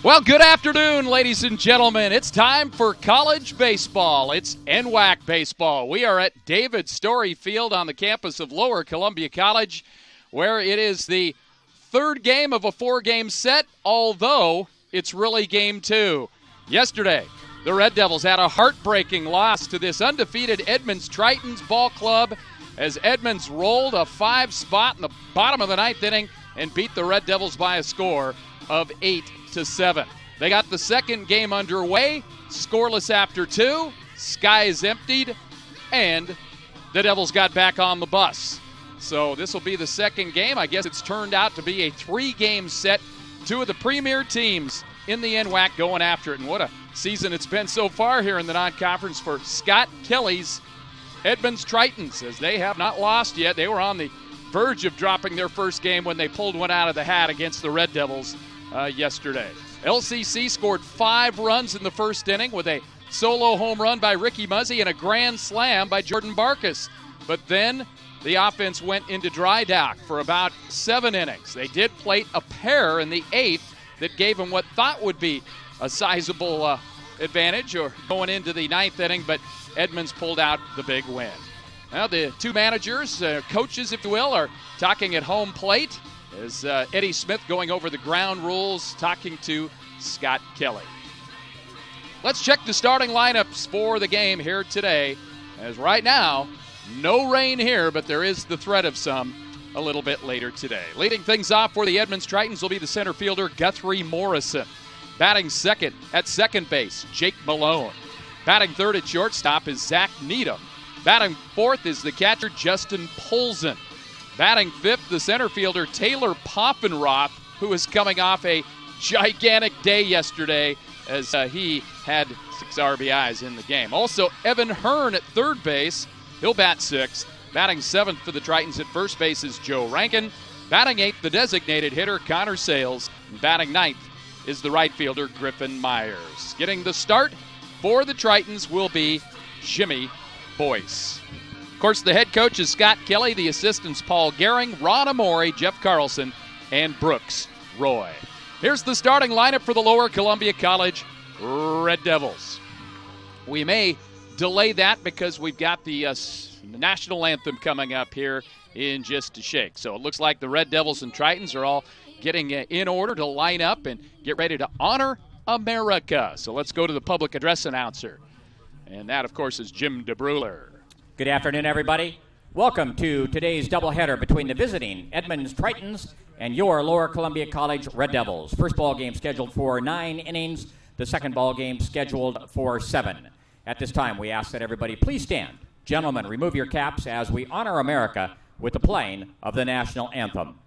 Well, good afternoon, ladies and gentlemen. It's time for college baseball. It's NWAC baseball. We are at David Story Field on the campus of Lower Columbia College, where it is the third game of a four-game set, although it's really game two. Yesterday, the Red Devils had a heartbreaking loss to this undefeated Edmonds Tritons ball club as Edmonds rolled a 5 spot in the bottom of the ninth inning and beat the Red Devils by a score of 8-7. They got the second game underway, scoreless after two, skies emptied, and the Devils got back on the bus. So this will be the second game. I guess it's turned out to be a three-game set. Two of the premier teams in the NWAC going after it. And what a season it's been so far here in the non-conference for Scott Kelly's Edmonds Tritons, as they have not lost yet. They were on the verge of dropping their first game when they pulled one out of the hat against the Red Devils yesterday. LCC scored 5 runs in the first inning with a solo home run by Ricky Muzzy and a grand slam by Jordan Barkus. But then the offense went into dry dock for about 7 innings. They did plate a pair in the 8th that gave them what thought would be a sizable advantage or going into the 9th inning, but Edmonds pulled out the big win. Now the two managers, coaches if you will, are talking at home plate as Eddie Smith going over the ground rules, talking to Scott Kelly. Let's check the starting lineups for the game here today, as right now, no rain here, but there is the threat of some a little bit later today. Leading things off for the Edmonds Tritons will be the center fielder, Guthrie Morrison. Batting second at second base, Jake Malone. Batting third at shortstop is Zach Needham. Batting fourth is the catcher, Justin Polzin. Batting fifth, the center fielder, Taylor Poffenroth, who is coming off a gigantic day yesterday as he had 6 RBIs in the game. Also, Evan Hearn at third base. He'll bat 6th. Batting 7th for the Tritons at first base is Joe Rankin. Batting 8th, the designated hitter, Connor Sales. And batting 9th is the right fielder, Griffin Myers. Getting the start for the Tritons will be Jimmy Boyce. Of course, the head coach is Scott Kelly, the assistants Paul Gehring, Ron Amori, Jeff Carlson, and Brooks Roy. Here's the starting lineup for the Lower Columbia College Red Devils. We may delay that because we've got the national anthem coming up here in just a shake. So it looks like the Red Devils and Tritons are all getting in order to line up and get ready to honor America. So let's go to the public address announcer. And that, of course, is Jim DeBruler. Good afternoon, everybody. Welcome to today's doubleheader between the visiting Edmonds Tritons and your Lower Columbia College Red Devils. First ball game scheduled for 9 innings. The second ball game scheduled for 7. At this time, we ask that everybody please stand. Gentlemen, remove your caps as we honor America with the playing of the national anthem.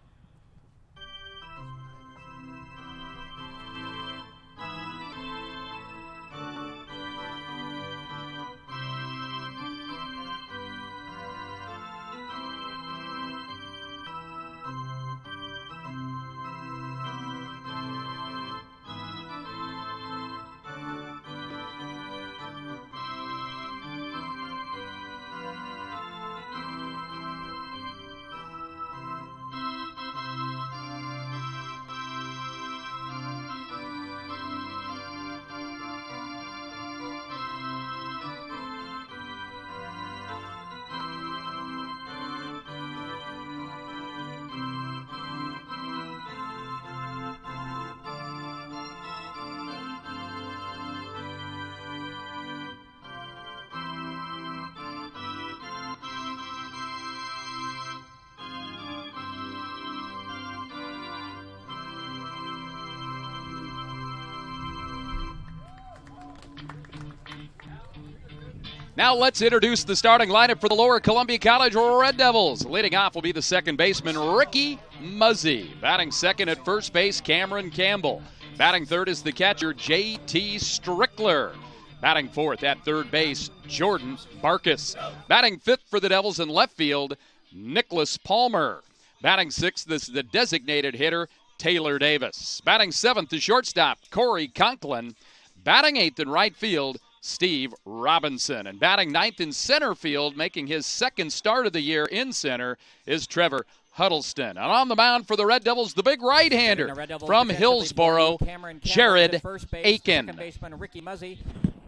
Now let's introduce the starting lineup for the Lower Columbia College Red Devils. Leading off will be the second baseman, Ricky Muzzy. Batting second at first base, Cameron Campbell. Batting third is the catcher, J.T. Strickler. Batting fourth at third base, Jordan Barkus. Batting fifth for the Devils in left field, Nicholas Palmer. Batting sixth is the designated hitter, Taylor Davis. Batting seventh is shortstop, Corey Conklin. Batting eighth in right field, Steve Robinson. And batting ninth in center field, making his second start of the year in center, is Trevor Huddleston. And on the mound for the Red Devils, the big right-hander from Hillsboro, Jared Aiken. Second baseman Ricky Muzzy.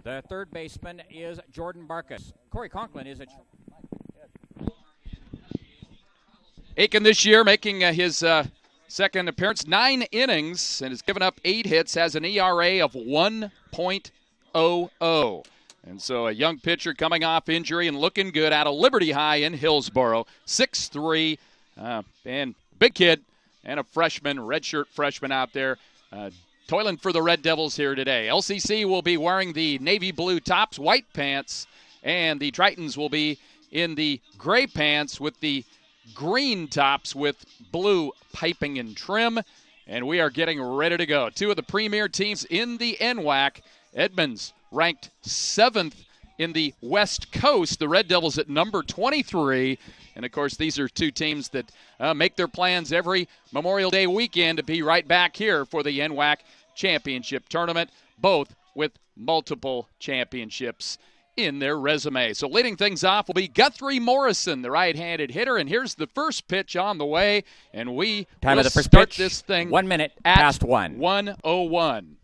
The third baseman is Jordan Barkus. Corey Conklin is at... Aiken this year making his second appearance, 9 innings, and has given up 8 hits, has an ERA of 1.00. And so a young pitcher coming off injury and looking good out of Liberty High in Hillsboro, 6'3", and big kid, and a freshman, redshirt freshman out there, toiling for the Red Devils here today. LCC will be wearing the navy blue tops, white pants, and the Tritons will be in the gray pants with the green tops with blue piping and trim. And we are getting ready to go. 2 of the premier teams in the NWAC. Edmonds ranked 7th in the West Coast. The Red Devils at number 23. And, of course, these are 2 teams that make their plans every Memorial Day weekend to be right back here for the NWAC Championship Tournament, both with multiple championships in their resume. So leading things off will be Guthrie Morrison, the right-handed hitter. And here's the first pitch on the way. And we will start this thing 1 minute at past 1. 1:01.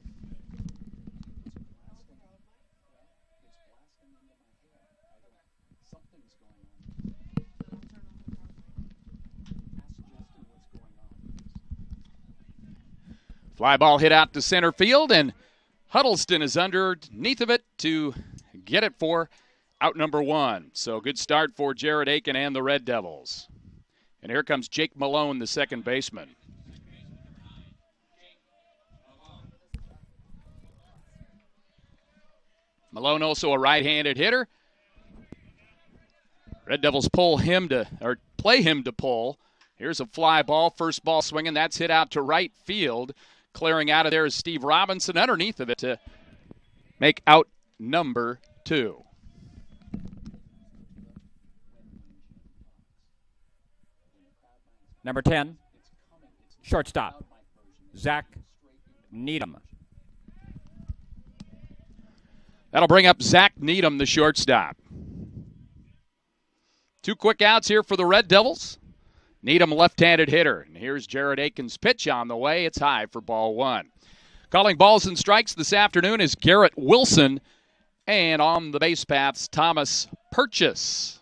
Fly ball hit out to center field, and Huddleston is underneath of it to get it for out number 1. So good start for Jared Aiken and the Red Devils. And here comes Jake Malone, the second baseman. Malone also a right-handed hitter. Red Devils play him to pull. Here's a fly ball, first ball swinging. That's hit out to right field. Clearing out of there is Steve Robinson underneath of it to make out number 2. Number 10, shortstop, Zach Needham. That'll bring up Zach Needham, the shortstop. 2 quick outs here for the Red Devils. Needham, left-handed hitter. And here's Jared Aiken's pitch on the way. It's high for ball 1. Calling balls and strikes this afternoon is Garrett Wilson. And on the base paths, Thomas Purchase.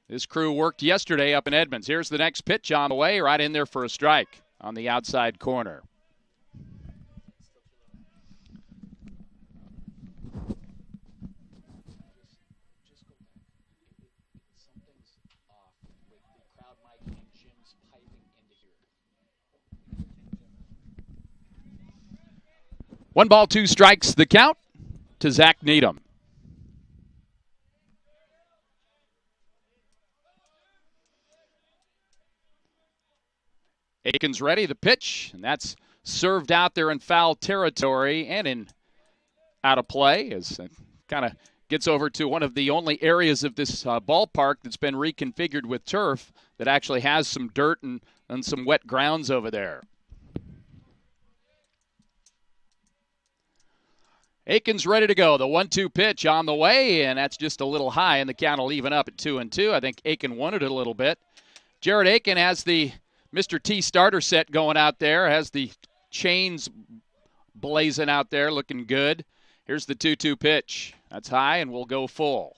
This crew worked yesterday up in Edmonds. Here's the next pitch on the way, right in there for a strike on the outside corner. One ball, 2 strikes, the count to Zach Needham. Aiken's ready, the pitch, and that's served out there in foul territory and in out of play as it kind of gets over to one of the only areas of this ballpark that's been reconfigured with turf that actually has some dirt and some wet grounds over there. Aiken's ready to go. The 1-2 pitch on the way, and that's just a little high, and the count will even up at 2-2. I think Aiken wanted it a little bit. Jared Aiken has the Mr. T starter set going out there, has the chains blazing out there, looking good. Here's the 2-2 pitch. That's high, and we'll go full.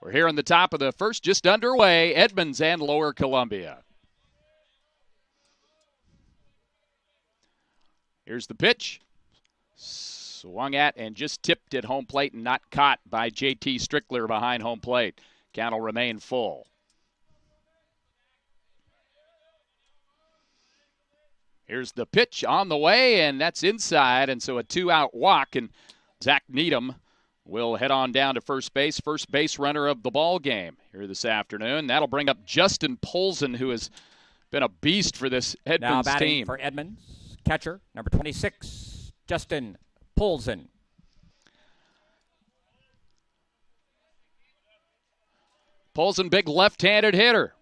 We're here in the top of the first, just underway, Edmonds and Lower Columbia. Here's the pitch. Swung at and just tipped at home plate and not caught by J.T. Strickler behind home plate. Count will remain full. Here's the pitch on the way, and that's inside, and so a 2-out walk, and Zach Needham will head on down to first base runner of the ball game here this afternoon. That'll bring up Justin Polson, who has been a beast for this Edmonds now batting team. For Edmonds, catcher, number 26, Justin Polson. Polson, big left-handed hitter.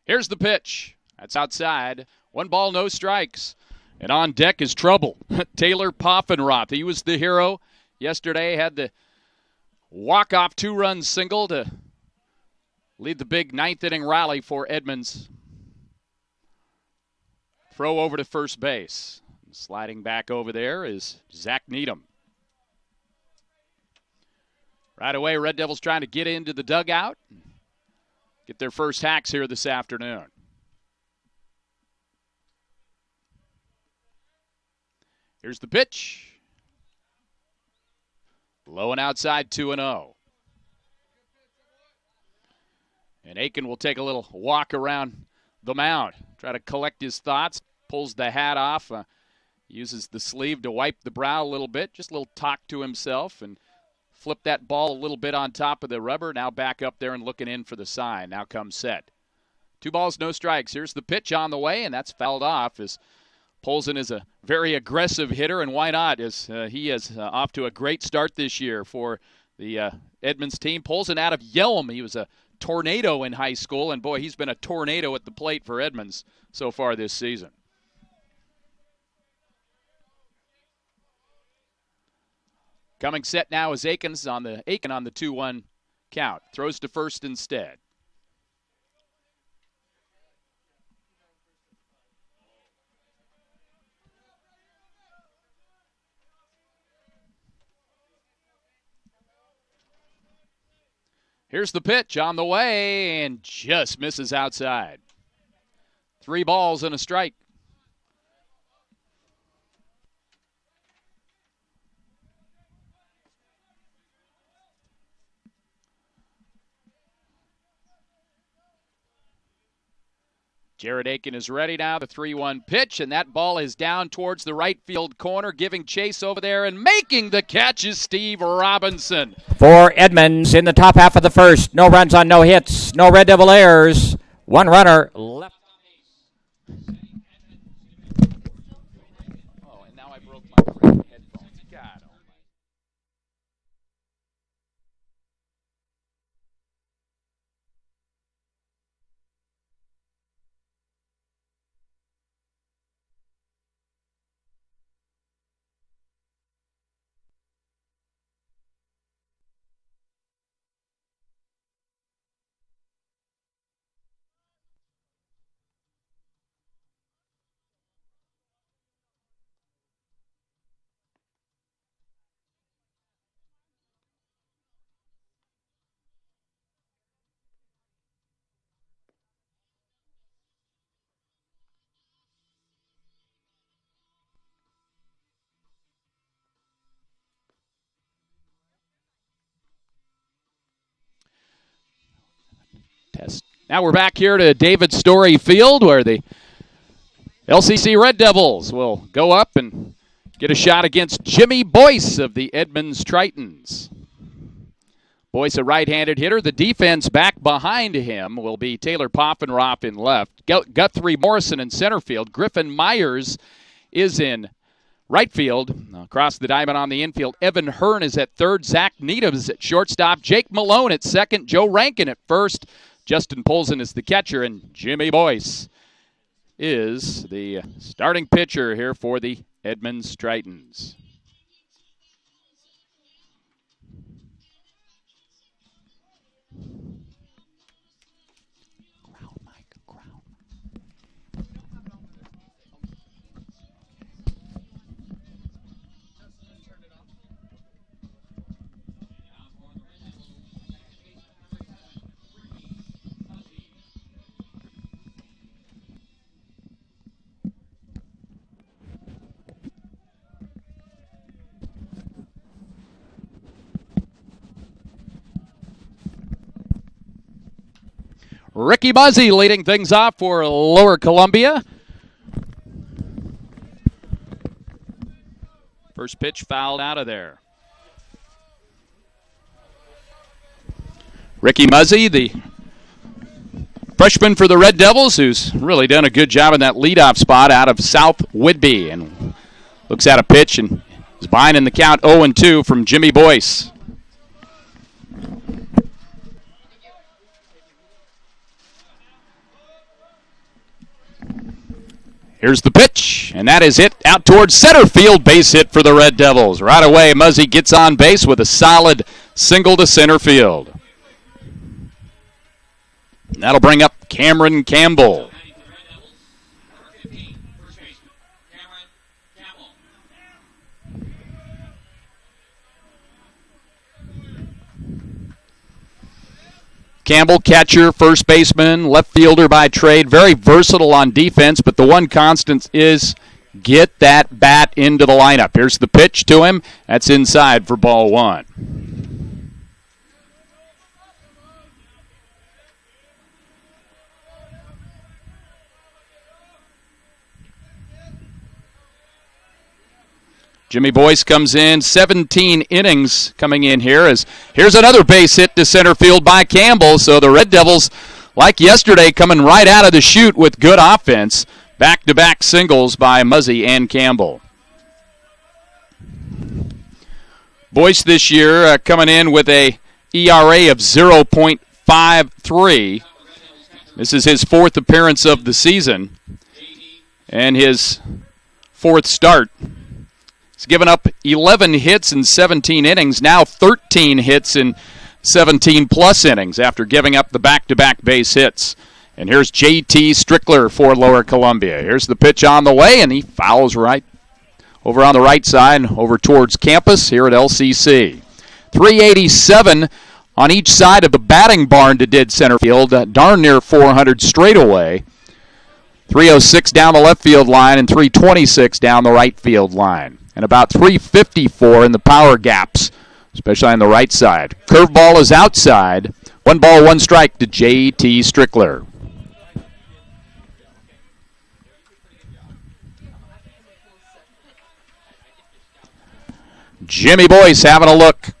Here's the pitch. That's outside. 1 ball, no strikes. And on deck is trouble. Taylor Poffenroth. He was the hero yesterday. Had the walk-off 2-run single to lead the big 9th-inning rally for Edmonds. Throw over to first base. Sliding back over there is Zach Needham. Right away, Red Devils trying to get into the dugout. Get their first hacks here this afternoon. Here's the pitch. Low and outside, 2-0. And Aiken will take a little walk around the mound. Try to collect his thoughts. Pulls the hat off. Uses the sleeve to wipe the brow a little bit. Just a little talk to himself. And flip that ball a little bit on top of the rubber. Now back up there and looking in for the sign. Now comes set. 2 balls, no strikes. Here's the pitch on the way, and that's fouled off as Polson is a very aggressive hitter, and why not, as he is off to a great start this year for the Edmonds team. Polson out of Yelm. He was a tornado in high school, and boy, he's been a tornado at the plate for Edmonds so far this season. Coming set now is Aiken on the 2-1 count. Throws to first instead. Here's the pitch on the way and just misses outside. 3 balls and a strike. Jared Aiken is ready now, the 3-1 pitch, and that ball is down towards the right field corner, giving chase over there, and making the catch is Steve Robinson. For Edmonds in the top half of the first. No runs on no hits, no Red Devil errors. 1 runner left. Oh, and now I broke my headphones. God. Test. Now we're back here to David Story Field where the LCC Red Devils will go up and get a shot against Jimmy Boyce of the Edmonds Tritons. Boyce, a right-handed hitter. The defense back behind him will be Taylor Poffenroth in left. Guthrie Morrison in center field. Griffin Myers is in right field. Across the diamond on the infield, Evan Hearn is at third. Zach Needham is at shortstop. Jake Malone at second. Joe Rankin at first. Justin Polson is the catcher, and Jimmy Boyce is the starting pitcher here for the Edmonds Tritons. Ricky Muzzy leading things off for Lower Columbia. First pitch fouled out of there. Ricky Muzzy, the freshman for the Red Devils, who's really done a good job in that leadoff spot out of South Whitby, and looks at a pitch and is behind in the count 0-2 from Jimmy Boyce. Here's the pitch, and that is it out towards center field. Base hit for the Red Devils. Right away, Muzzy gets on base with a solid single to center field. And that'll bring up Cameron Campbell. Campbell, catcher, first baseman, left fielder by trade. Very versatile on defense, but the one constant is get that bat into the lineup. Here's the pitch to him. That's inside for ball one. Jimmy Boyce comes in, 17 innings coming in here. Here's another base hit to center field by Campbell. So the Red Devils, like yesterday, coming right out of the chute with good offense. Back-to-back singles by Muzzy and Campbell. Boyce this year coming in with a ERA of 0.53. This is his fourth appearance of the season and his fourth start. He's given up 11 hits in 17 innings, now 13 hits in 17-plus innings after giving up the back-to-back base hits. And here's J.T. Strickler for Lower Columbia. Here's the pitch on the way, and he fouls right over on the right side, over towards campus here at LCC. 387 on each side of the batting barn to dead center field, darn near 400 straight away. 306 down the left field line and 326 down the right field line. And about 354 in the power gaps, especially on the right side. Curveball is outside. 1 ball, 1 strike to J.T. Strickler. Jimmy Boyce having a look.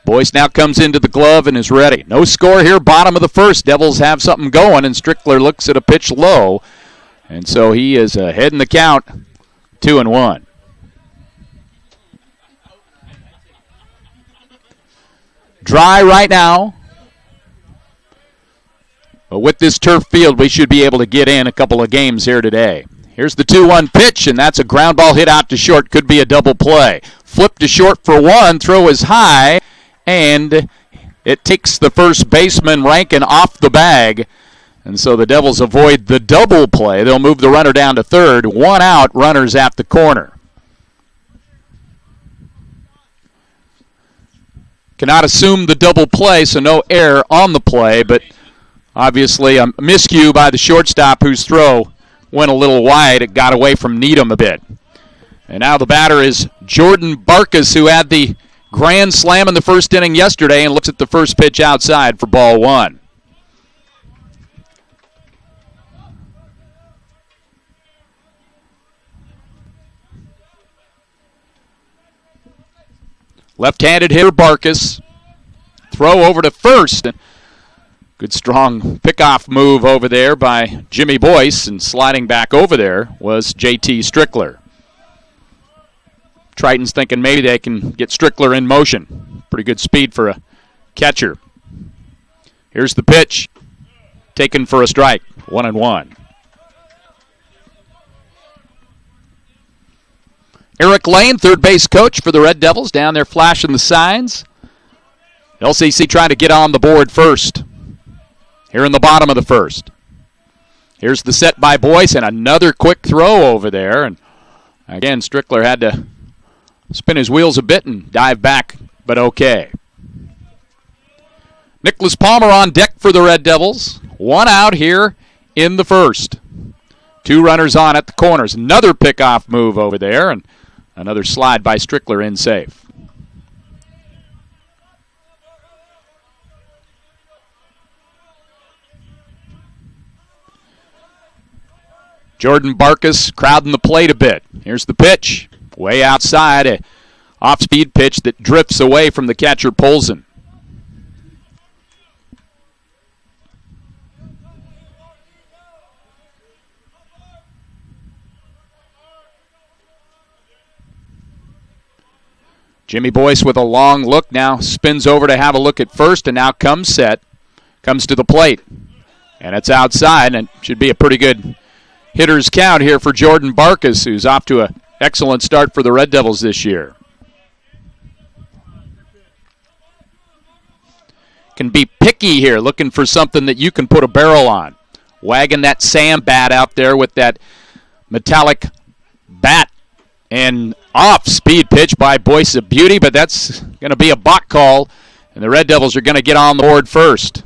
Boyce now comes into the glove and is ready. No score here, bottom of the first. Devils have something going, and Strickler looks at a pitch low. And so he is ahead in the count, 2-1. Dry right now. But with this turf field, we should be able to get in a couple of games here today. Here's the 2-1 pitch, and that's a ground ball hit out to short. Could be a double play. Flip to short for one. Throw is high, and it takes the first baseman Rankin off the bag. And so the Devils avoid the double play. They'll move the runner down to third. 1 out, runners at the corner. Cannot assume the double play, so no error on the play, but obviously a miscue by the shortstop whose throw went a little wide. It got away from Needham a bit. And now the batter is Jordan Barkas, who had the grand slam in the first inning yesterday and looks at the first pitch outside for ball one. Left-handed hitter Barkas. Throw over to first. Good strong pickoff move over there by Jimmy Boyce, and sliding back over there was J.T. Strickler. Tritons thinking maybe they can get Strickler in motion. Pretty good speed for a catcher. Here's the pitch. Taken for a strike. 1-1. Eric Lane, third base coach for the Red Devils, down there flashing the signs. LCC trying to get on the board first. Here in the bottom of the first. Here's the set by Boyce, and another quick throw over there. And again, Strickler had to spin his wheels a bit and dive back, but okay. Nicholas Palmer on deck for the Red Devils. 1 out here in the first. 2 runners on at the corners. Another pickoff move over there, and another slide by Strickler in safe. Jordan Barkas crowding the plate a bit. Here's the pitch. Way outside, a off-speed pitch that drifts away from the catcher Polson. Jimmy Boyce with a long look now, spins over to have a look at first, and now comes set. Comes to the plate. And it's outside, and it should be a pretty good hitter's count here for Jordan Barkus, who's off to an excellent start for the Red Devils this year. Can be picky here, looking for something that you can put a barrel on. Wagging that sand bat out there with that metallic bat, and off-speed pitch by Boyce of Beauty, but that's going to be a balk call, and the Red Devils are going to get on the board first.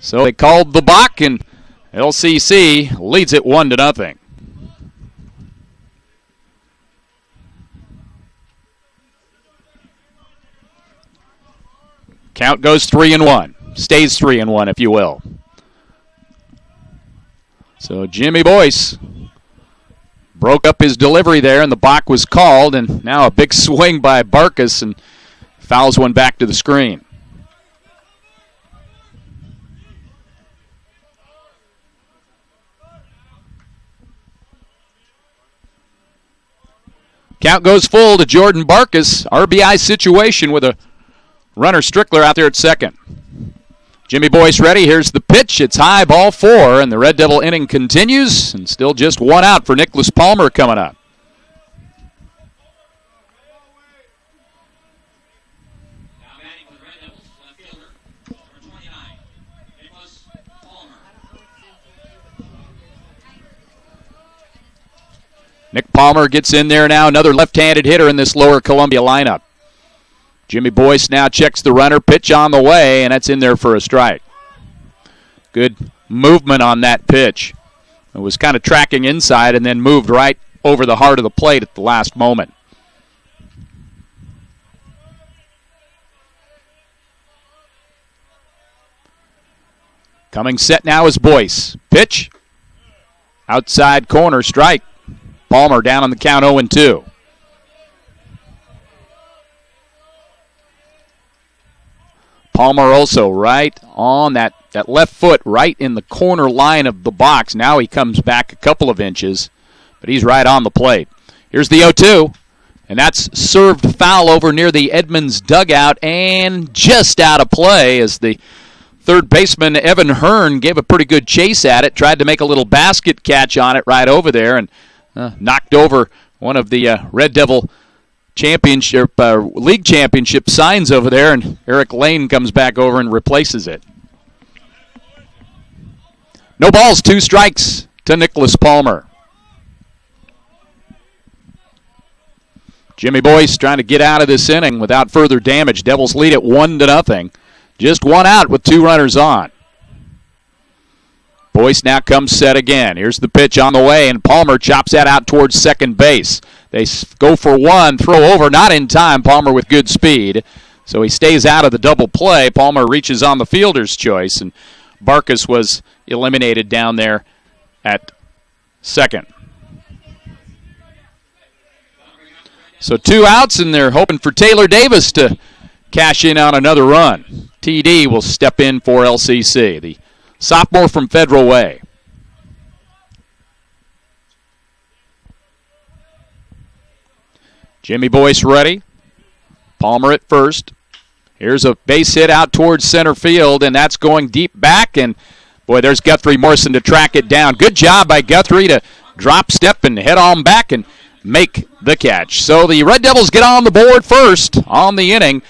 So they called the balk, and LCC leads it 1-0. Count goes 3-1. Stays 3-1, if you will. So Jimmy Boyce broke up his delivery there, and the balk was called, and now a big swing by Barkus, and fouls one back to the screen. Count goes full to Jordan Barkus. RBI situation with a runner Strickler out there at second. Jimmy Boyce ready. Here's the pitch. It's high, ball 4, and the Red Devil inning continues, and still just one out for Nicholas Palmer coming up. Nick Palmer gets in there now, another left-handed hitter in this Lower Columbia lineup. Jimmy Boyce now checks the runner, pitch on the way, and that's in there for a strike. Good movement on that pitch. It was kind of tracking inside and then moved right over the heart of the plate at the last moment. Coming set now is Boyce. Pitch. Outside corner, strike. Palmer down on the count 0-2. Palmer also right on that left foot, right in the corner line of the box. Now he comes back a couple of inches, but he's right on the plate. Here's the 0-2, and that's served foul over near the Edmonds dugout and just out of play as the third baseman, Evan Hearn, gave a pretty good chase at it, tried to make a little basket catch on it right over there, and knocked over one of the Red Devil championship league championship signs over there, and Eric Lane comes back over and replaces it. No balls, 2 strikes to Nicholas Palmer. Jimmy Boyce trying to get out of this inning without further damage. Devils lead it 1-0. Just one out with 2 runners on. Boyce now comes set again. Here's the pitch on the way, and Palmer chops that out towards second base. They go for one, throw over, not in time. Palmer with good speed, so he stays out of the double play. Palmer reaches on the fielder's choice, and Barkus was eliminated down there at second. So 2 outs, and they're hoping for Taylor Davis to cash in on another run. TD will step in for LCC, the sophomore from Federal Way. Jimmy Boyce ready. Palmer at first. Here's a base hit out towards center field, and that's going deep back. And, boy, there's Guthrie Morrison to track it down. Good job by Guthrie to drop, step, and head on back and make the catch. So the Red Devils get on the board first on the inning.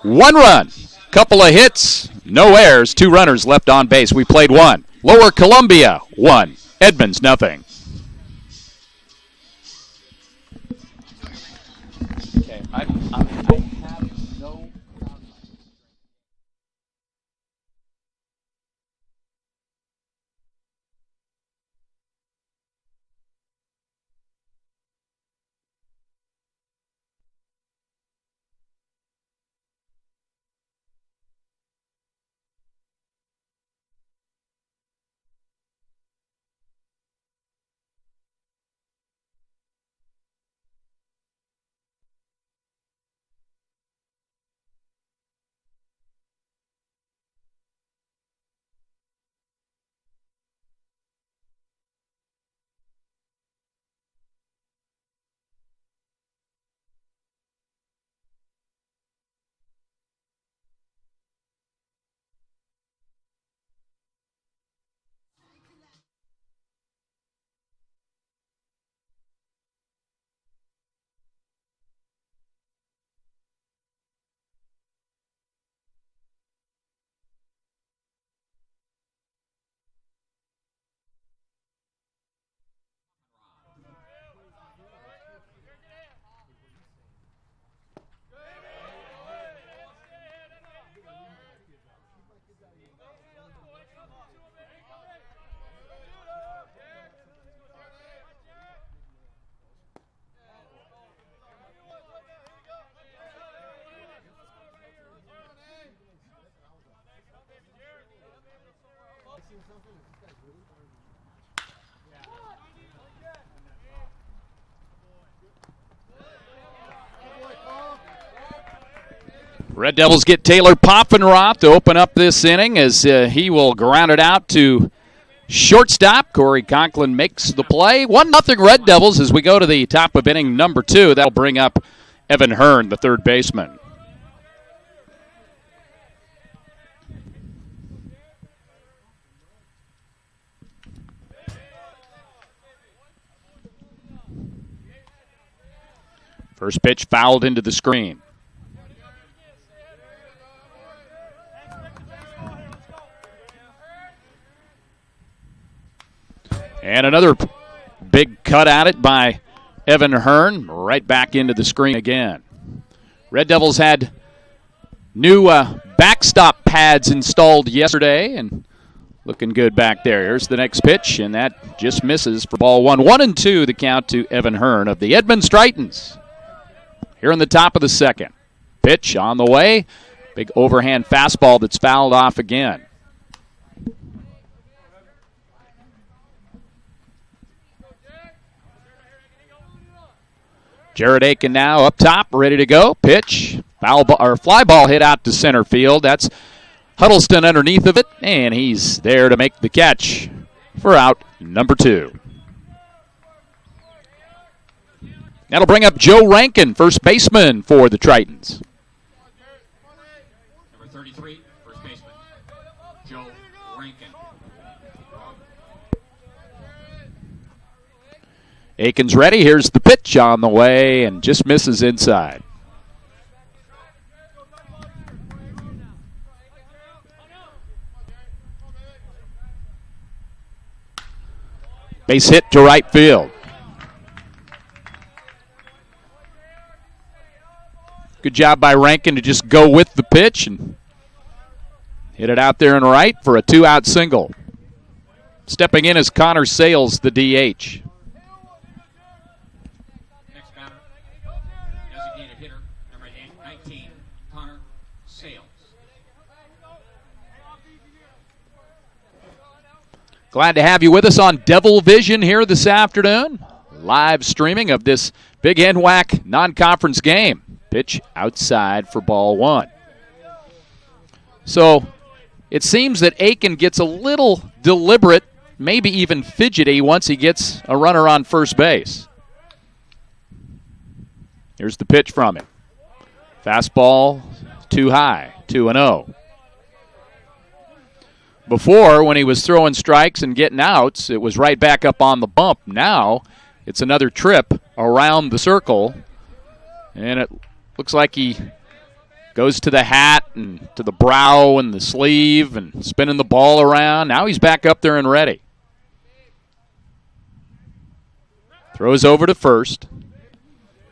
1 run, couple of hits, no errors, 2 runners left on base. We played 1. Lower Columbia 1. Edmonds 0. Okay, I Red Devils get Taylor Poffenroth to open up this inning as he will ground it out to shortstop. Corey Conklin makes the play. 1-0 Red Devils as we go to the top of inning number 2. That'll bring up Evan Hearn, the third baseman. First pitch fouled into the screen. And another big cut at it by Evan Hearn, right back into the screen again. Red Devils had new backstop pads installed yesterday, and looking good back there. Here's the next pitch, and that just misses for ball 1. 1-2 the count to Evan Hearn of the Edmonds Tritons. Here in the top of the second. Pitch on the way. Big overhand fastball that's fouled off again. Jared Aiken now up top, ready to go. Pitch, foul ball, or fly ball hit out to center field. That's Huddleston underneath of it, and he's there to make the catch for out number 2. That'll bring up Joe Rankin, first baseman for the Tritons. Number 33, first baseman, Joe Rankin. Aiken's ready. Here's the pitch on the way and just misses inside. Base hit to right field. Good job by Rankin to just go with the pitch and hit it out there and right for a 2-out single. Stepping in is Connor Sales, the DH. Glad to have you with us on Devil Vision here this afternoon. Live streaming of this big NWAC non-conference game. Pitch outside for ball 1. So it seems that Aiken gets a little deliberate, maybe even fidgety once he gets a runner on first base. Here's the pitch from him. Fastball too high, 2-0. Before, when he was throwing strikes and getting outs, it was right back up on the bump. Now, it's another trip around the circle, and it looks like he goes to the hat and to the brow and the sleeve and spinning the ball around. Now he's back up there and ready. Throws over to first.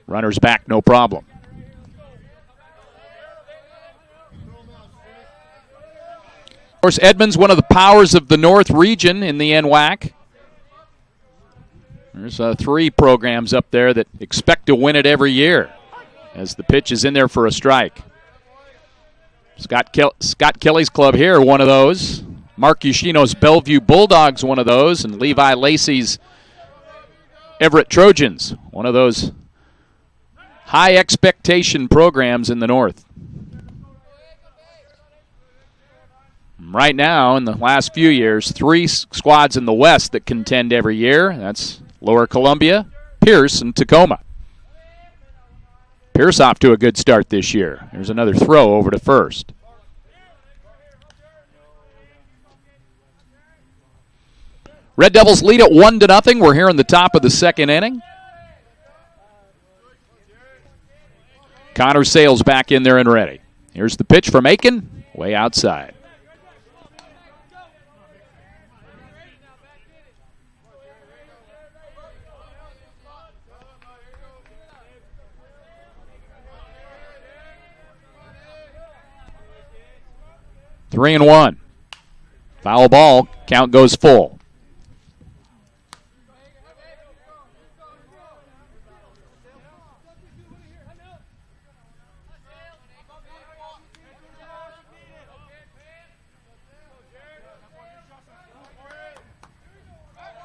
Runner's back, no problem. Of course, Edmonds, one of the powers of the North region in the NWAC. There's 3 programs up there that expect to win it every year as the pitch is in there for a strike. Scott Kelly's club here, one of those. Mark Yoshino's Bellevue Bulldogs, one of those. And Levi Lacey's Everett Trojans, one of those high expectation programs in the North. Right now, in the last few years, 3 squads in the West that contend every year. That's Lower Columbia, Pierce, and Tacoma. Pierce off to a good start this year. There's another throw over to first. Red Devils lead at 1-0. We're here in the top of the second inning. Connor Sales back in there and ready. Here's the pitch from Aiken, way outside. Three and 1. Foul ball. Count goes full.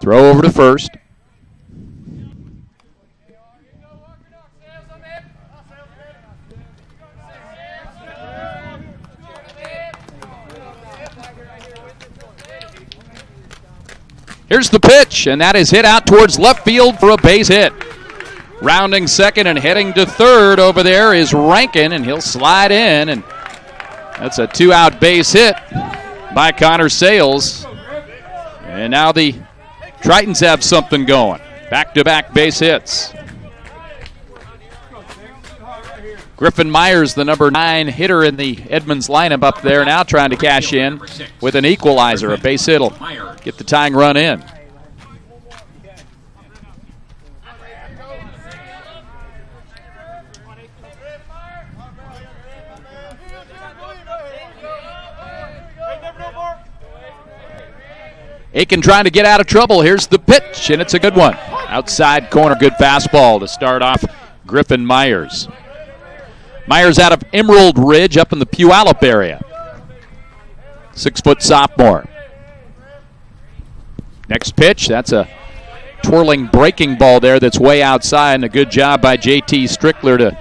Throw over to first. Here's the pitch, and that is hit out towards left field for a base hit. Rounding second and heading to third over there is Rankin, and he'll slide in, and that's a 2-out base hit by Connor Sales. And now the Tritons have something going. Back-to-back base hits. Griffin Myers, the number 9 hitter in the Edmonds lineup up there, now trying to cash in with an equalizer. A base hit will get the tying run in. Aiken trying to get out of trouble. Here's the pitch, and it's a good one. Outside corner, good fastball to start off Griffin Myers. Myers out of Emerald Ridge up in the Puyallup area. 6-foot sophomore. Next pitch, that's a twirling breaking ball there that's way outside, and a good job by J.T. Strickler to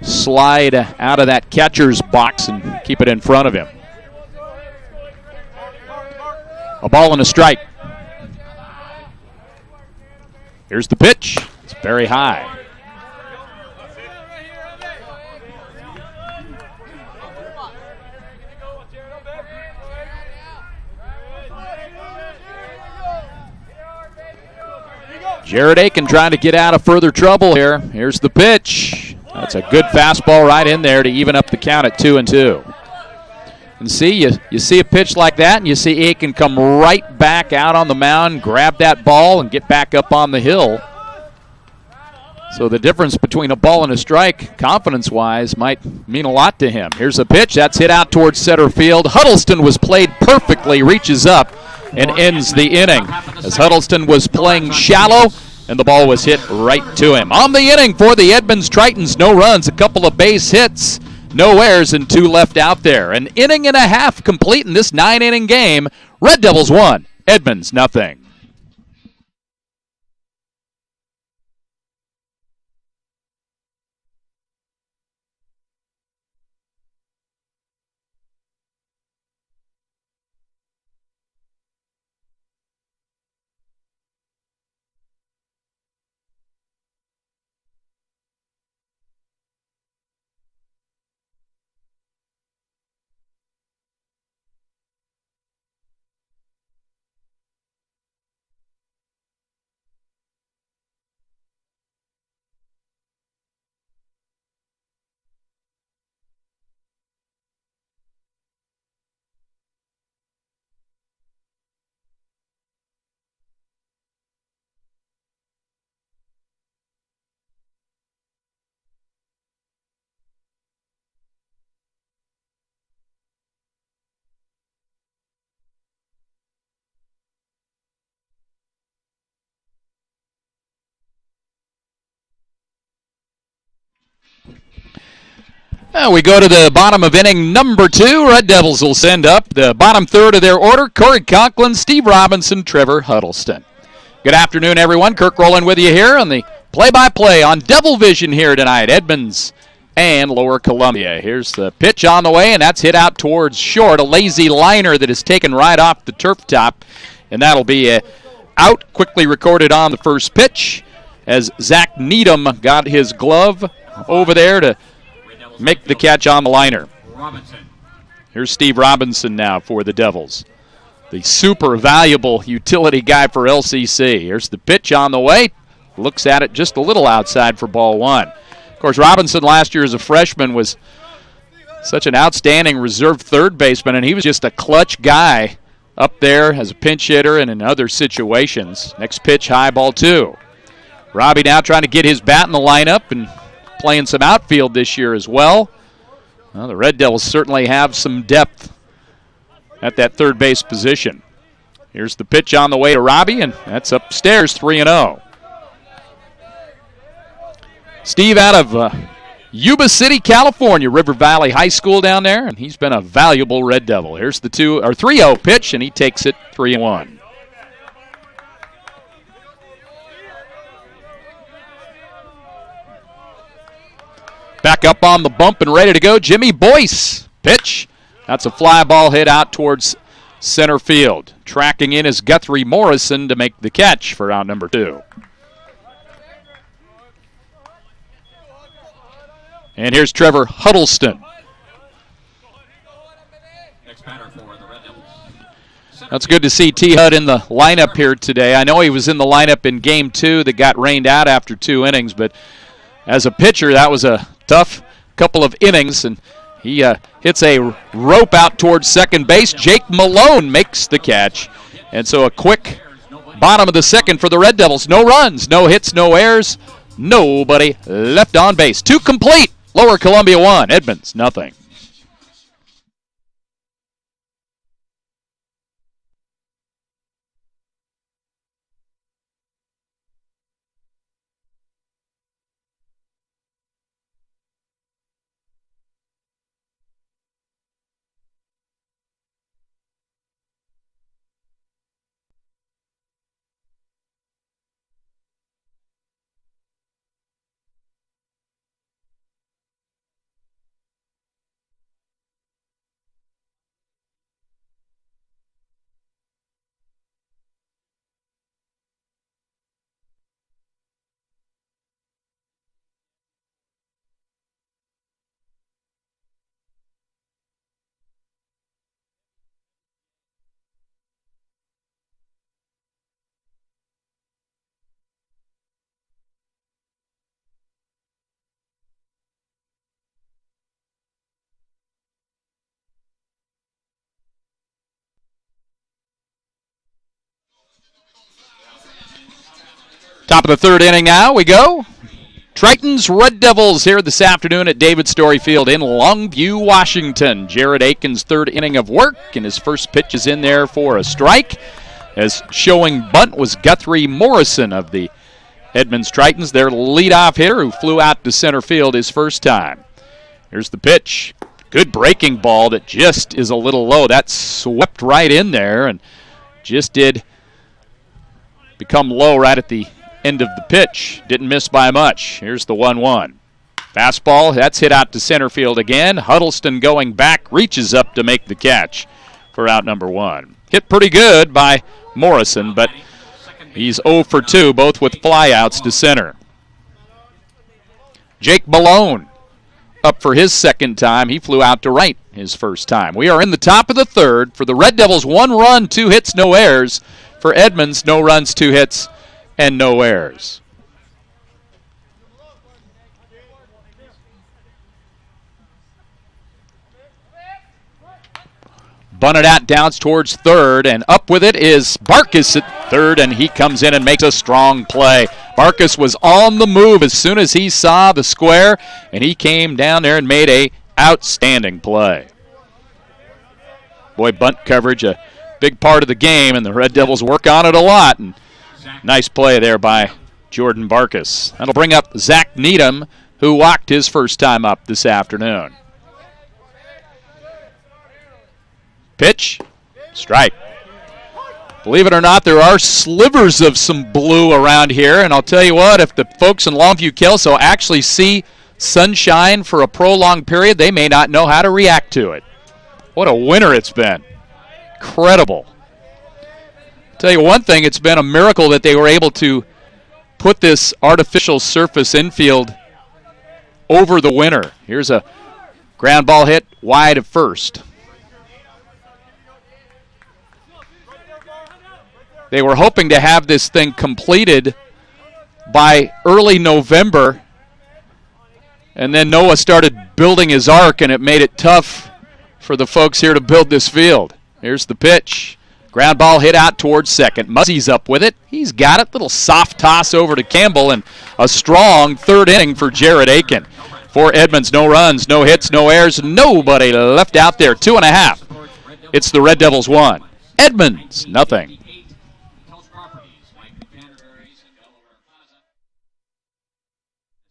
slide out of that catcher's box and keep it in front of him. A ball and a strike. Here's the pitch. It's very high. Jared Aiken trying to get out of further trouble here. Here's the pitch. That's a good fastball right in there to even up the count at 2-2. And see, you see a pitch like that, and you see Aiken come right back out on the mound, grab that ball, and get back up on the hill. So the difference between a ball and a strike, confidence-wise, might mean a lot to him. Here's a pitch. That's hit out towards center field. Huddleston was played perfectly, reaches up, and ends the inning. As Huddleston was playing shallow, and the ball was hit right to him. On the inning for the Edmonds Tritons, no runs, a couple of base hits. No errors and 2 left out there. An inning and a half complete in this 9-inning game. Red Devils 1, Edmonds nothing. We go to the bottom of inning number 2. Red Devils will send up the bottom third of their order. Corey Conklin, Steve Robinson, Trevor Huddleston. Good afternoon, everyone. Kirk Rowland with you here on the play-by-play on Devil Vision here tonight. Edmonds and Lower Columbia. Here's the pitch on the way, and that's hit out towards short. A lazy liner that is taken right off the turf top, and that'll be out. Quickly recorded on the first pitch as Zach Needham got his glove over there to make the catch on the liner. Here's Steve Robinson now for the Devils. The super valuable utility guy for LCC. Here's the pitch on the way. Looks at it just a little outside for ball 1. Of course, Robinson last year as a freshman was such an outstanding reserve third baseman, and he was just a clutch guy up there as a pinch hitter and in other situations. Next pitch, high, ball 2. Robbie now trying to get his bat in the lineup and playing some outfield this year as well. Well, the Red Devils certainly have some depth at that third base position. Here's the pitch on the way to Robbie, and that's upstairs, 3-0. Steve out of Yuba City, California, River Valley High School down there, and he's been a valuable Red Devil. Here's the 3-0 pitch, and he takes it 3-1. Back up on the bump and ready to go, Jimmy Boyce. Pitch. That's a fly ball hit out towards center field. Tracking in is Guthrie Morrison to make the catch for out number 2. And here's Trevor Huddleston. That's good to see T-Hud in the lineup here today. I know he was in the lineup in Game 2 that got rained out after 2 innings, but as a pitcher, that was a tough couple of innings, and he hits a rope out towards second base. Jake Malone makes the catch, and so a quick bottom of the second for the Red Devils. No runs, no hits, no errors, nobody left on base. 2 complete. Lower Columbia 1, Edmonds nothing. Top of the 3rd inning now we go. Tritons Red Devils here this afternoon at David Story Field in Longview, Washington. Jared Aiken's 3rd inning of work, and his first pitch is in there for a strike. As showing bunt was Guthrie Morrison of the Edmonds Tritons, their leadoff hitter who flew out to center field his first time. Here's the pitch. Good breaking ball that just is a little low. That swept right in there and just did become low right at the end of the pitch. Didn't miss by much. Here's the 1-1. Fastball, that's hit out to center field again. Huddleston going back, reaches up to make the catch for out number 1. Hit pretty good by Morrison, but he's 0 for 2, both with flyouts to center. Jake Malone up for his second time. He flew out to right his first time. We are in the top of the 3rd. For the Red Devils, 1 run, 2 hits, no errors. For Edmonds, no runs, 2 hits, and no errors. Bunted out down towards 3rd, and up with it is Barkus at 3rd, and he comes in and makes a strong play. Barkus was on the move as soon as he saw the square, and he came down there and made a outstanding play. Boy, bunt coverage, a big part of the game, and the Red Devils work on it a lot, and nice play there by Jordan Barkus. That'll bring up Zach Needham, who walked his first time up this afternoon. Pitch, strike. Believe it or not, there are slivers of some blue around here, and I'll tell you what, if the folks in Longview Kelso actually see sunshine for a prolonged period, they may not know how to react to it. What a winter it's been. Incredible. Tell you one thing, it's been a miracle that they were able to put this artificial surface infield over the winter. Here's a ground ball hit wide of first. They were hoping to have this thing completed by early November, and then Noah started building his ark, and it made it tough for the folks here to build this field. Here's the pitch. Ground ball hit out towards second. Muzzy's up with it. He's got it. Little soft toss over to Campbell, and a strong 3rd inning for Jared Aiken. For Edmonds, no runs, no hits, no errors, nobody left out there. 2.5. It's the Red Devils 1. Edmonds, nothing.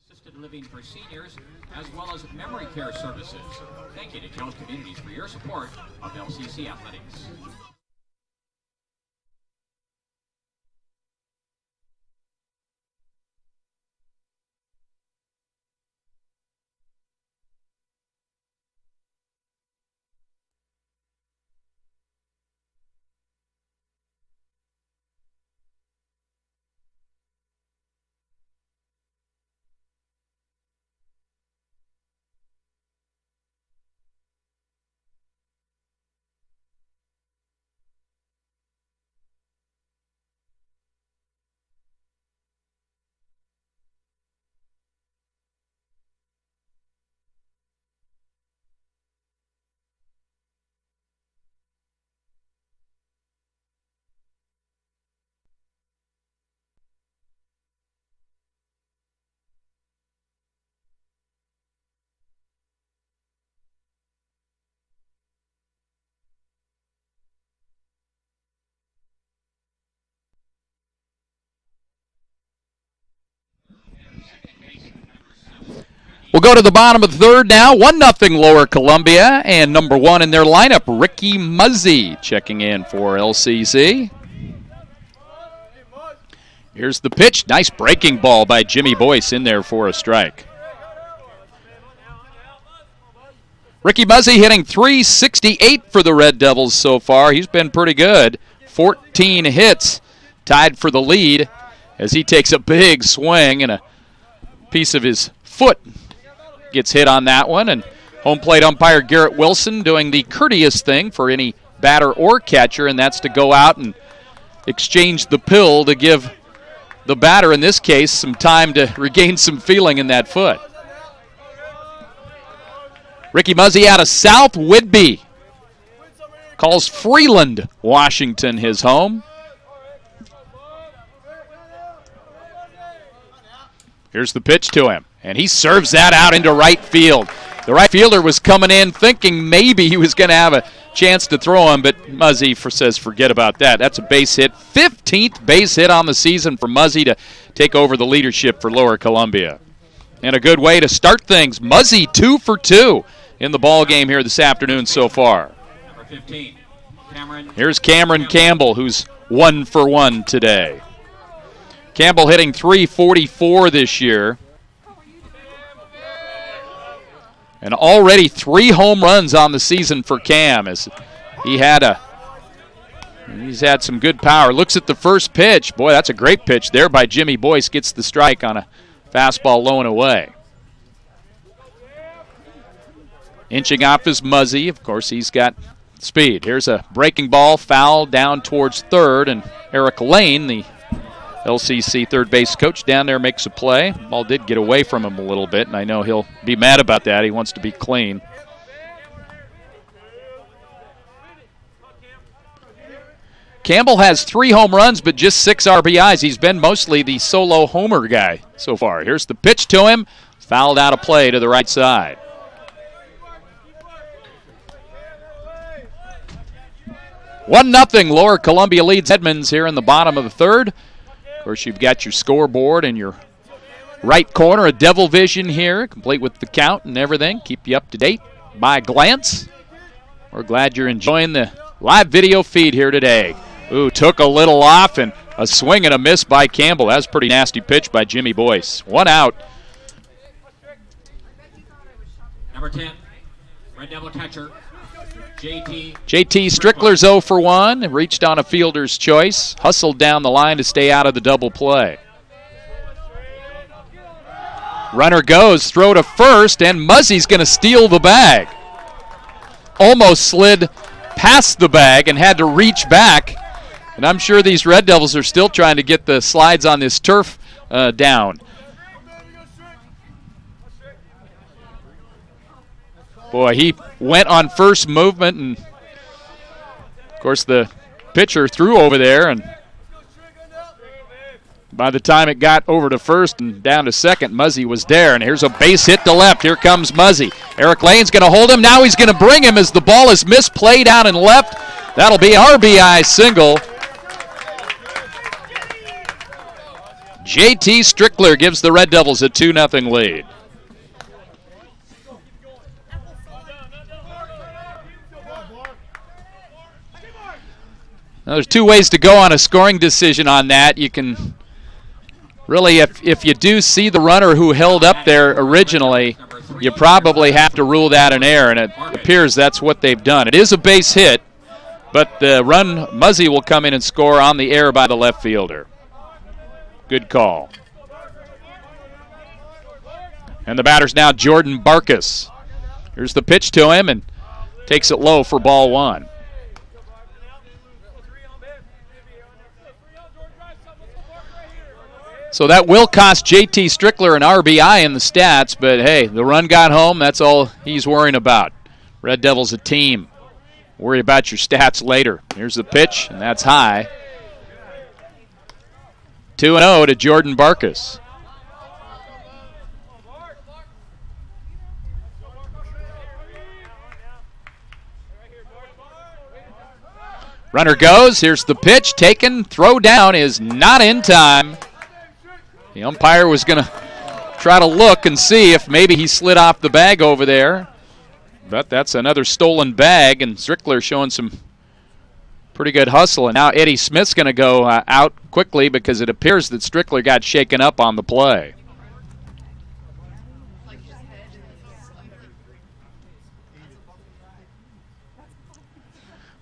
Assisted living for seniors, as well as memory care services. Thank you to Jones Communities for your support of LCC Athletics. go to the bottom of the third now. 1-0 Lower Columbia, and number 1 in their lineup, Ricky Muzzy, checking in for LCC. Here's the pitch. Nice breaking ball by Jimmy Boyce in there for a strike. Ricky Muzzy hitting .368 for the Red Devils so far. He's been pretty good. 14 hits, tied for the lead as he takes a big swing, and a piece of his foot gets hit on that one. And home plate umpire Garrett Wilson doing the courteous thing for any batter or catcher, and that's to go out and exchange the pill to give the batter, in this case, some time to regain some feeling in that foot. Ricky Muzzy out of South Whidbey. Calls Freeland, Washington, his home. Here's the pitch to him, and he serves that out into right field. The right fielder was coming in thinking maybe he was going to have a chance to throw him, but Muzzy says forget about that. That's a base hit. 15th base hit on the season for Muzzy to take over the leadership for Lower Columbia. And a good way to start things. Muzzy 2 for 2 in the ball game here this afternoon so far. Number 15, Cameron. Here's Cameron Campbell, who's 1 for 1 today. Campbell hitting .344 this year. And already 3 home runs on the season for Cam, as he's had some good power. Looks at the first pitch. Boy, that's a great pitch there by Jimmy Boyce. Gets the strike on a fastball low and away. Inching off is Muzzy. Of course, he's got speed. Here's a breaking ball, foul down towards third, and Eric Lane, the LCC third base coach, down there makes a play. Ball did get away from him a little bit, and I know he'll be mad about that. He wants to be clean. Campbell has 3 home runs, but just 6 RBIs. He's been mostly the solo homer guy so far. Here's the pitch to him. Fouled out of play to the right side. 1-0 Lower Columbia leads Edmonds here in the bottom of the third. Of course, you've got your scoreboard in your right corner, a Devil Vision here, complete with the count and everything. Keep you up to date by glance. We're glad you're enjoying the live video feed here today. Ooh, took a little off, and a swing and a miss by Campbell. That was a pretty nasty pitch by Jimmy Boyce. 1 out. Number 10, Red Devil catcher, JT Strickler's 0 for 1. Reached on a fielder's choice. Hustled down the line to stay out of the double play. Runner goes. Throw to first, and Muzzy's going to steal the bag. Almost slid past the bag and had to reach back. And I'm sure these Red Devils are still trying to get the slides on this turf down. Boy, he went on first movement, and of course the pitcher threw over there, and by the time it got over to first and down to second, Muzzy was there. And here's a base hit to left. Here comes Muzzy. Eric Lane's going to hold him. Now he's going to bring him as the ball is misplayed out and left. That'll be an RBI single. JT Strickler gives the Red Devils a 2-0 lead. Now, there's 2 ways to go on a scoring decision on that. You can really, if you do see the runner who held up there originally, you probably have to rule that an error, and it appears that's what they've done. It is a base hit, but the run, Muzzy will come in and score on the error by the left fielder. Good call. And the batter's now Jordan Barkus. Here's the pitch to him, and takes it low for ball 1. So that will cost JT Strickler an RBI in the stats, but hey, the run got home. That's all he's worrying about. Red Devils a team. Worry about your stats later. Here's the pitch, and that's high. 2-0 to Jordan Barkus. Runner goes. Here's the pitch. Taken. Throw down is not in time. The umpire was going to try to look and see if maybe he slid off the bag over there. But that's another stolen bag, and Strickler showing some pretty good hustle. And now Eddie Smith's going to go out quickly because it appears that Strickler got shaken up on the play.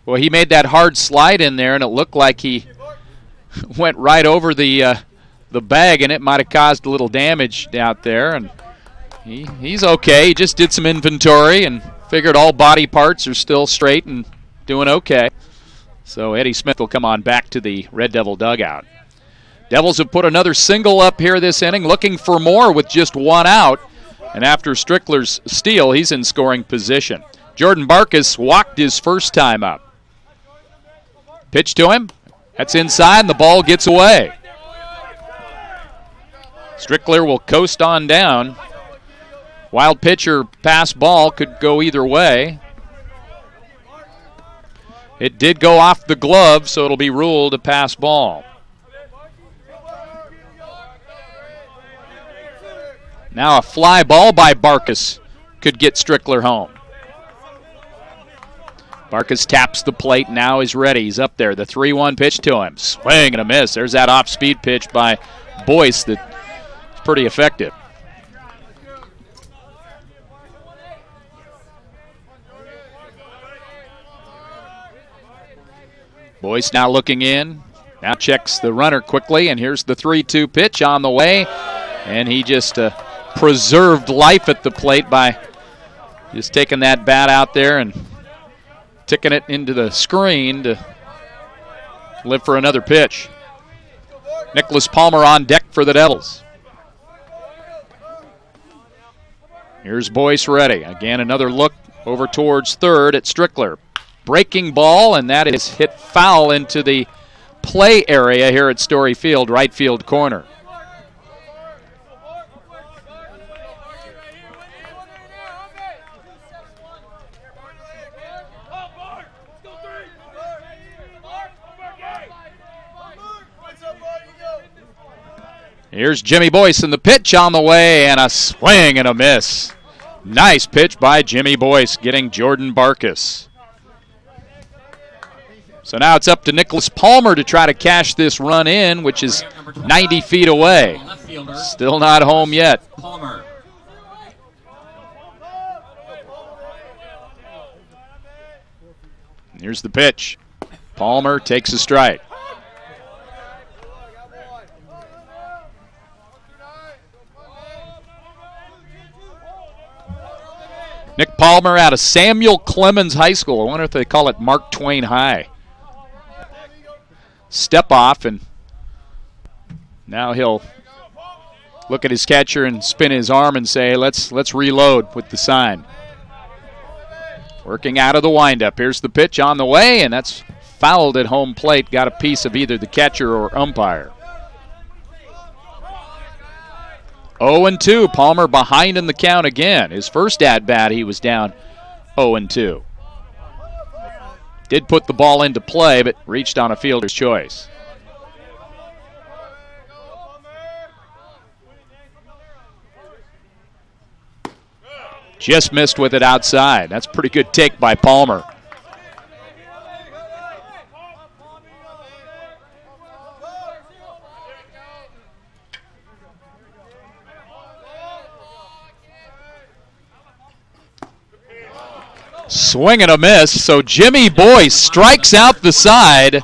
Well, he made that hard slide in there, and it looked like he went right over the bag, and it might have caused a little damage out there. And he's okay. He just did some inventory and figured all body parts are still straight and doing okay. So Eddie Smith will come on back to the Red Devil dugout. Devils have put another single up here this inning, looking for more with just one out. And after Strickler's steal, he's in scoring position. Jordan Barkus walked his first time up. Pitch to him. That's inside, and the ball gets away. Strickler will coast on down. Wild pitch or pass ball could go either way. It did go off the glove, so it'll be ruled a pass ball. Now a fly ball by Barkus could get Strickler home. Barkus taps the plate, now he's ready. He's up there. The 3-1 pitch to him. Swing and a miss. There's that off-speed pitch by Boyce that's pretty effective. Boyce now looking in. Now checks the runner quickly, and here's the 3-2 pitch on the way. And he just preserved life at the plate by just taking that bat out there and ticking it into the screen to live for another pitch. Nicholas Palmer on deck for the Devils. Here's Boyce ready. Again, another look over towards third at Strickler. Breaking ball, and that is hit foul into the play area here at Story Field, right field corner. Here's Jimmy Boyce, and the pitch on the way, and a swing and a miss. Nice pitch by Jimmy Boyce, getting Jordan Barkus. So now it's up to Nicholas Palmer to try to cash this run in, which is 90 feet away. Still not home yet. Here's the pitch. Palmer takes a strike. Nick Palmer out of Samuel Clemens High School. I wonder if they call it Mark Twain High. Step off, and now he'll look at his catcher and spin his arm and say, let's reload with the sign. Working out of the windup. Here's the pitch on the way, and that's fouled at home plate. Got a piece of either the catcher or umpire. 0-2. Palmer behind in the count again. His first at-bat, he was down 0-2. Did put the ball into play, but reached on a fielder's choice. Just missed with it outside. That's a pretty good take by Palmer. Swing and a miss, so Jimmy Boyce strikes out the side,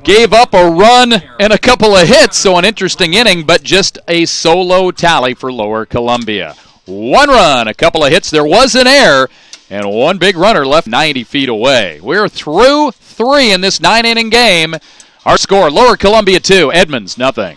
gave up a run and a couple of hits, so an interesting inning, but just a solo tally for Lower Columbia. One run, a couple of hits, there was an error, and one big runner left 90 feet away. We're through 3 in this 9-inning game. Our score, Lower Columbia 2, Edmonds nothing.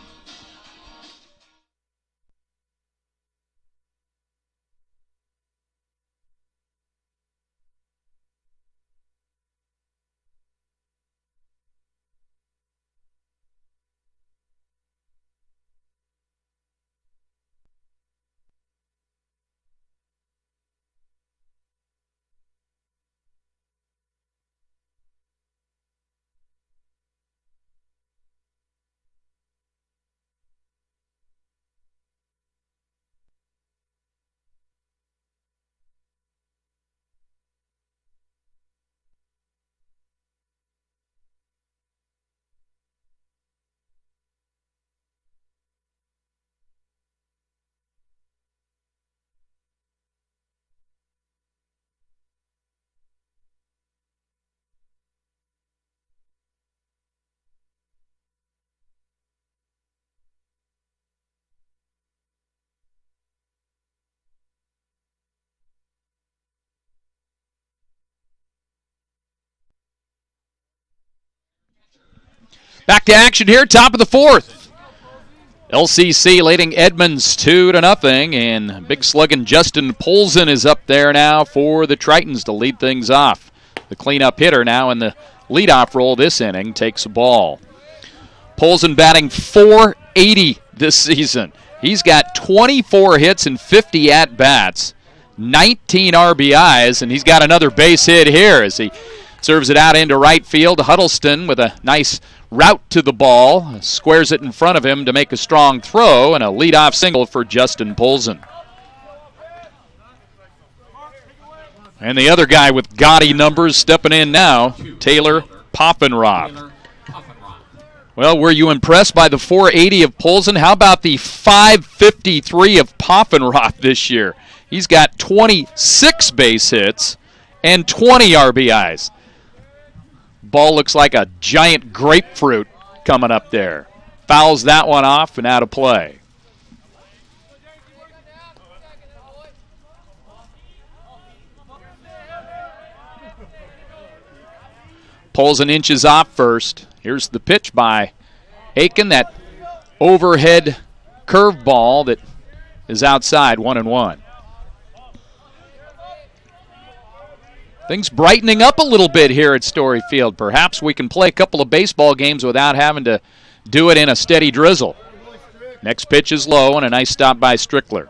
Back to action here, top of the fourth. LCC leading Edmonds 2-0, and big slugging Justin Polson is up there now for the Tritons to lead things off. The cleanup hitter now in the leadoff role this inning takes a ball. Polson batting .480 this season. He's got 24 hits and 50 at-bats, 19 RBIs, and he's got another base hit here as he serves it out into right field. Huddleston with a nice route to the ball, squares it in front of him to make a strong throw, and a leadoff single for Justin Polson. And the other guy with gaudy numbers stepping in now, Taylor Poffenroth. Well, were you impressed by the .480 of Polson? How about the .553 of Poffenroth this year? He's got 26 base hits and 20 RBIs. Ball looks like a giant grapefruit coming up there. Fouls that one off and out of play. Polson inches off first. Here's the pitch by Aiken, that overhead curveball that is outside, 1-1. Things brightening up a little bit here at Story Field. Perhaps we can play a couple of baseball games without having to do it in a steady drizzle. Next pitch is low, and a nice stop by Strickler.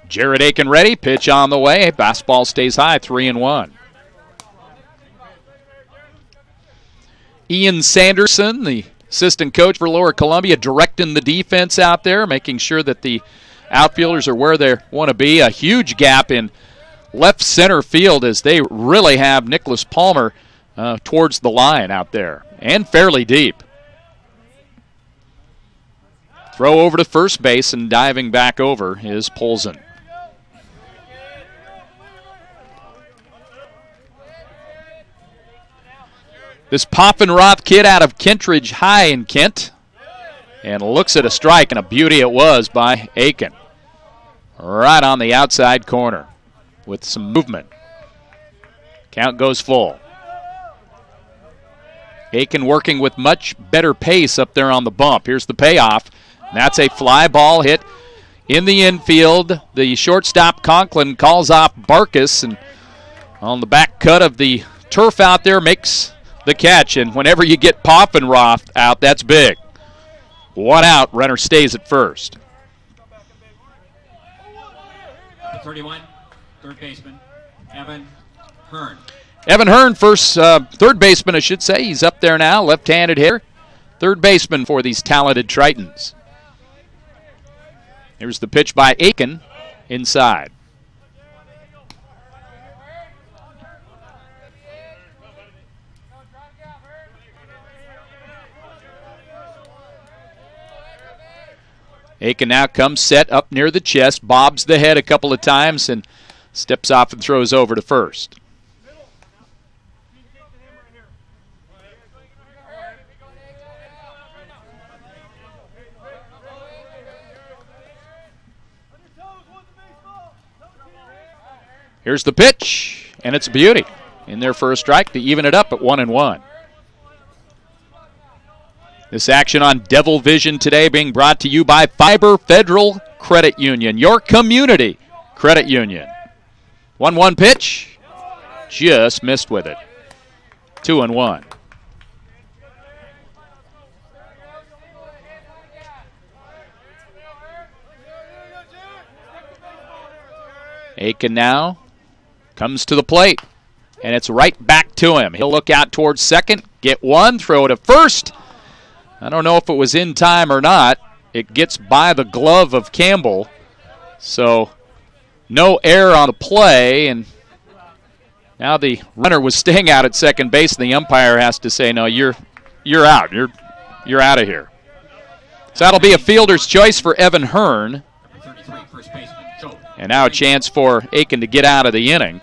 Jared Aiken ready, pitch on the way. Fastball stays high, 3-1. Ian Sanderson, the assistant coach for Lower Columbia, directing the defense out there, making sure that the outfielders are where they want to be. A huge gap in left center field as they really have Nicholas Palmer towards the line out there, and fairly deep. Throw over to first base, and diving back over is Polson. This Poffenroth kid out of Kentridge High in Kent, and looks at a strike, and a beauty it was by Aiken. Right on the outside corner with some movement. Count goes full. Aiken working with much better pace up there on the bump. Here's the payoff. That's a fly ball hit in the infield. The shortstop Conklin calls off Barkus, and on the back cut of the turf out there makes the catch. And whenever you get Poffenroth out, that's big. One out, runner stays at first. 31, third baseman, Evan Hearn. Evan Hearn, first third baseman, I should say. He's up there now, left-handed hitter. Third baseman for these talented Tritons. Here's the pitch by Aiken, inside. Aiken now comes set up near the chest, bobs the head a couple of times, and steps off and throws over to first. Here's the pitch, and it's a beauty. In there for a strike to even it up at 1-1. This action on Devil Vision today being brought to you by Fiber Federal Credit Union, your community credit union. 1-1 pitch, just missed with it. 2-1. Aiken now comes to the plate, and it's right back to him. He'll look out towards second, get one, throw it to first. I don't know if it was in time or not. It gets by the glove of Campbell. So no error on the play, and now the runner was staying out at second base, and the umpire has to say, no, you're out. You're out of here. So that'll be a fielder's choice for Evan Hearn. And now a chance for Aiken to get out of the inning.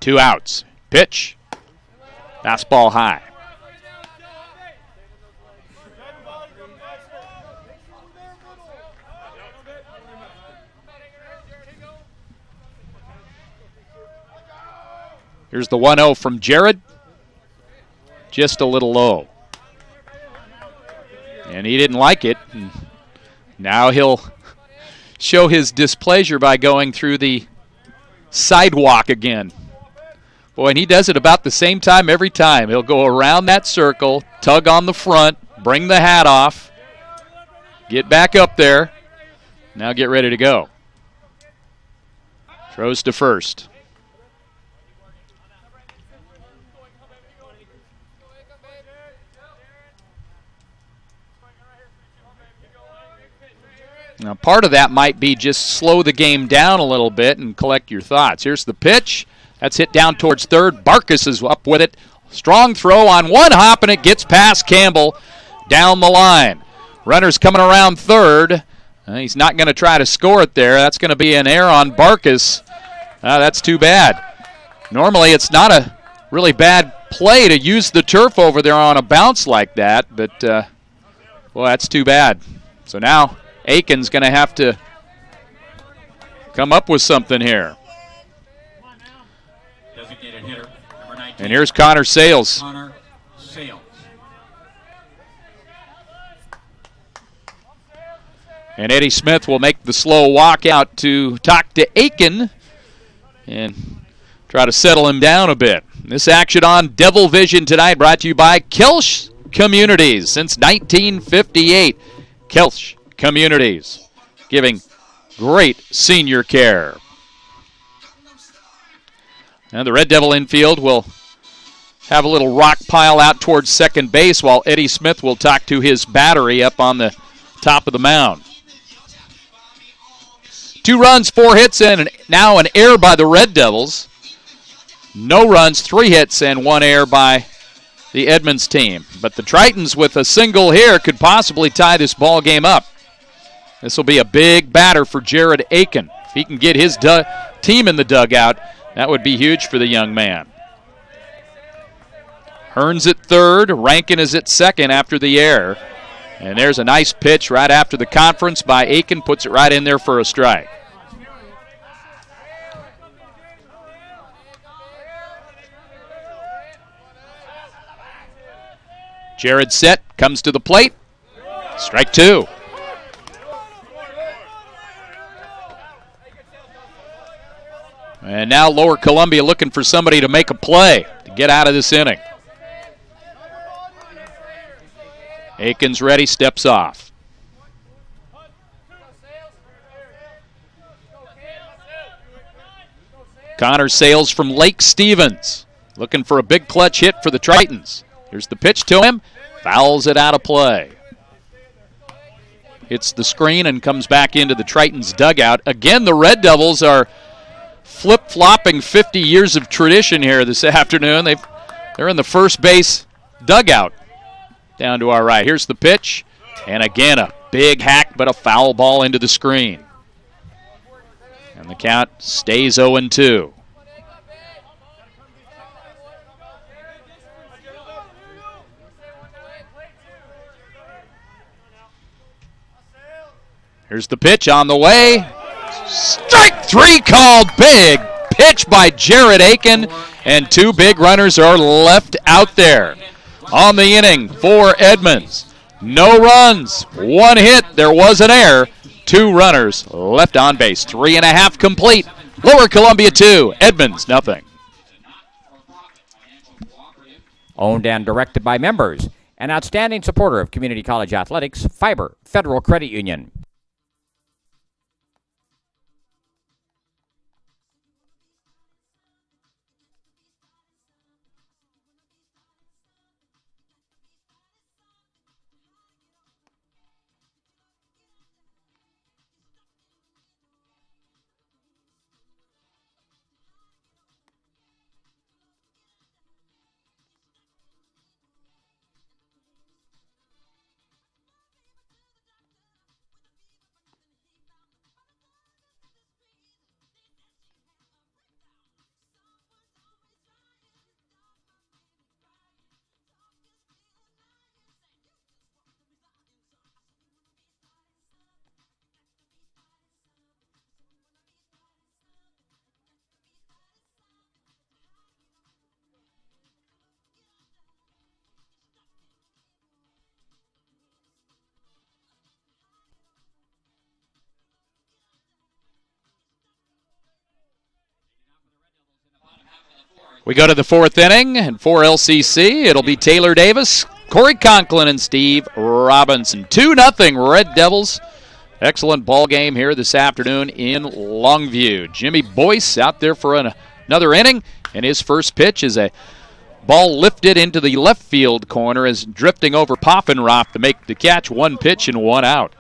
Two outs. Pitch. Fastball high. Here's the 1-0 from Jared. Just a little low. And he didn't like it. And now he'll show his displeasure by going through the sidewalk again. Boy, and he does it about the same time every time. He'll go around that circle, tug on the front, bring the hat off, get back up there. Now get ready to go. Throws to first. Now, part of that might be just slow the game down a little bit and collect your thoughts. Here's the pitch. That's hit down towards third. Barkus is up with it. Strong throw on one hop, and it gets past Campbell down the line. Runner's coming around third. He's not going to try to score it there. That's going to be an error on Barkus. That's too bad. Normally, it's not a really bad play to use the turf over there on a bounce like that, but, well, that's too bad. So now Aiken's going to have to come up with something here. Hitter, number 19. And here's Connor Sales. And Eddie Smith will make the slow walk out to talk to Aiken and try to settle him down a bit. This action on Devil Vision tonight brought to you by Kelsch Communities. Since 1958, Kelsch Communities giving great senior care. And the Red Devil infield will have a little rock pile out towards second base while Eddie Smith will talk to his battery up on the top of the mound. 2 runs, 4 hits, and now an error by the Red Devils. No runs, 3 hits, and 1 error by the Edmonds team. But the Tritons with a single here could possibly tie this ball game up. This will be a big batter for Jared Aiken. If he can get his team in the dugout, that would be huge for the young man. Hearns at third. Rankin is at second after the error. And there's a nice pitch right after the conference by Aiken. Puts it right in there for a strike. Jared set, comes to the plate. Strike 2. And now Lower Columbia looking for somebody to make a play to get out of this inning. Aiken's ready, steps off. Connor Sales from Lake Stevens looking for a big clutch hit for the Tritons. Here's the pitch to him. Fouls it out of play. Hits the screen and comes back into the Tritons dugout. Again, the Red Devils are flip-flopping 50 years of tradition here this afternoon. They're in the first base dugout down to our right. Here's the pitch. And again, a big hack, but a foul ball into the screen. And the count stays 0-2. Here's the pitch on the way. Strike 3 called. Big pitch by Jared Aiken, and 2 big runners are left out there. On the inning for Edmonds. No runs, 1 hit. There was an error. 2 runners left on base. 3.5 complete. Lower Columbia 2, Edmonds nothing. Owned and directed by members. An outstanding supporter of community college athletics, Fiber Federal Credit Union. We go to the fourth inning, and for LCC, it'll be Taylor Davis, Corey Conklin, and Steve Robinson. 2-0 Red Devils. Excellent ball game here this afternoon in Longview. Jimmy Boyce out there for another inning, and his first pitch is a ball lifted into the left field corner as drifting over Poffenroth to make the catch. 1 pitch and 1 out.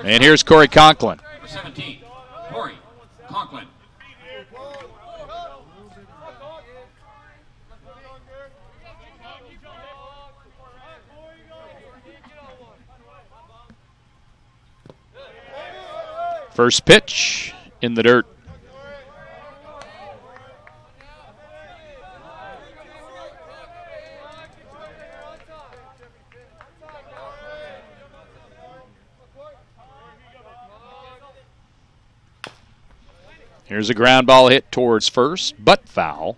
And here's Corey Conklin. Number 17, Corey Conklin. First pitch in the dirt. Here's a ground ball hit towards first, but foul.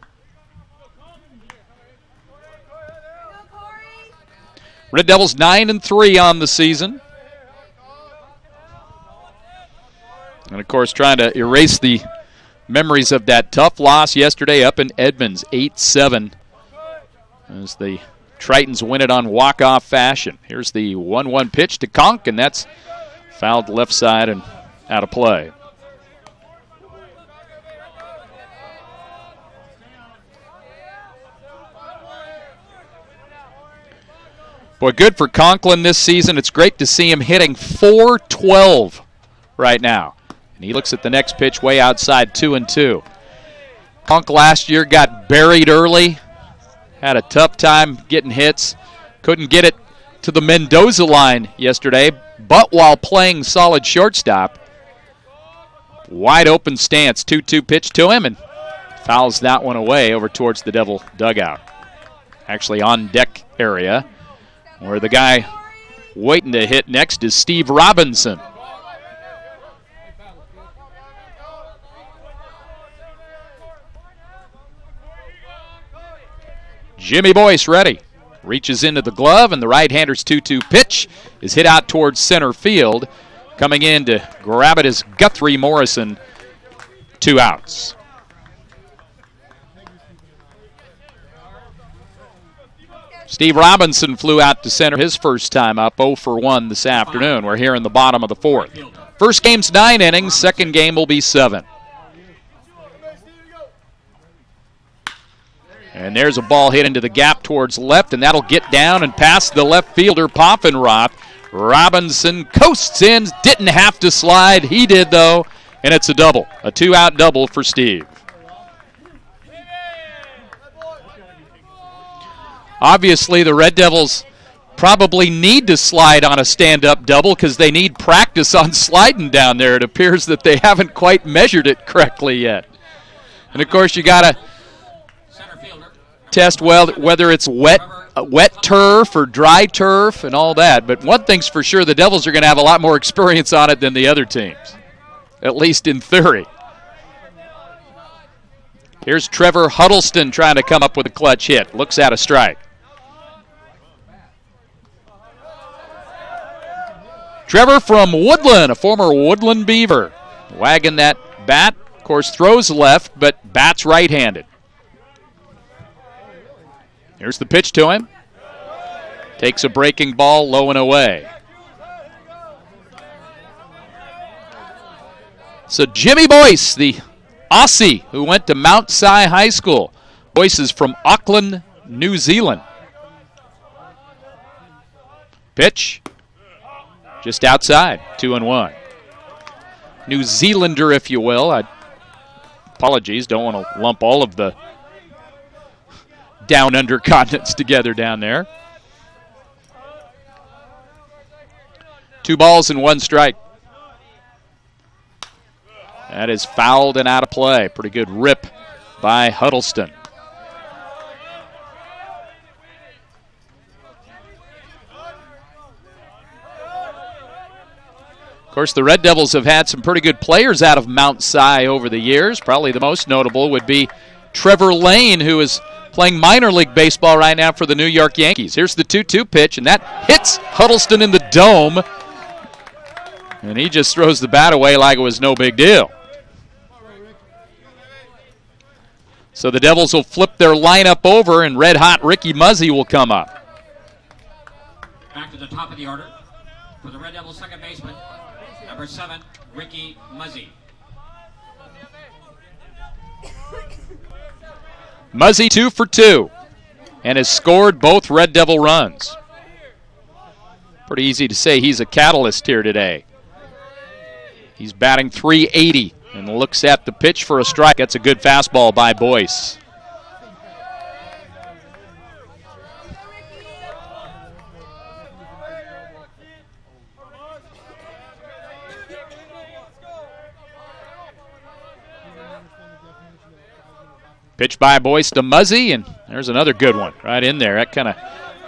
Red Devils 9-3 on the season. And, of course, trying to erase the memories of that tough loss yesterday up in Edmonds, 8-7, as the Tritons win it on walk-off fashion. Here's the 1-1 pitch to Conk, and that's fouled left side and out of play. Boy, good for Conklin this season. It's great to see him hitting .412 right now. And he looks at the next pitch way outside, 2-2. Conk last year got buried early, had a tough time getting hits, couldn't get it to the Mendoza line yesterday, but while playing solid shortstop, wide open stance, 2-2 pitch to him, and fouls that one away over towards the Devil dugout. Actually on deck area, where the guy waiting to hit next is Steve Robinson. Jimmy Boyce ready. Reaches into the glove, and the right-hander's 2-2 pitch is hit out towards center field. Coming in to grab it is Guthrie Morrison. 2 outs. Steve Robinson flew out to center his first time up, 0 for 1 this afternoon. We're here in the bottom of the fourth. First game's 9 innings, second game will be 7. And there's a ball hit into the gap towards left, and that'll get down and past the left fielder, Poffenroth. Robinson coasts in, didn't have to slide. He did, though, and it's a double, a 2-out double for Steve. Obviously, the Red Devils probably need to slide on a stand-up double because they need practice on sliding down there. It appears that they haven't quite measured it correctly yet. And, of course, you got to test whether it's wet turf or dry turf and all that. But one thing's for sure, the Devils are going to have a lot more experience on it than the other teams, at least in theory. Here's Trevor Huddleston trying to come up with a clutch hit. Looks at a strike. Trevor from Woodland, a former Woodland Beaver. Wagging that bat. Of course, throws left, but bats right-handed. Here's the pitch to him. Takes a breaking ball low and away. So Jimmy Boyce, the Aussie who went to Mount Si High School. Boyce is from Auckland, New Zealand. Pitch. Just outside, 2-1. New Zealander, if you will. Apologies, don't want to lump all of the down under continents together down there. 2 balls and 1 strike. That is fouled and out of play. Pretty good rip by Huddleston. Of course, the Red Devils have had some pretty good players out of Mount Si over the years. Probably the most notable would be Trevor Lane, who is playing minor league baseball right now for the New York Yankees. Here's the 2-2 pitch, and that hits Huddleston in the dome. And he just throws the bat away like it was no big deal. So the Devils will flip their lineup over, and red-hot Ricky Muzzy will come up. Back to the top of the order for the Red Devils second baseman, number 7, Ricky Muzzy. Muzzy 2 for 2 and has scored both Red Devil runs. Pretty easy to say he's a catalyst here today. He's batting .380 and looks at the pitch for a strike. That's a good fastball by Boyce. Pitch by Boyce to Muzzy, and there's another good one right in there. That kind of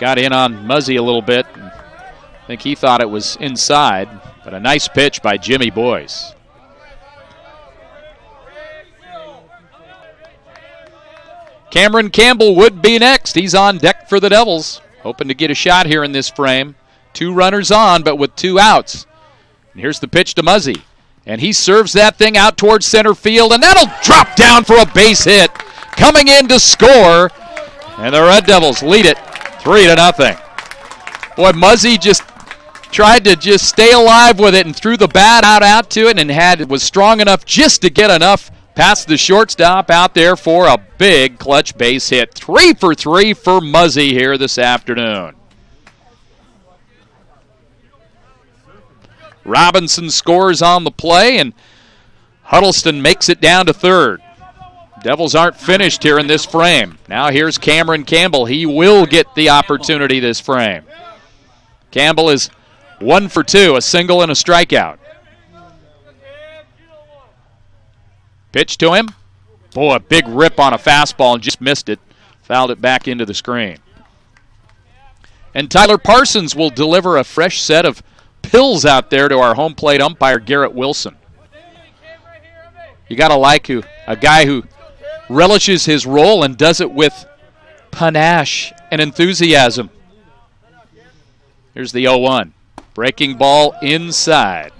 got in on Muzzy a little bit. I think he thought it was inside, but a nice pitch by Jimmy Boyce. Cameron Campbell would be next. He's on deck for the Devils, hoping to get a shot here in this frame. 2 runners on, but with 2 outs. And here's the pitch to Muzzy, and he serves that thing out towards center field, and that'll drop down for a base hit. Coming in to score, and the Red Devils lead it 3-0. Boy, Muzzy just tried to just stay alive with it and threw the bat out to it, and was strong enough just to get enough past the shortstop out there for a big clutch base hit. 3 for 3 for Muzzy here this afternoon. Robinson scores on the play, and Huddleston makes it down to third. Devils aren't finished here in this frame. Now here's Cameron Campbell. He will get the opportunity this frame. Campbell is 1 for 2, a single and a strikeout. Pitch to him. Boy, a big rip on a fastball and just missed it. Fouled it back into the screen. And Tyler Parsons will deliver a fresh set of pills out there to our home plate umpire, Garrett Wilson. You got to like a guy who relishes his role and does it with panache and enthusiasm. Here's the 0-1. Breaking ball inside.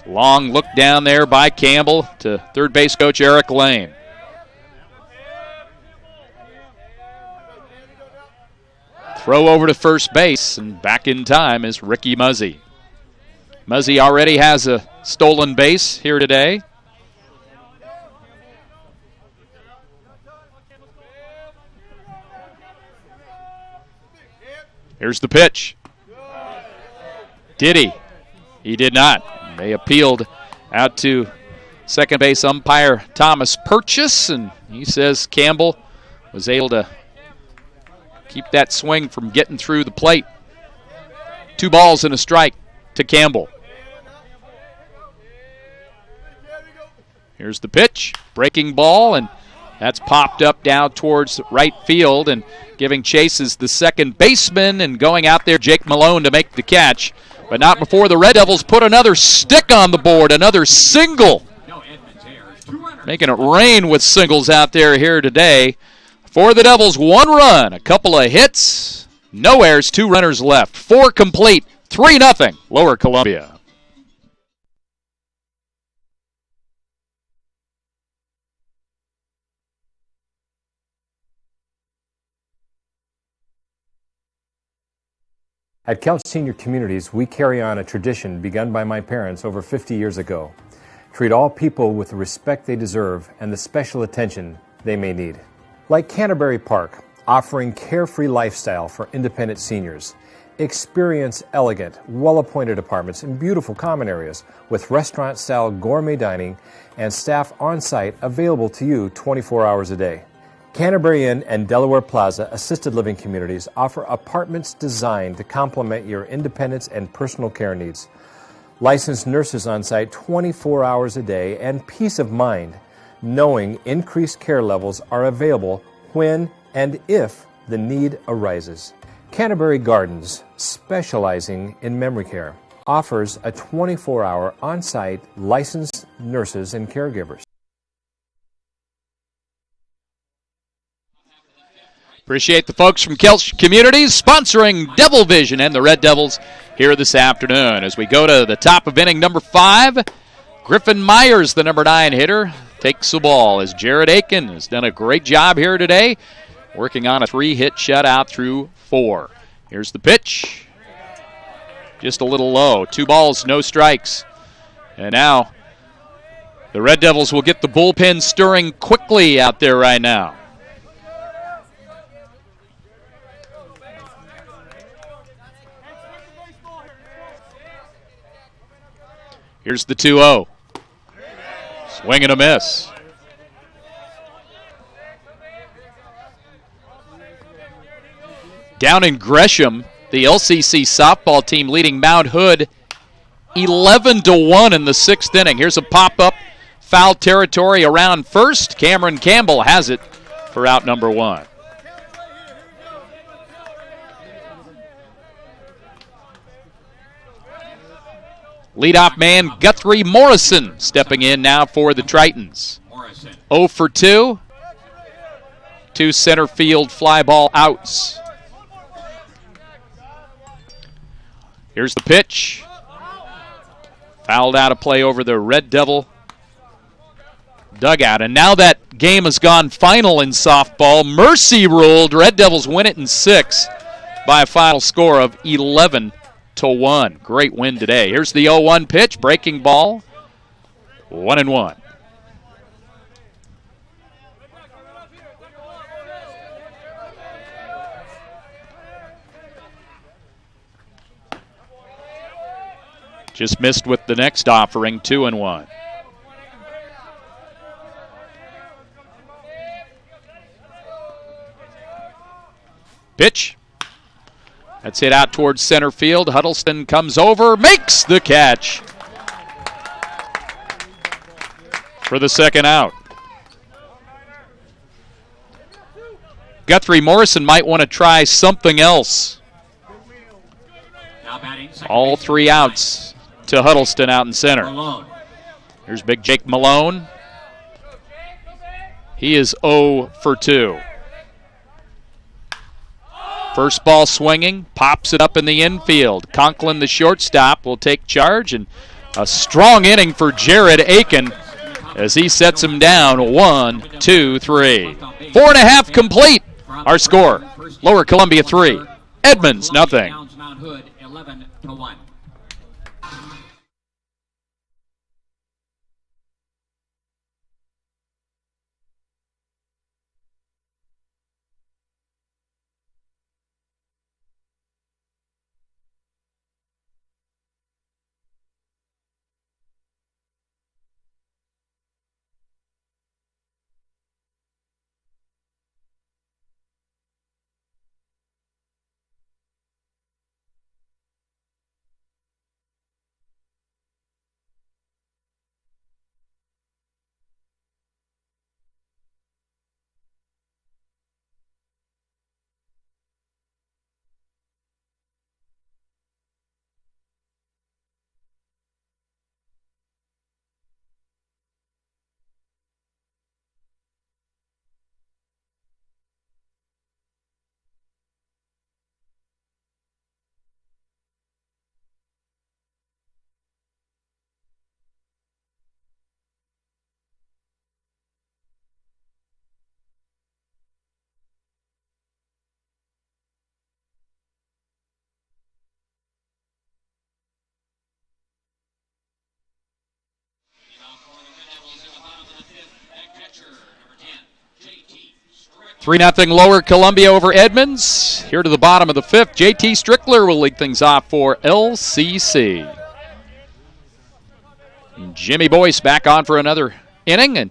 Long look down there by Campbell to third base coach Eric Lane. Throw over to first base, and back in time is Ricky Muzzy. Muzzy already has a stolen base here today. Here's the pitch. Did he? He did not. They appealed out to second base umpire Thomas Purchase, and he says Campbell was able to keep that swing from getting through the plate. 2 balls and a strike to Campbell. Here's the pitch. Breaking ball, and that's popped up down towards right field, and giving chases the second baseman, and going out there Jake Malone to make the catch. But not before the Red Devils put another stick on the board, another single. Making it rain with singles out there here today. For the Devils, 1 run, a couple of hits, no errors, 2 runners left. 4 complete, 3-0, Lower Columbia. At Couch Senior Communities, we carry on a tradition begun by my parents over 50 years ago. Treat all people with the respect they deserve and the special attention they may need. Like Canterbury Park, offering carefree lifestyle for independent seniors. Experience elegant, well-appointed apartments in beautiful common areas with restaurant-style gourmet dining and staff on-site available to you 24 hours a day. Canterbury Inn and Delaware Plaza assisted living communities offer apartments designed to complement your independence and personal care needs. Licensed nurses on site 24 hours a day, and peace of mind knowing increased care levels are available when and if the need arises. Canterbury Gardens, specializing in memory care, offers a 24-hour on-site licensed nurses and caregivers. Appreciate the folks from Kelch Communities sponsoring Devil Vision and the Red Devils here this afternoon. As we go to the top of inning number 5, Griffin Myers, the number 9 hitter, takes the ball as Jared Aiken has done a great job here today, working on a 3-hit shutout through 4. Here's the pitch. Just a little low. 2 balls, no strikes. And now the Red Devils will get the bullpen stirring quickly out there right now. Here's the 2-0. Swing and a miss. Down in Gresham, the LCC softball team leading Mount Hood 11-1 in the 6th inning. Here's a pop-up, foul territory around first. Cameron Campbell has it for out number 1. Leadoff man Guthrie Morrison stepping in now for the Tritons. 0 for 2. 2 center field fly ball outs. Here's the pitch. Fouled out of play over the Red Devil dugout. And now that game has gone final in softball. Mercy ruled. Red Devils win it in 6 by a final score of 11-1. Great win today. Here's the 0-1 pitch. Breaking ball. 1-1. Just missed with the next offering. 2-1. Pitch. That's hit out towards center field. Huddleston comes over, makes the catch for the second out. Guthrie Morrison might want to try something else. All 3 outs to Huddleston out in center. Here's big Jake Malone. He is 0 for 2. First ball swinging, pops it up in the infield. Conklin, the shortstop, will take charge, and a strong inning for Jared Aiken as he sets him down. 1, 2, 3. 4.5 complete. Our score, Lower Columbia 3, Edmonds 0. 11-1. Three 0 Lower Columbia over Edmonds. Here to the bottom of the 5th, J.T. Strickler will lead things off for LCC. And Jimmy Boyce back on for another inning, and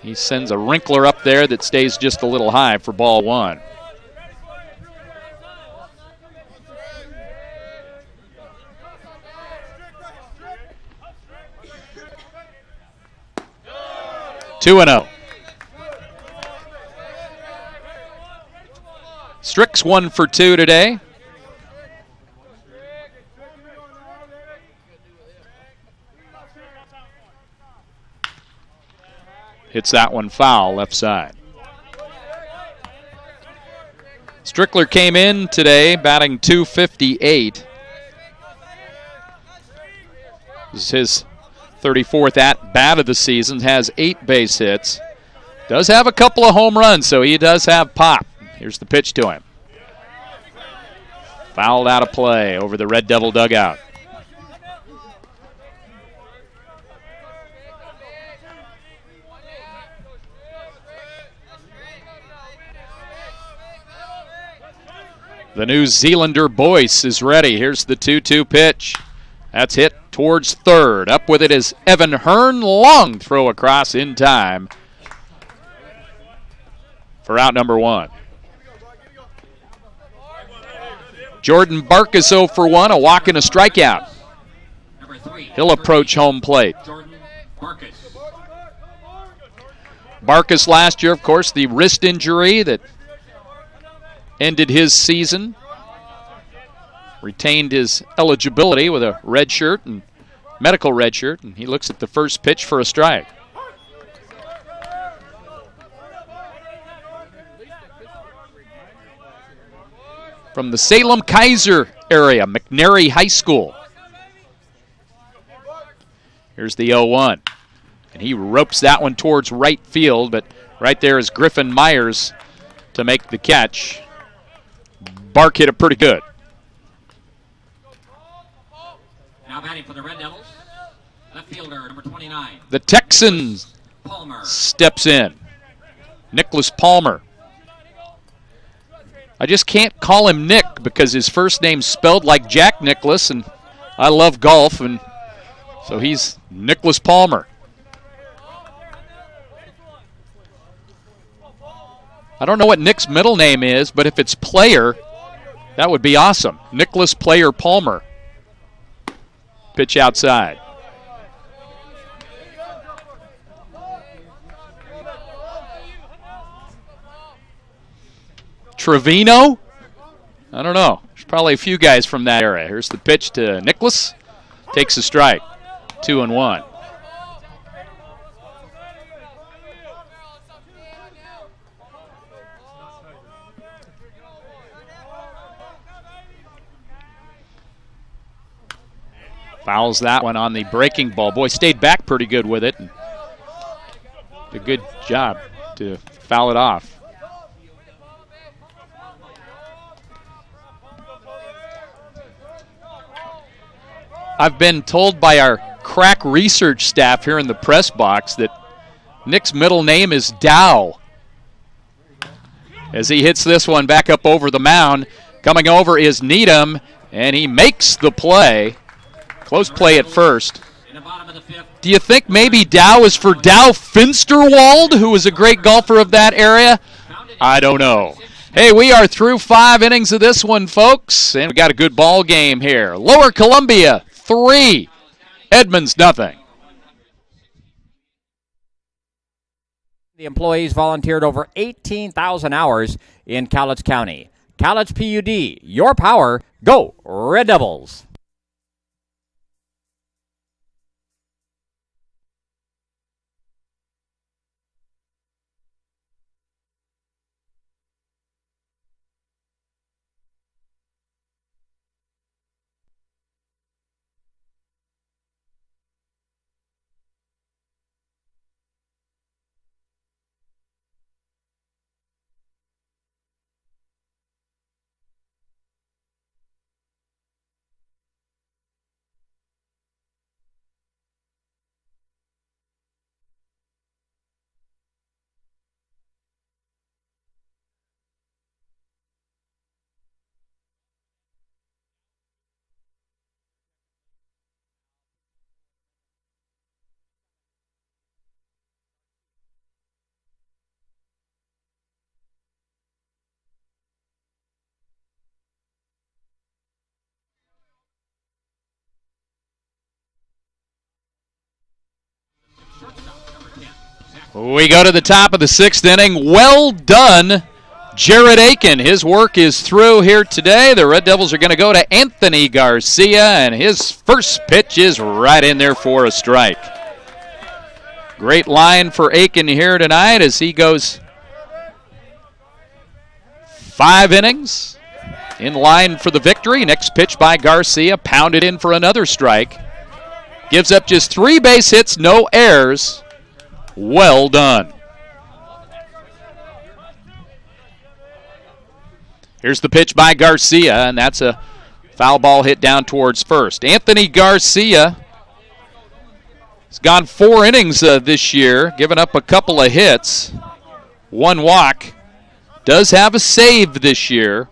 he sends a wrinkler up there that stays just a little high for ball 1. Two and 0. Strick's 1 for 2 today. Hits that one foul left side. Strickler came in today batting .258. This is his 34th at-bat of the season, has 8 base hits. Does have a couple of home runs, so he does have pop. Here's the pitch to him. Fouled out of play over the Red Devil dugout. The New Zealander Boyce is ready. Here's the 2-2 pitch. That's hit towards third. Up with it is Evan Hearn. Long throw across in time for out number 1. Jordan Barkus 0 for 1, a walk and a strikeout. He'll approach home plate. Barkus last year, of course, the wrist injury that ended his season. Retained his eligibility with a red shirt and medical red shirt, and he looks at the first pitch for a strike. From the Salem-Kaiser area, McNary High School. Here's the 0-1. And he ropes that one towards right field, but right there is Griffin Myers to make the catch. Bark hit it pretty good. Now batting for the Red Devils, left fielder number 29. The Texan steps in. Nicholas Palmer. I just can't call him Nick because his first name's spelled like Jack Nicklaus, and I love golf, and so he's Nicholas Palmer. I don't know what Nick's middle name is, but if it's Player, that would be awesome. Nicholas Player Palmer. Pitch outside. Trevino? I don't know. There's probably a few guys from that area. Here's the pitch to Nicholas. Takes a strike. 2-1. Fouls that one on the breaking ball. Boy, stayed back pretty good with it. Did a good job to foul it off. I've been told by our crack research staff here in the press box that Nick's middle name is Dow. As he hits this one back up over the mound, coming over is Needham, and he makes the play. Close play at first. Do you think maybe Dow is for Dow Finsterwald, who was a great golfer of that area? I don't know. Hey, we are through 5 innings of this one, folks, and we got a good ball game here. Lower Columbia 3, Edmonds nothing. The employees volunteered over 18,000 hours in Cowlitz County. Cowlitz PUD, your power, go Red Devils. We go to the top of the 6th inning. Well done, Jared Aiken. His work is through here today. The Red Devils are going to go to Anthony Garcia, and his first pitch is right in there for a strike. Great line for Aiken here tonight as he goes 5 innings, in line for the victory. Next pitch by Garcia, pounded in for another strike. Gives up just 3 base hits, no errors. Well done. Here's the pitch by Garcia, and that's a foul ball hit down towards first. Anthony Garcia has gone 4 innings this year, given up a couple of hits, 1 walk. Does have a save this year.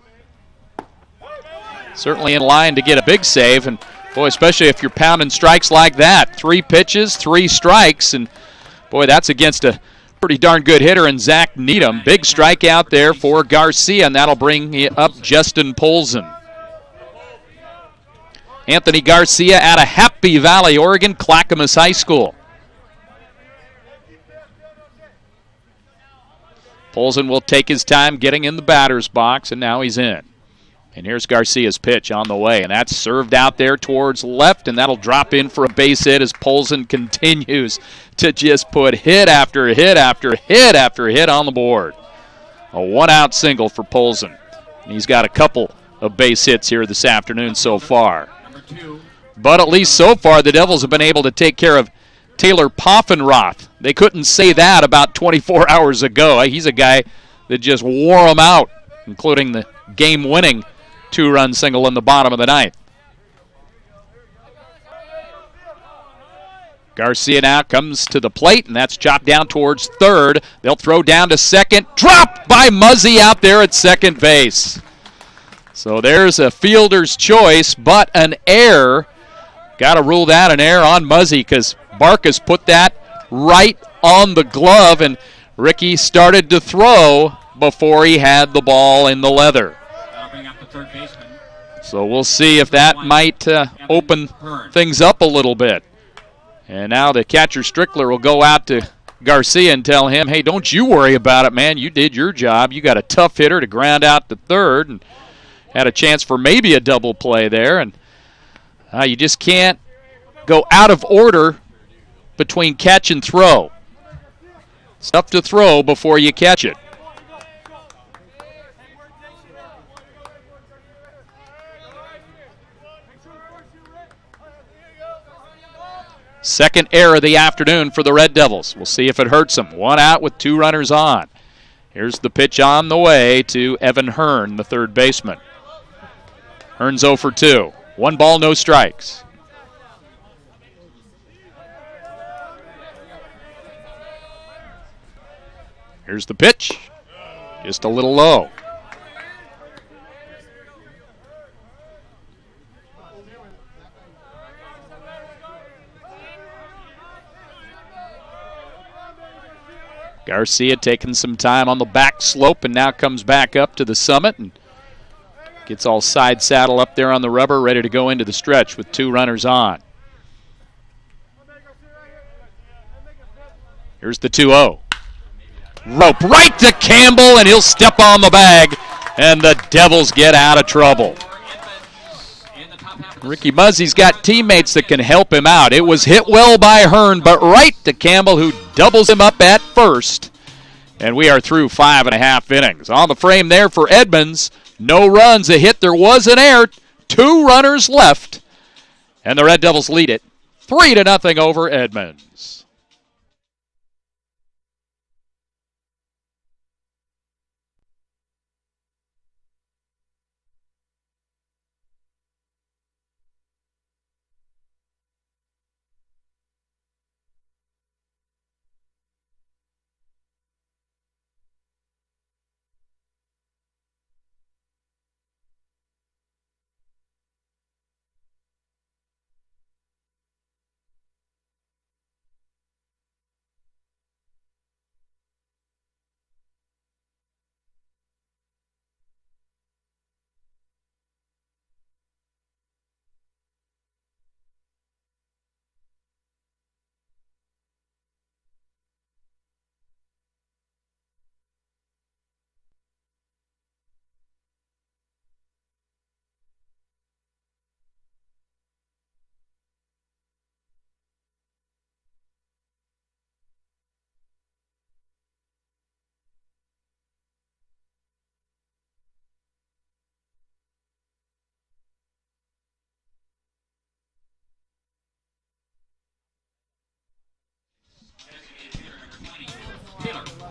Certainly in line to get a big save, and boy, especially if you're pounding strikes like that. 3 pitches, 3 strikes, and boy, that's against a pretty darn good hitter in Zach Needham. Big strikeout there for Garcia, and that'll bring up Justin Polson. Anthony Garcia out of Happy Valley, Oregon, Clackamas High School. Polson will take his time getting in the batter's box, and now he's in. And here's Garcia's pitch on the way, and that's served out there towards left, and that'll drop in for a base hit as Polson continues to just put hit after hit after hit after hit on the board. A 1-out single for Polson. And he's got a couple of base hits here this afternoon so far. But at least so far, the Devils have been able to take care of Taylor Poffenroth. They couldn't say that about 24 hours ago. He's a guy that just wore them out, including the game-winning 2-run single in the bottom of the 9th. Garcia now comes to the plate, and that's chopped down towards third. They'll throw down to second. Dropped by Muzzy out there at second base. So there's a fielder's choice, but an error. Got to rule that an error on Muzzy because Barkas put that right on the glove, and Ricky started to throw before he had the ball in the leather. So we'll see if that might open things up a little bit. And now the catcher Strickler will go out to Garcia and tell him, hey, don't you worry about it, man. You did your job. You got a tough hitter to ground out to third and had a chance for maybe a double play there. And you just can't go out of order between catch and throw. It's tough to throw before you catch it. Second error of the afternoon for the Red Devils. We'll see if it hurts them. 1 out with 2 runners on. Here's the pitch on the way to Evan Hearn, the third baseman. Hearn's 0 for 2. 1 ball, no strikes. Here's the pitch. Just a little low. Garcia taking some time on the back slope and now comes back up to the summit and gets all side saddle up there on the rubber, ready to go into the stretch with 2 runners on. Here's the 2-0. Rope right to Campbell, and he'll step on the bag, and the Devils get out of trouble. Ricky Muzzy's got teammates that can help him out. It was hit well by Hearn, but right to Campbell, who doubles him up at first. And we are through 5.5 innings. On the frame there for Edmonds. No runs, a hit. There was an error. 2 runners left. And the Red Devils lead it 3-0 over Edmonds.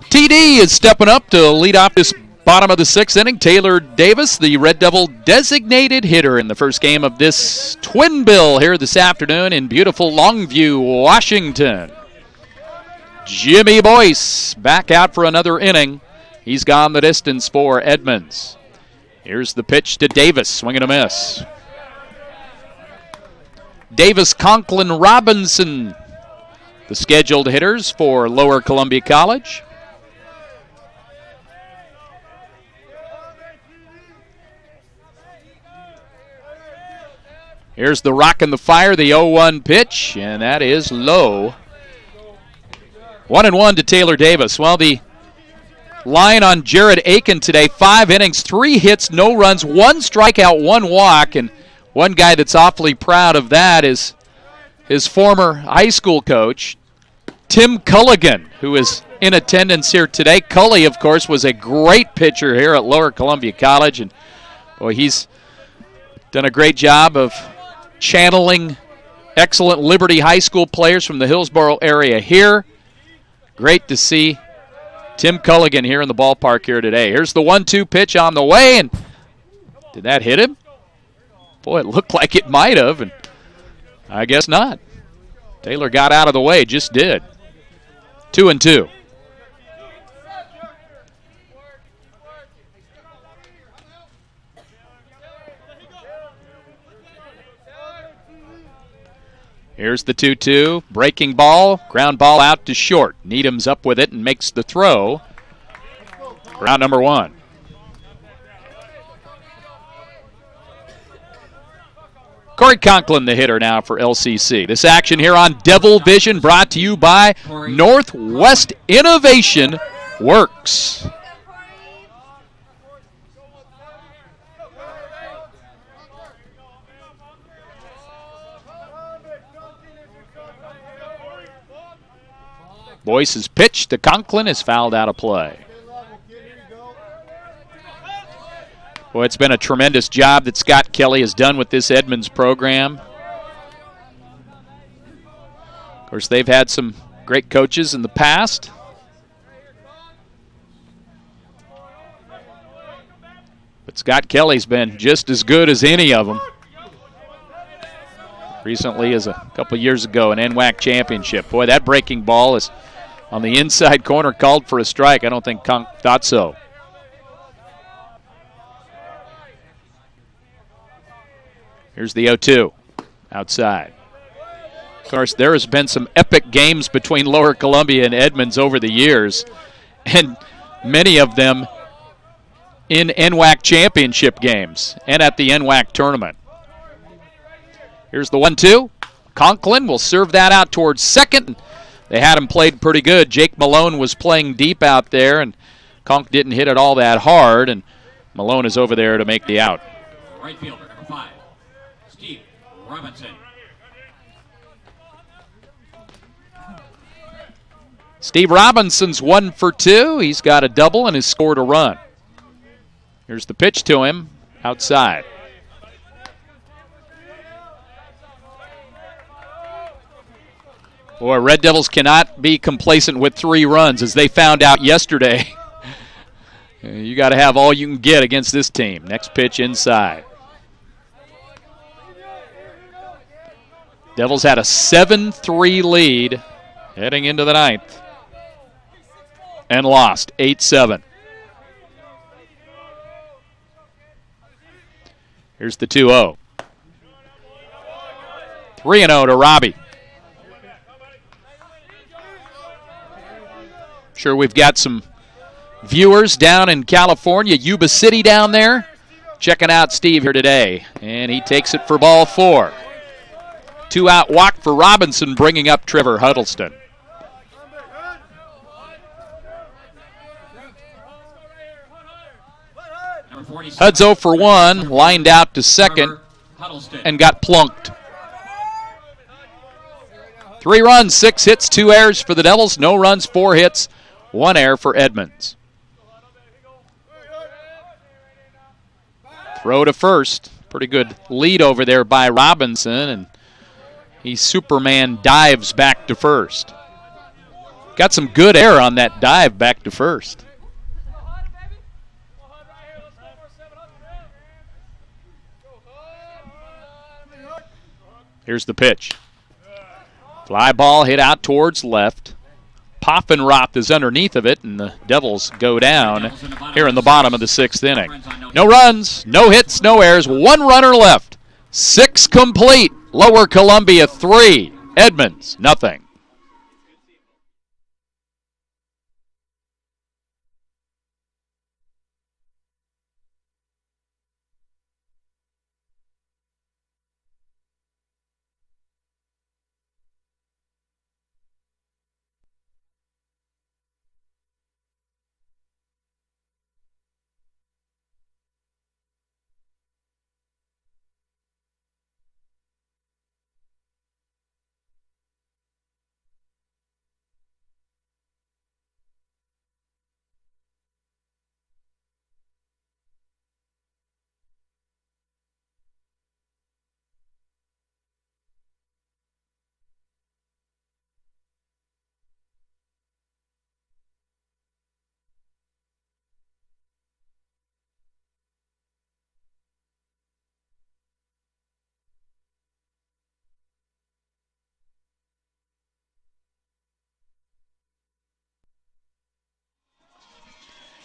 TD is stepping up to lead off this bottom of the sixth inning. Taylor Davis, the Red Devil designated hitter in the first game of this twin bill here this afternoon in beautiful Longview, Washington. Jimmy Boyce back out for another inning. He's gone the distance for Edmonds. Here's the pitch to Davis, swing and a miss. Davis, Conklin, Robinson, the scheduled hitters for Lower Columbia College. Here's the rock and the fire, the 0-1 pitch, and that is low. 1-1 to Taylor Davis. Well, the line on Jared Aiken today, 5 innings, 3 hits, no runs, 1 strikeout, 1 walk, and one guy that's awfully proud of that is his former high school coach, Tim Culligan, who is in attendance here today. Cully, of course, was a great pitcher here at Lower Columbia College, and boy, he's done a great job of channeling excellent Liberty High School players from the Hillsboro area here. Great to see Tim Culligan here in the ballpark here today. Here's the 1-2 pitch on the way, and did that hit him? Boy, it looked like it might have, and I guess not. Taylor got out of the way, just did. 2-2. Here's the 2-2, breaking ball, ground ball out to short. Needham's up with it and makes the throw. Round number 1. Corey Conklin, the hitter now for LCC. This action here on Devil Vision brought to you by Northwest Innovation Works. Boyce's pitch to Conklin is fouled out of play. Boy, it's been a tremendous job that Scott Kelly has done with this Edmonds program. Of course, they've had some great coaches in the past. But Scott Kelly's been just as good as any of them. Recently, as a couple years ago, an NWAC championship. Boy, that breaking ball is on the inside corner, called for a strike. I don't think Conk thought so. Here's the 0-2 outside. Of course, there has been some epic games between Lower Columbia and Edmonds over the years, and many of them in NWAC championship games and at the NWAC tournament. Here's the 1-2. Conklin will serve that out towards second. They had him played pretty good. Jake Malone was playing deep out there, and Conk didn't hit it all that hard, and Malone is over there to make the out. Right fielder, number 5, Steve Robinson. Steve Robinson's 1 for 2. He's got a double and has scored a run. Here's the pitch to him outside. Boy, Red Devils cannot be complacent with 3 runs, as they found out yesterday. You got to have all you can get against this team. Next pitch inside. Devils had a 7-3 lead heading into the 9th and lost 8-7. Here's the 2-0. 3-0 to Robbie. Sure, we've got some viewers down in California, Yuba City down there, checking out Steve here today. And he takes it for ball 4. 2-out walk for Robinson, bringing up Trevor Huddleston. Hud's 0 for 1, lined out to second, and got plunked. 3 runs, 6 hits, 2 errors for the Devils. No runs, 4 hits, 1 error for Edmonds. Throw to first. Pretty good lead over there by Robinson, and he Superman dives back to first. Got some good air on that dive back to first. Here's the pitch. Fly ball hit out towards left. Poffenroth is underneath of it, and the Devils go down here in the bottom of the 6th inning. No runs, no hits, no errors, 1 runner left. 6 complete. Lower Columbia 3, Edmonds nothing.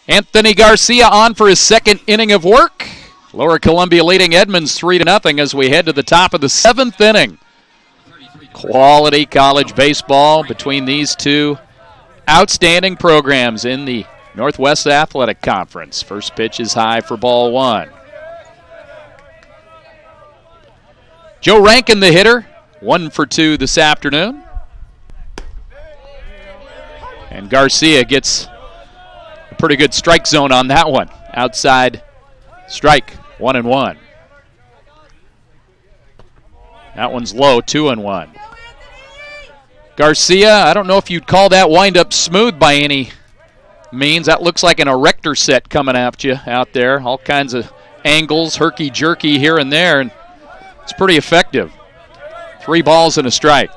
Anthony Garcia on for his 2nd inning of work. Lower Columbia leading Edmonds 3-0 as we head to the top of the 7th inning. Quality college baseball between these two outstanding programs in the Northwest Athletic Conference. First pitch is high for ball 1. Joe Rankin, the hitter, 1 for 2 this afternoon. And Garcia gets a pretty good strike zone on that one. Outside strike, 1-1. That one's low, 2-1. Garcia, I don't know if you'd call that windup smooth by any means. That looks like an erector set coming at you out there. All kinds of angles, herky-jerky here and there, and it's pretty effective. 3 balls and a strike.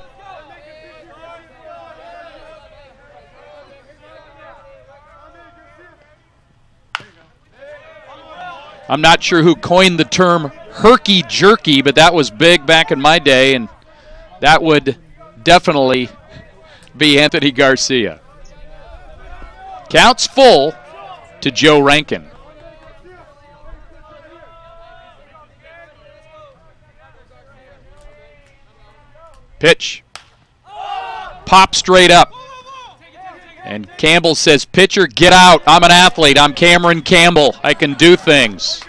I'm not sure who coined the term herky-jerky, but that was big back in my day, and that would definitely be Anthony Garcia. Counts full to Joe Rankin. Pitch. Pop straight up. And Campbell says, pitcher, get out. I'm an athlete. I'm Cameron Campbell. I can do things.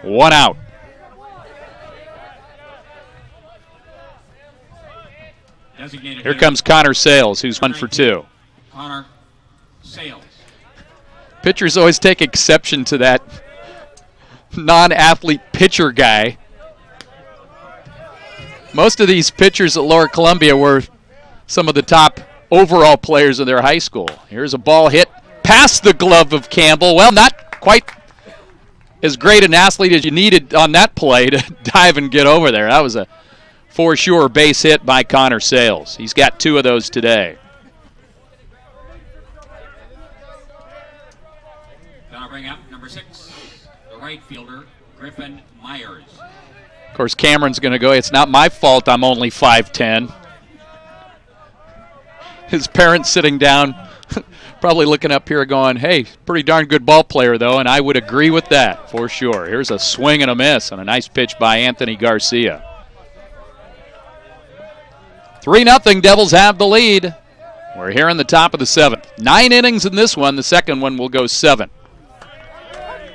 1 out. Here comes Connor Sales, who's 1 for 2. Connor Sales. Pitchers always take exception to that non-athlete pitcher guy. Most of these pitchers at Lower Columbia were some of the top overall players of their high school. Here's a ball hit past the glove of Campbell. Well, not quite as great an athlete as you needed on that play to dive and get over there. That was a for sure base hit by Connor Sales. He's got 2 of those today. Gonna bring up number 6, the right fielder, Griffin Myers. Of course, Cameron's going to go, it's not my fault I'm only 5'10". His parents sitting down, probably looking up here going, hey, pretty darn good ball player, though, and I would agree with that for sure. Here's a swing and a miss and a nice pitch by Anthony Garcia. 3-0, Devils have the lead. We're here in the top of the 7th. 9 innings in this one. The second one will go 7.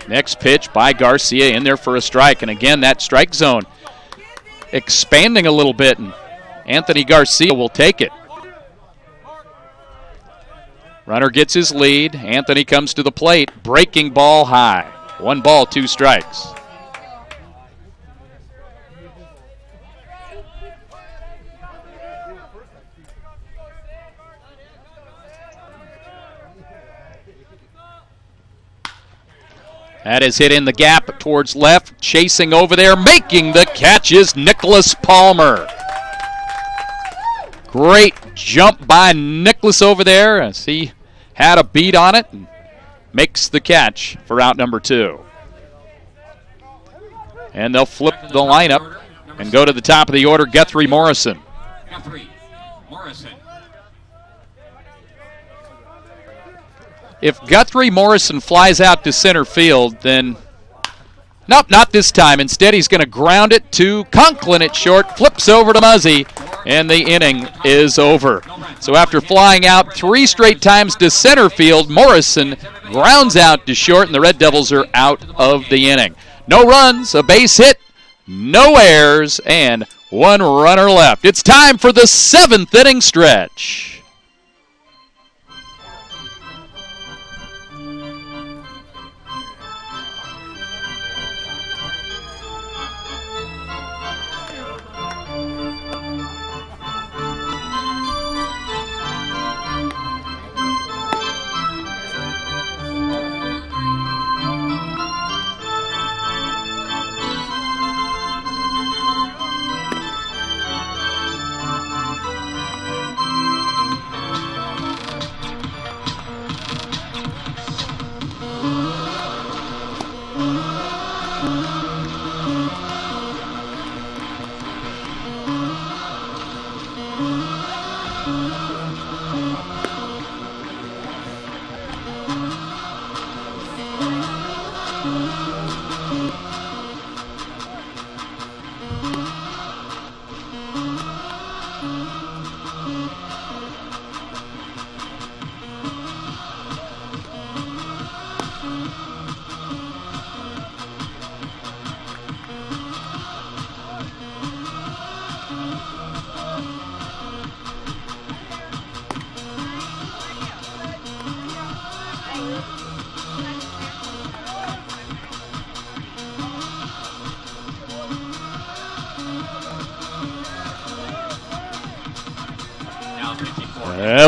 Next pitch by Garcia in there for a strike. And again, that strike zone expanding a little bit, and Anthony Garcia will take it. Runner gets his lead. Anthony comes to the plate. Breaking ball high. 1 ball, 2 strikes. That is hit in the gap towards left. Chasing over there, making the catch is Nicholas Palmer. Great jump by Nicholas over there as he had a beat on it and makes the catch for out number 2. And they'll flip the lineup and go to the top of the order, Guthrie Morrison. If Guthrie Morrison flies out to center field, then nope, not this time. Instead, he's going to ground it to Conklin at short, flips over to Muzzy, and the inning is over. So after flying out 3 straight times to center field, Morrison grounds out to short, and the Red Devils are out of the inning. No runs, a base hit, no errors, and 1 runner left. It's time for the 7th inning stretch.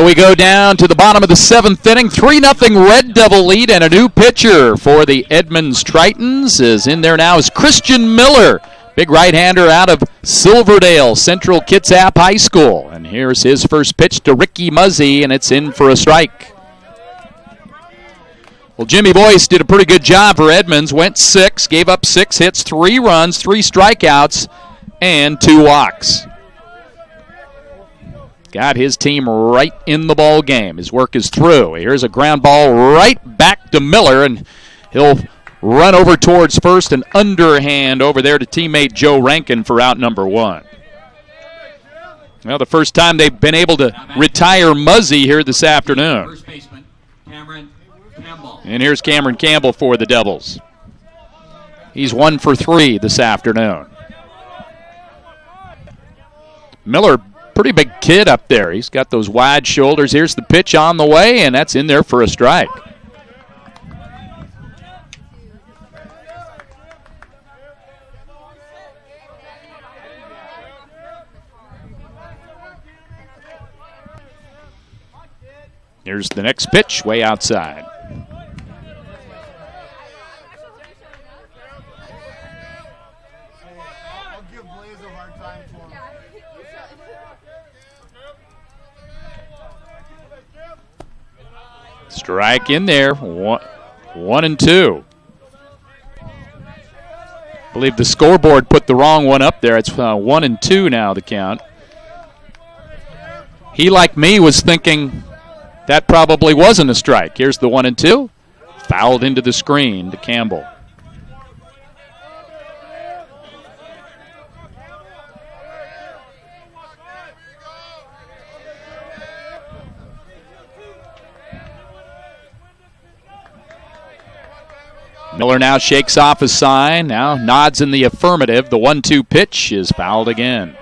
We go down to the bottom of the 7th inning. 3-0 Red Devil lead, and a new pitcher for the Edmonds Tritons is in there now is Christian Miller, big right-hander out of Silverdale Central Kitsap High School. And here's his first pitch to Ricky Muzzy, and it's in for a strike. Well, Jimmy Boyce did a pretty good job for Edmonds. Went 6, gave up 6 hits, 3 runs, 3 strikeouts, and 2 walks. Got his team right in the ball game. His work is through. Here's a ground ball right back to Miller, and he'll run over towards first and underhand over there to teammate Joe Rankin for out number 1. Well, the first time they've been able to retire Muzzy here this afternoon. First baseman, Cameron Campbell. And here's Cameron Campbell for the Devils. He's 1 for 3 this afternoon. Miller, pretty big kid up there. He's got those wide shoulders. Here's the pitch on the way, and that's in there for a strike. Here's the next pitch, way outside. Strike in there, 1-2. I believe the scoreboard put the wrong one up there. It's 1-2 now, the count. He, like me, was thinking that probably wasn't a strike. Here's the 1-2. Fouled into the screen to Campbell. Miller now shakes off his sign, now nods in the affirmative. The 1-2 pitch is fouled again.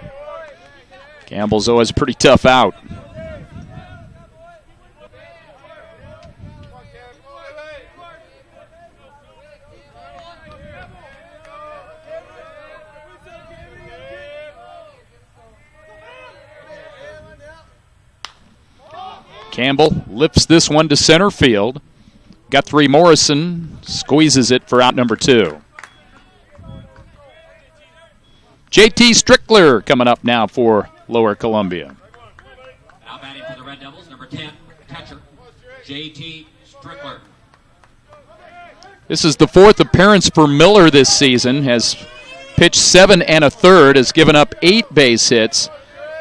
Campbell's always a pretty tough out. Campbell lifts this one to center field. Guthrie Morrison squeezes it for out number 2. JT Strickler coming up now for Lower Columbia. Now batting for the Red Devils, number 10, catcher, J.T. Strickler. This is the fourth appearance for Miller this season. Has pitched 7 1/3, has given up 8 base hits,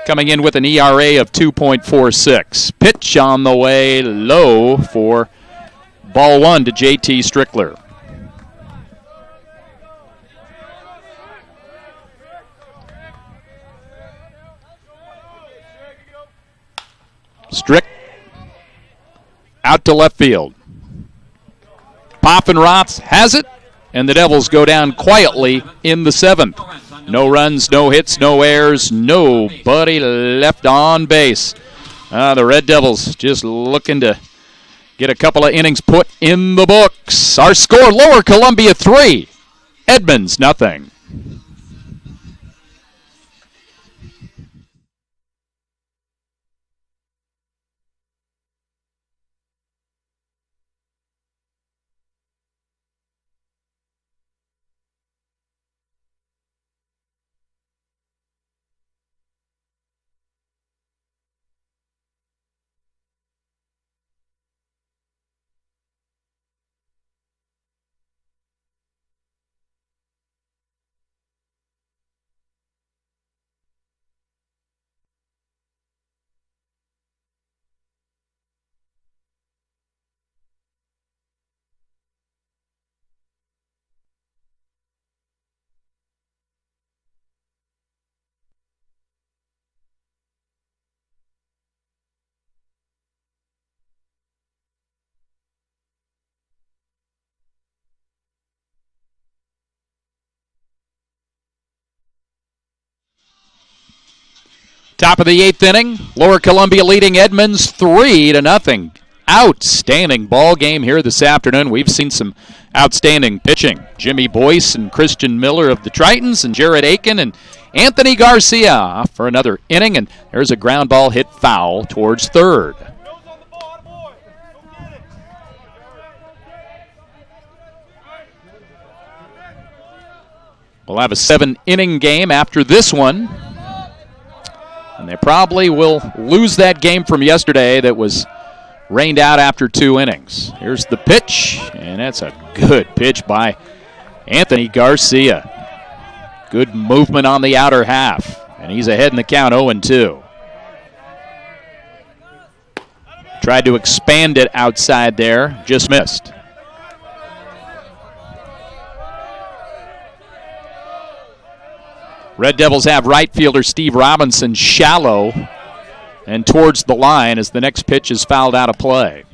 coming in with an ERA of 2.46. Pitch on the way low for ball 1 to J.T. Strickler. Strick out to left field. Poffenroth has it, and the Devils go down quietly in the 7th. No runs, no hits, no errors, nobody left on base. The Red Devils just looking to get a couple of innings put in the books. Our score, Lower Columbia 3, Edmonds 0. Top of the 8th inning, Lower Columbia leading Edmonds 3-0. Outstanding ball game here this afternoon. We've seen some outstanding pitching. Jimmy Boyce and Christian Miller of the Tritons, and Jared Aiken and Anthony Garcia for another inning. And there's a ground ball hit foul towards third. We'll have a 7-inning game after this one. And they probably will lose that game from yesterday that was rained out after 2 innings. Here's the pitch, and that's a good pitch by Anthony Garcia. Good movement on the outer half, and he's ahead in the count 0-2. Tried to expand it outside there, just missed. Red Devils have right fielder Steve Robinson shallow and towards the line as the next pitch is fouled out of play.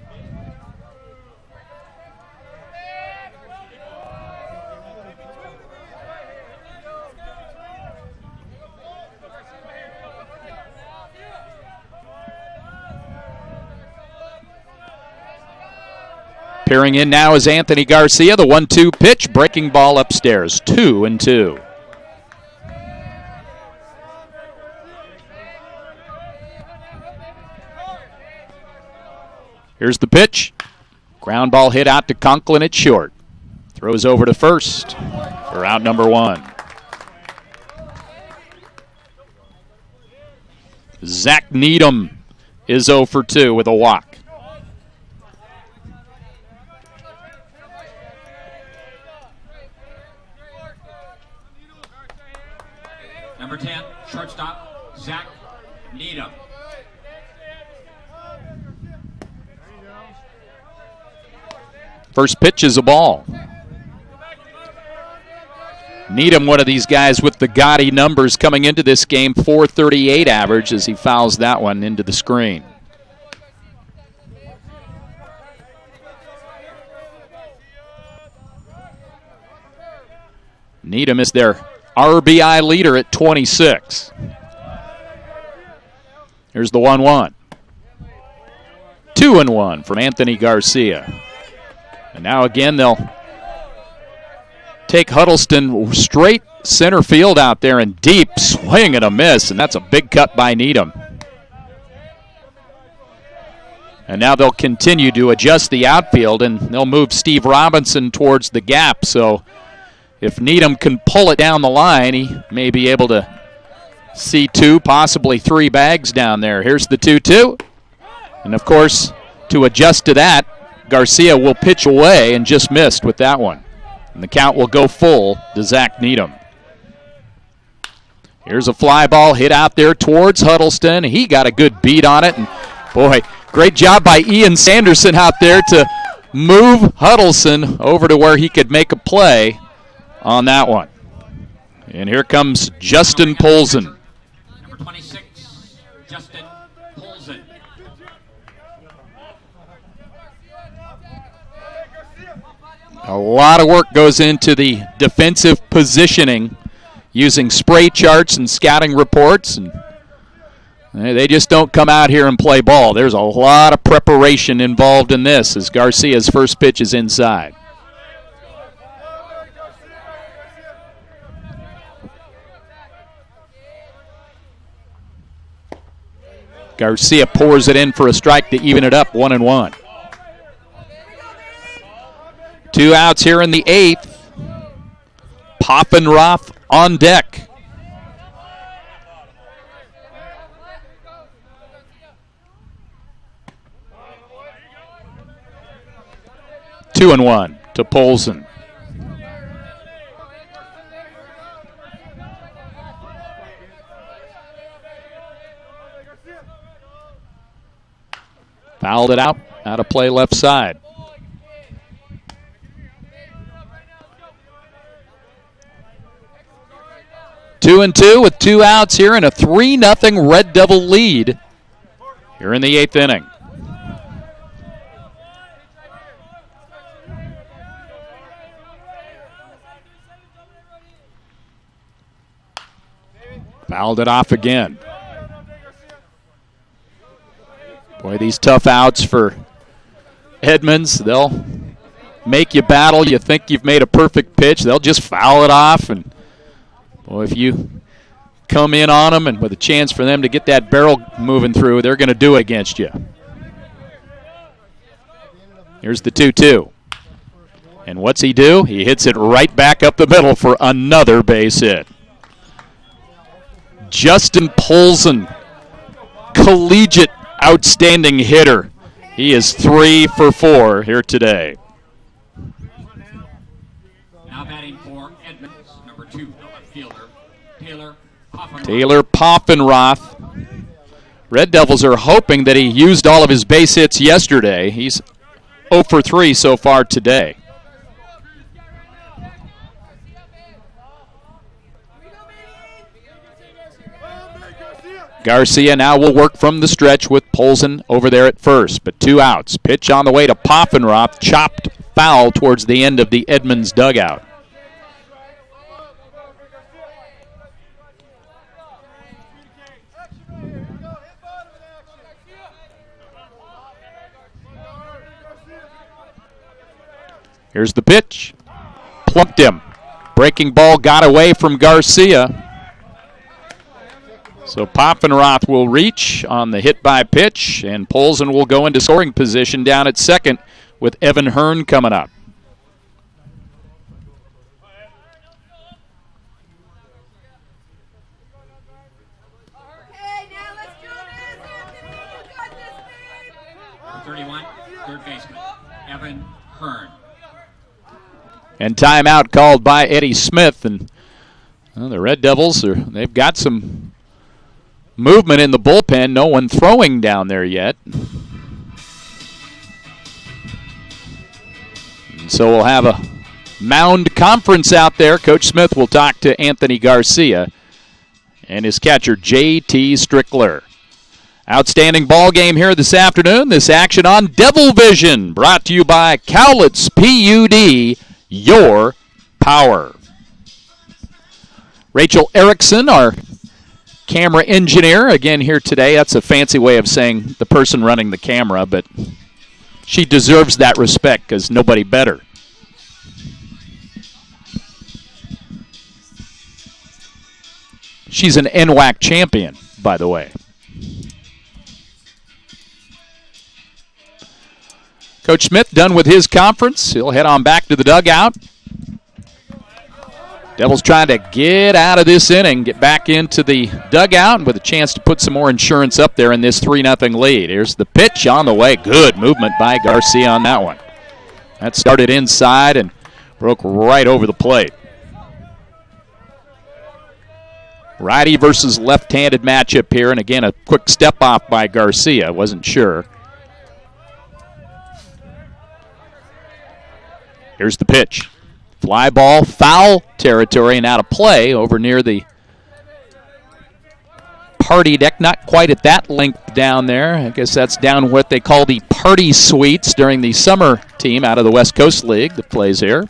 Peering in now is Anthony Garcia, the 1-2 pitch, breaking ball upstairs, 2-2. Here's the pitch. Ground ball hit out to Conklin at short. Throws over to first for out number 1. Zach Needham is 0 for 2 with a walk. Number 10, shortstop, Zach Needham. First pitch is a ball. Needham, one of these guys with the gaudy numbers coming into this game, .438 average as he fouls that one into the screen. Needham is their RBI leader at 26. Here's the 1-1. 2-1 from Anthony Garcia. And now again they'll take Huddleston straight center field out there and deep, swing and a miss, and that's a big cut by Needham. And now they'll continue to adjust the outfield, and they'll move Steve Robinson towards the gap. So if Needham can pull it down the line, he may be able to see 2, possibly 3 bags down there. Here's the 2-2. And, of course, to adjust to that, Garcia will pitch away and just missed with that one. And the count will go full to Zach Needham. Here's a fly ball hit out there towards Huddleston. He got a good beat on it. And, boy, great job by Ian Sanderson out there to move Huddleston over to where he could make a play on that one. And here comes Justin Polson. Number 26, Justin Polson. A lot of work goes into the defensive positioning using spray charts and scouting reports. And they just don't come out here and play ball. There's a lot of preparation involved in this as Garcia's first pitch is inside. Garcia pours it in for a strike to even it up, 1-1. 2 outs here in the 8th. Poffenroth on deck. Two and 1 to Polson. Fouled it out of play left side. Two and 2 with 2 outs here and a 3-0 Red Devil lead here in the 8th inning. Fouled it off again. Boy, these tough outs for Edmonds, they'll make you battle. You think you've made a perfect pitch. They'll just foul it off. And, boy, if you come in on them and with a chance for them to get that barrel moving through, they're going to do it against you. Here's the 2-2. And what's he do? He hits it right back up the middle for another base hit. Justin Polson, collegiate outstanding hitter. He is 3 for 4 here today. Now batting for Edmonds, number 2, the left fielder, Taylor Poffenroth. Red Devils are hoping that he used all of his base hits yesterday. He's 0 for 3 so far today. Garcia now will work from the stretch with Polson over there at first, but 2 outs. Pitch on the way to Poffenroth, chopped foul towards the end of the Edmonds dugout. Here's the pitch. Plunked him. Breaking ball got away from Garcia. So Poffenroth will reach on the hit by pitch, and Polson will go into scoring position down at second with Evan Hearn coming up. Number 31, third baseman, Evan Hearn. And timeout called by Eddie Smith, and the Red Devils they've got some movement in the bullpen. No one throwing down there yet. And so we'll have a mound conference out there. Coach Smith will talk to Anthony Garcia and his catcher, J.T. Strickler. Outstanding ball game here this afternoon. This action on Devil Vision, brought to you by Cowlitz PUD, your power. Rachel Erickson, our camera engineer, again here today. That's a fancy way of saying the person running the camera, but she deserves that respect because nobody better. She's an NWAC champion, by the way. Coach Smith done with his conference. He'll head on back to the dugout. Devils trying to get out of this inning, get back into the dugout with a chance to put some more insurance up there in this 3-0 lead. Here's the pitch on the way. Good movement by Garcia on that one. That started inside and broke right over the plate. Righty versus left-handed matchup here, and again, a quick step off by Garcia. Wasn't sure. Here's the pitch. Fly ball, foul territory, and out of play over near the party deck. Not quite at that length down there. I guess that's down what they call the party suites during the summer team out of the West Coast League that plays here.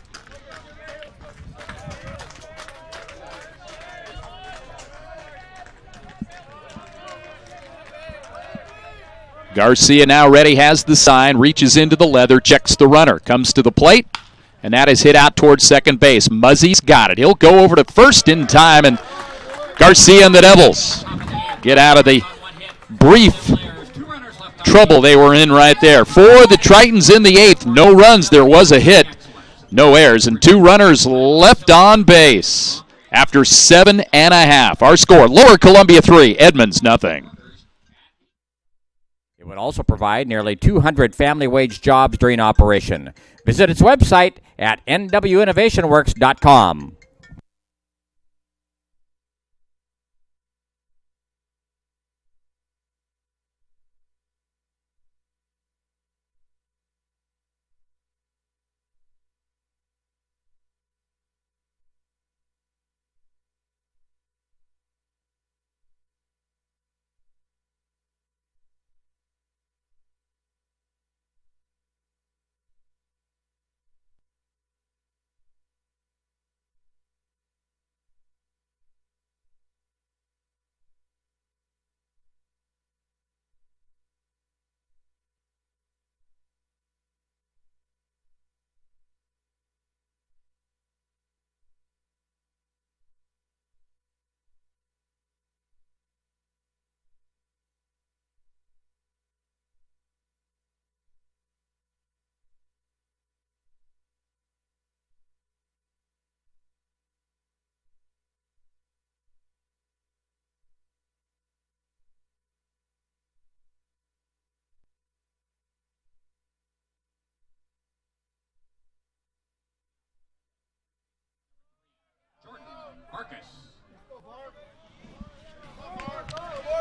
Garcia now ready, has the sign, reaches into the leather, checks the runner, comes to the plate, and that is hit out towards second base. Muzzy's got it. He'll go over to first in time, and Garcia and the Devils get out of the brief trouble they were in right there. For the Tritons in the 8th, no runs. There was a hit, no errors, and 2 runners left on base after 7.5. Our score, Lower Columbia 3, Edmonds nothing. It would also provide nearly 200 family wage jobs during operation. Visit its website at nwinnovationworks.com.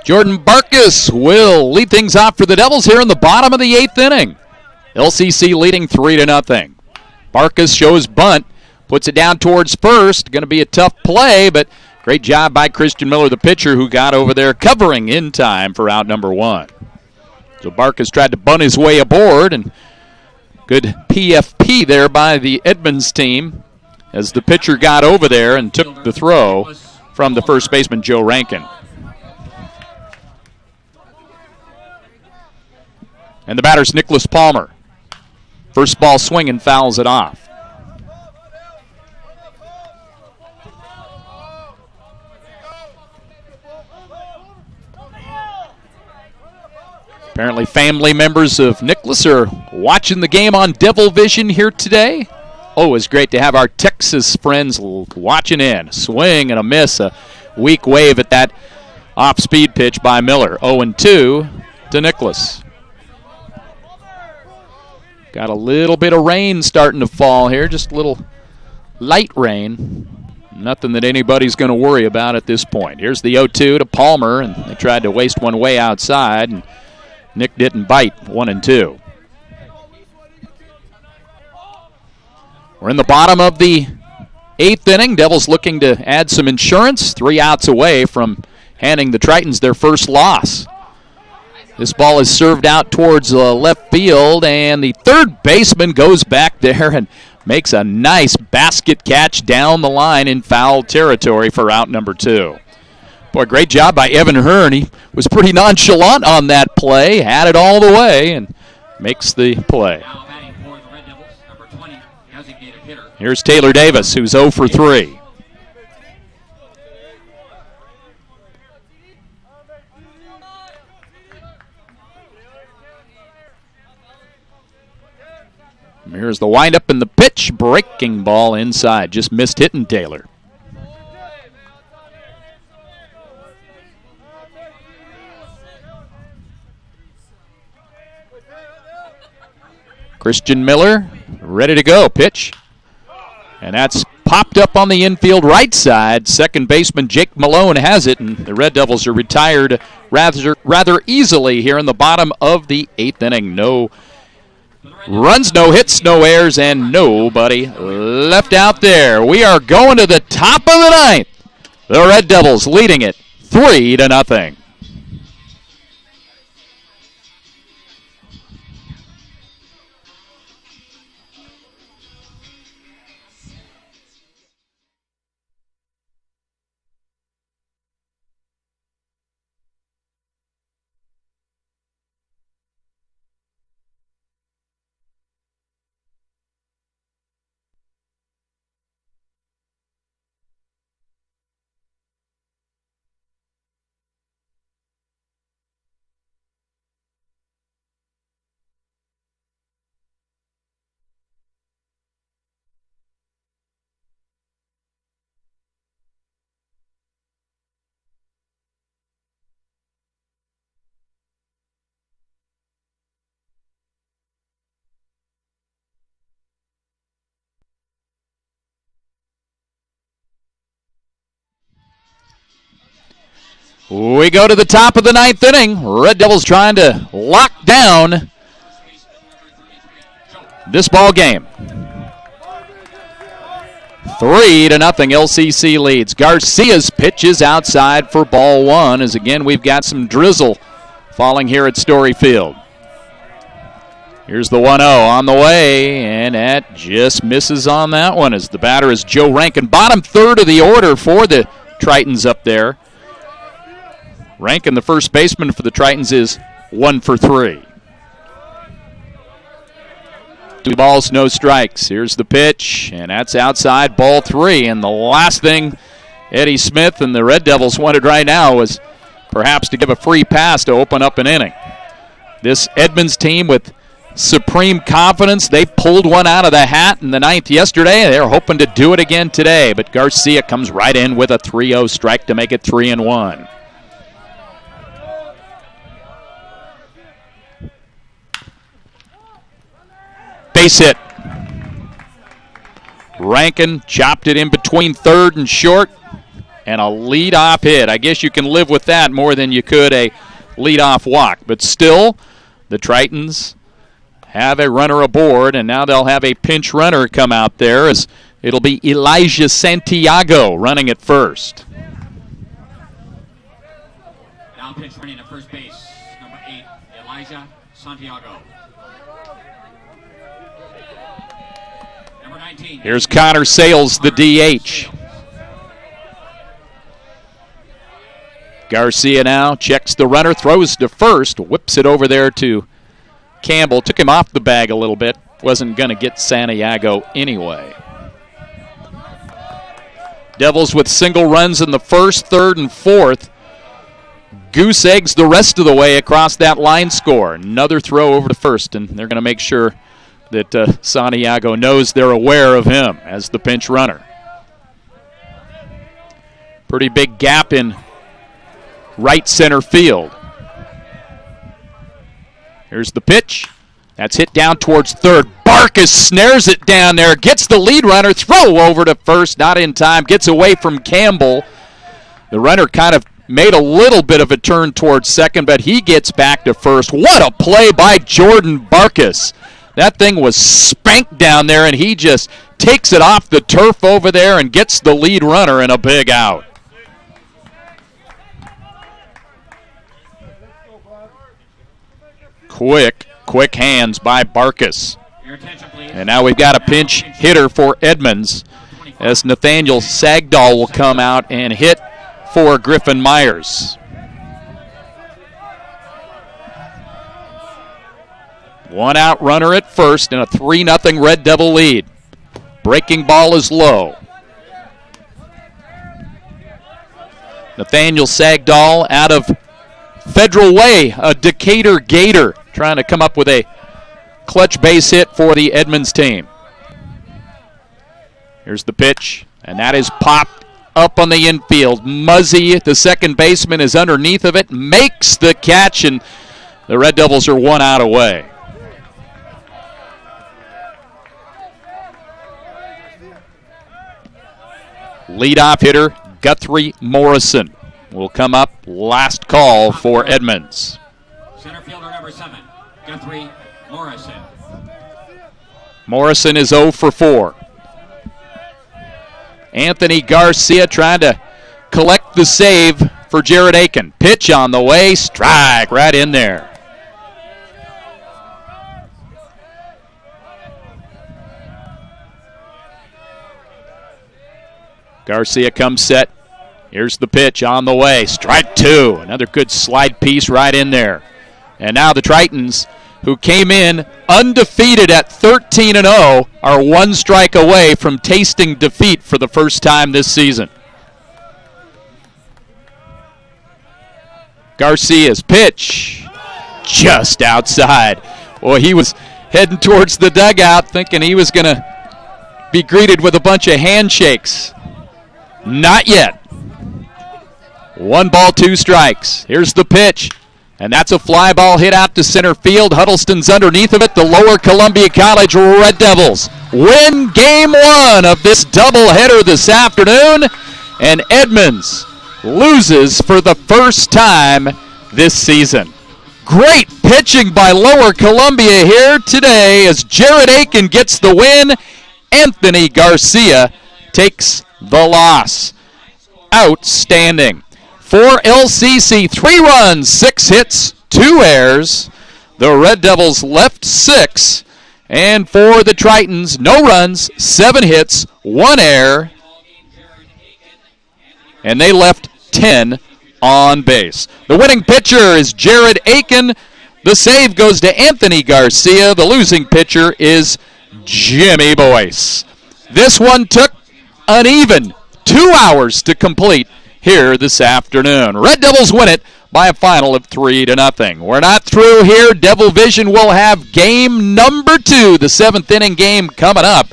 Jordan Barkus will lead things off for the Devils here in the bottom of the 8th inning. LCC leading 3-0. Barkus shows bunt, puts it down towards first. Going to be a tough play, but great job by Christian Miller, the pitcher, who got over there covering in time for out number 1. So Barkus tried to bunt his way aboard, and good PFP there by the Edmonds team as the pitcher got over there and took the throw from the first baseman, Joe Rankin. And the batter's Nicholas Palmer. First ball swinging, fouls it off. Apparently family members of Nicholas are watching the game on Devil Vision here today. Oh, it's great to have our Texas friends watching in. Swing and a miss, a weak wave at that off-speed pitch by Miller. 0-2 to Nicholas. Got a little bit of rain starting to fall here, just a little light rain. Nothing that anybody's going to worry about at this point. Here's the 0-2 to Palmer, and they tried to waste one way outside, and Nick didn't bite. 1-2. We're in the bottom of the 8th inning. Devils looking to add some insurance. 3 outs away from handing the Tritons their first loss. This ball is served out towards left field, and the third baseman goes back there and makes a nice basket catch down the line in foul territory for out number 2. Boy, great job by Evan Hearn. He was pretty nonchalant on that play, had it all the way, and makes the play. Here's Taylor Davis, who's 0 for 3. Here's the windup and the pitch. Breaking ball inside. Just missed hitting Taylor. Christian Miller ready to go. Pitch. And that's popped up on the infield right side. Second baseman Jake Malone has it, and the Red Devils are retired rather easily here in the bottom of the 8th inning. No runs, no hits, no errors, and nobody left out there. We are going to the top of the 9th. The Red Devils leading it 3-0. We go to the top of the 9th inning. Red Devils trying to lock down this ball game. 3-0 LCC leads. Garcia's pitch is outside for ball 1 as again we've got some drizzle falling here at Story Field. Here's the 1-0 on the way, and that just misses on that one as the batter is Joe Rankin. Bottom third of the order for the Tritons up there. Rankin, the first baseman for the Tritons, is 1 for 3. 2 balls, no strikes. Here's the pitch, and that's outside, ball 3. And the last thing Eddie Smith and the Red Devils wanted right now was perhaps to give a free pass to open up an inning. This Edmonds team with supreme confidence, they pulled one out of the hat in the 9th yesterday. They're hoping to do it again today, but Garcia comes right in with a 3-0 strike to make it 3-1. Base hit. Rankin chopped it in between third and short, and a leadoff hit. I guess you can live with that more than you could a leadoff walk. But still, the Tritons have a runner aboard, and now they'll have a pinch runner come out there as it'll be Elijah Santiago running at first. Now pinch running at first base, number 8, Elijah Santiago. Here's Connor Sales, the DH. Garcia now checks the runner, throws to first, whips it over there to Campbell. Took him off the bag a little bit. Wasn't going to get Santiago anyway. Devils with single runs in the first, third, and fourth. Goose eggs the rest of the way across that line score. Another throw over to first, and they're going to make sure that Santiago knows they're aware of him as the pinch runner. Pretty big gap in right center field. Here's the pitch. That's hit down towards third. Barkas snares it down there, gets the lead runner, throw over to first, not in time, gets away from Campbell. The runner kind of made a little bit of a turn towards second, but he gets back to first. What a play by Jordan Barkas. That thing was spanked down there, and he just takes it off the turf over there and gets the lead runner in a big out. Quick hands by Barkas. And now we've got a pinch hitter for Edmonds as Nathaniel Sagdahl will come out and hit for Griffin Myers. One out runner at first and a 3-0 Red Devil lead. Breaking ball is low. Nathaniel Sagdahl out of Federal Way, a Decatur Gator, trying to come up with a clutch base hit for the Edmonds team. Here's the pitch, and that is popped up on the infield. Muzzy, the second baseman, is underneath of it, makes the catch, and the Red Devils are one out away. Leadoff hitter Guthrie Morrison will come up last call for Edmonds. Center fielder number 7, Guthrie Morrison. Morrison is 0 for 4. Anthony Garcia trying to collect the save for Jared Aiken. Pitch on the way, strike right in there. Garcia comes set. Here's the pitch on the way. Strike 2. Another good slide piece right in there. And now the Tritons, who came in undefeated at 13-0, are 1 strike away from tasting defeat for the first time this season. Garcia's pitch just outside. Well, he was heading towards the dugout thinking he was going to be greeted with a bunch of handshakes. Not yet. 1 ball, 2 strikes. Here's the pitch. And that's a fly ball hit out to center field. Huddleston's underneath of it. The Lower Columbia College Red Devils win game 1 of this doubleheader this afternoon. And Edmonds loses for the first time this season. Great pitching by Lower Columbia here today as Jared Aiken gets the win. Anthony Garcia takes the loss. Outstanding. For LCC, 3 runs, 6 hits, 2 errors. The Red Devils left 6. And for the Tritons, no runs, 7 hits, 1 error. And they left 10 on base. The winning pitcher is Jared Aiken. The save goes to Anthony Garcia. The losing pitcher is Jimmy Boyce. This one took an even 2 hours to complete here this afternoon. Red Devils win it by a final of 3-0. We're not through here. Devil Vision will have game number 2, the 7th inning game coming up.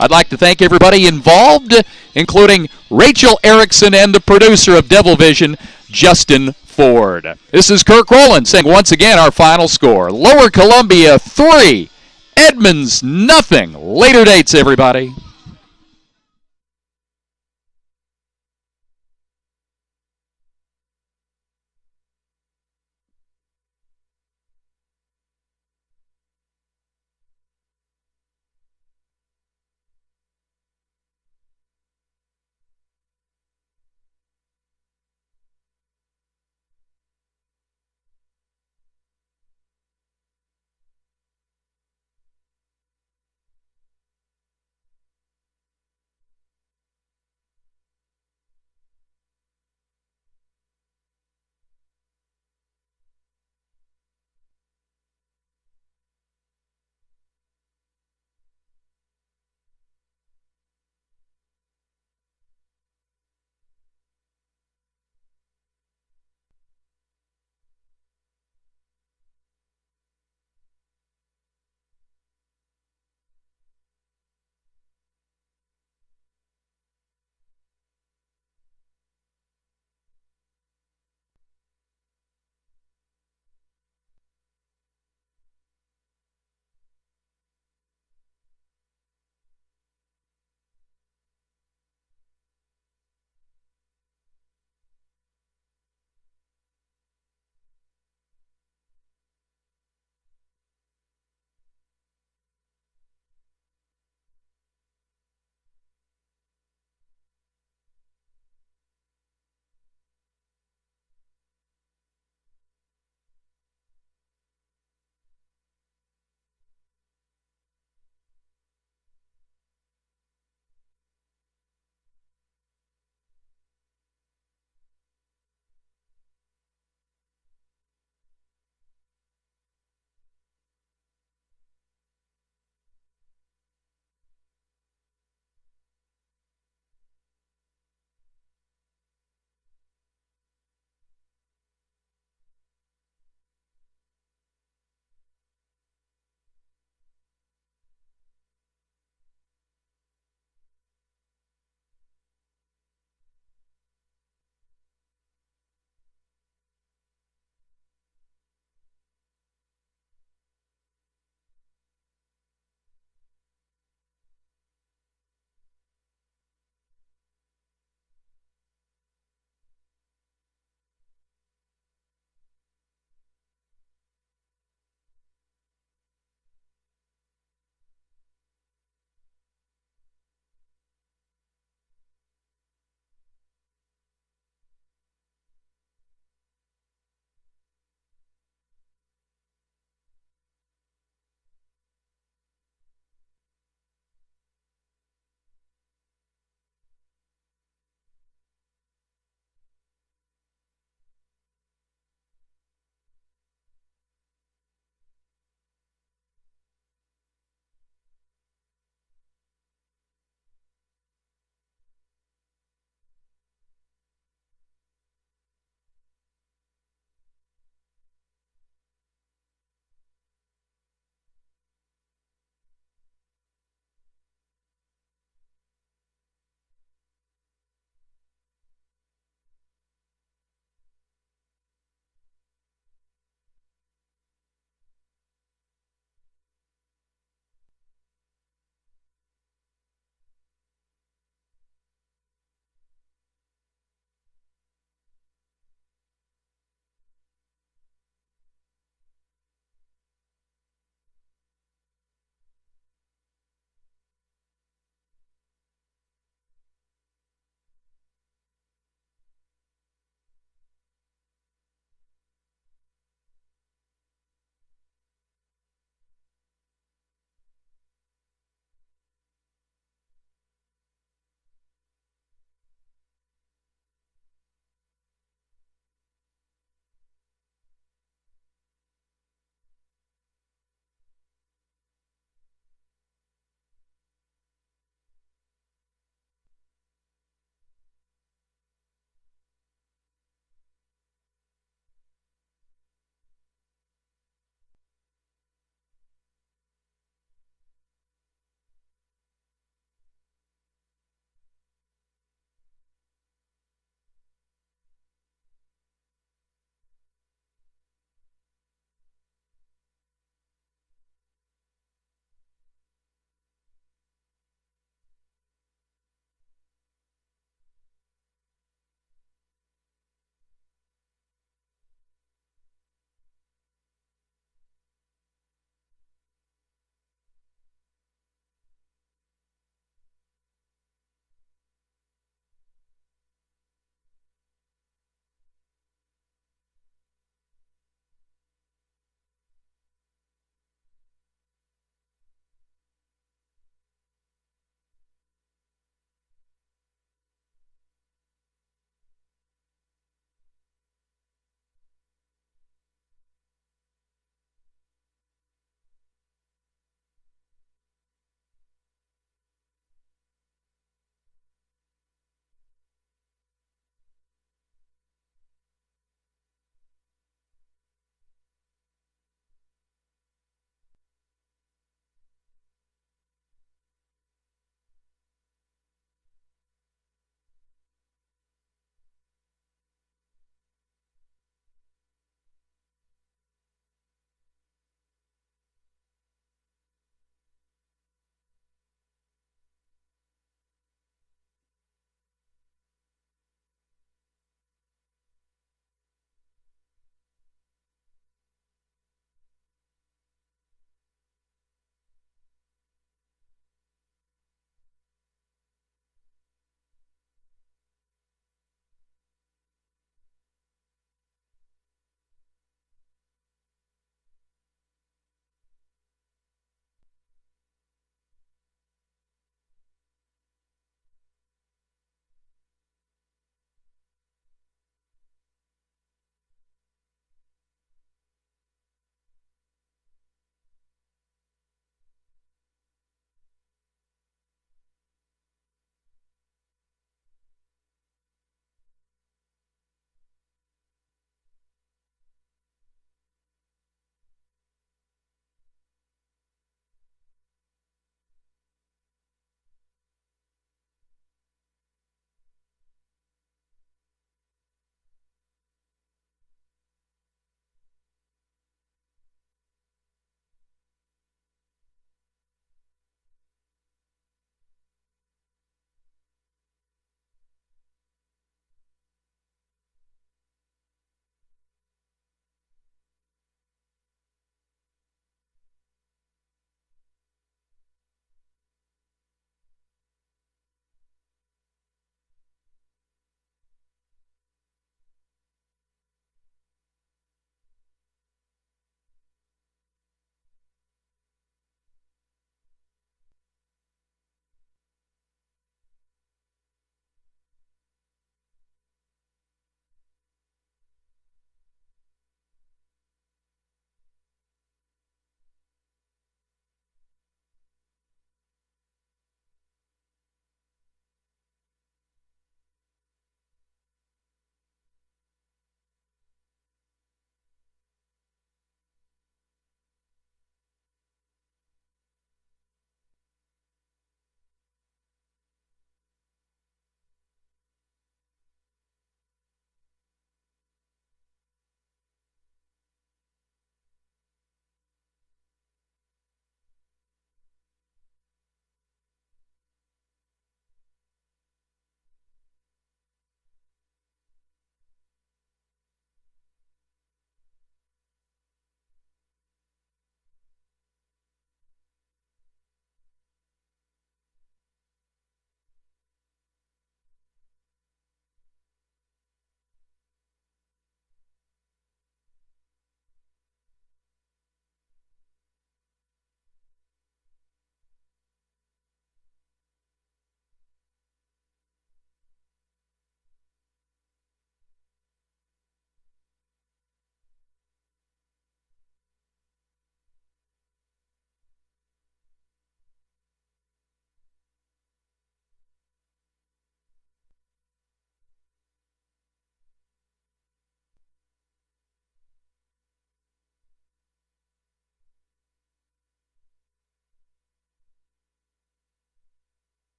I'd like to thank everybody involved, including Rachel Erickson and the producer of Devil Vision, Justin Ford. This is Kirk Rowland saying once again our final score. Lower Columbia 3, Edmonds nothing. Later dates, everybody.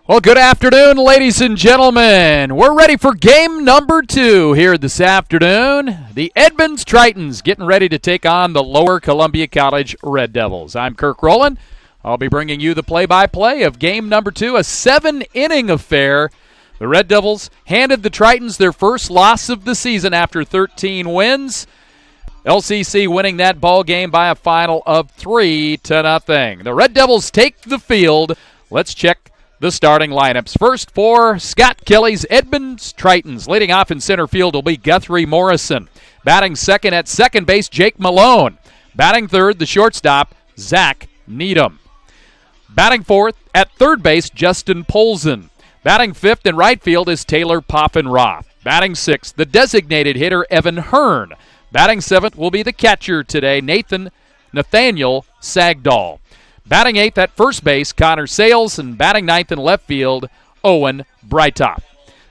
Well, good afternoon, ladies and gentlemen. We're ready for game number 2 here this afternoon. The Edmonds Tritons getting ready to take on the Lower Columbia College Red Devils. I'm Kirk Rowland. I'll be bringing you the play-by-play of game number 2, a 7-inning affair. The Red Devils handed the Tritons their first loss of the season after 13 wins. LCC winning that ball game by a final of 3-0. The Red Devils take the field. Let's check the starting lineups. First for Scott Kelly's Edmonds Tritons. Leading off in center field will be Guthrie Morrison. Batting second at second base, Jake Malone. Batting third, the shortstop, Zach Needham. Batting fourth at third base, Justin Polzin. Batting fifth in right field is Taylor Poffenroth. Batting sixth, the designated hitter, Evan Hearn. Batting seventh will be the catcher today, Nathaniel Sagdahl. Batting eighth at first base, Connor Sales, and batting ninth in left field, Owen Breitop.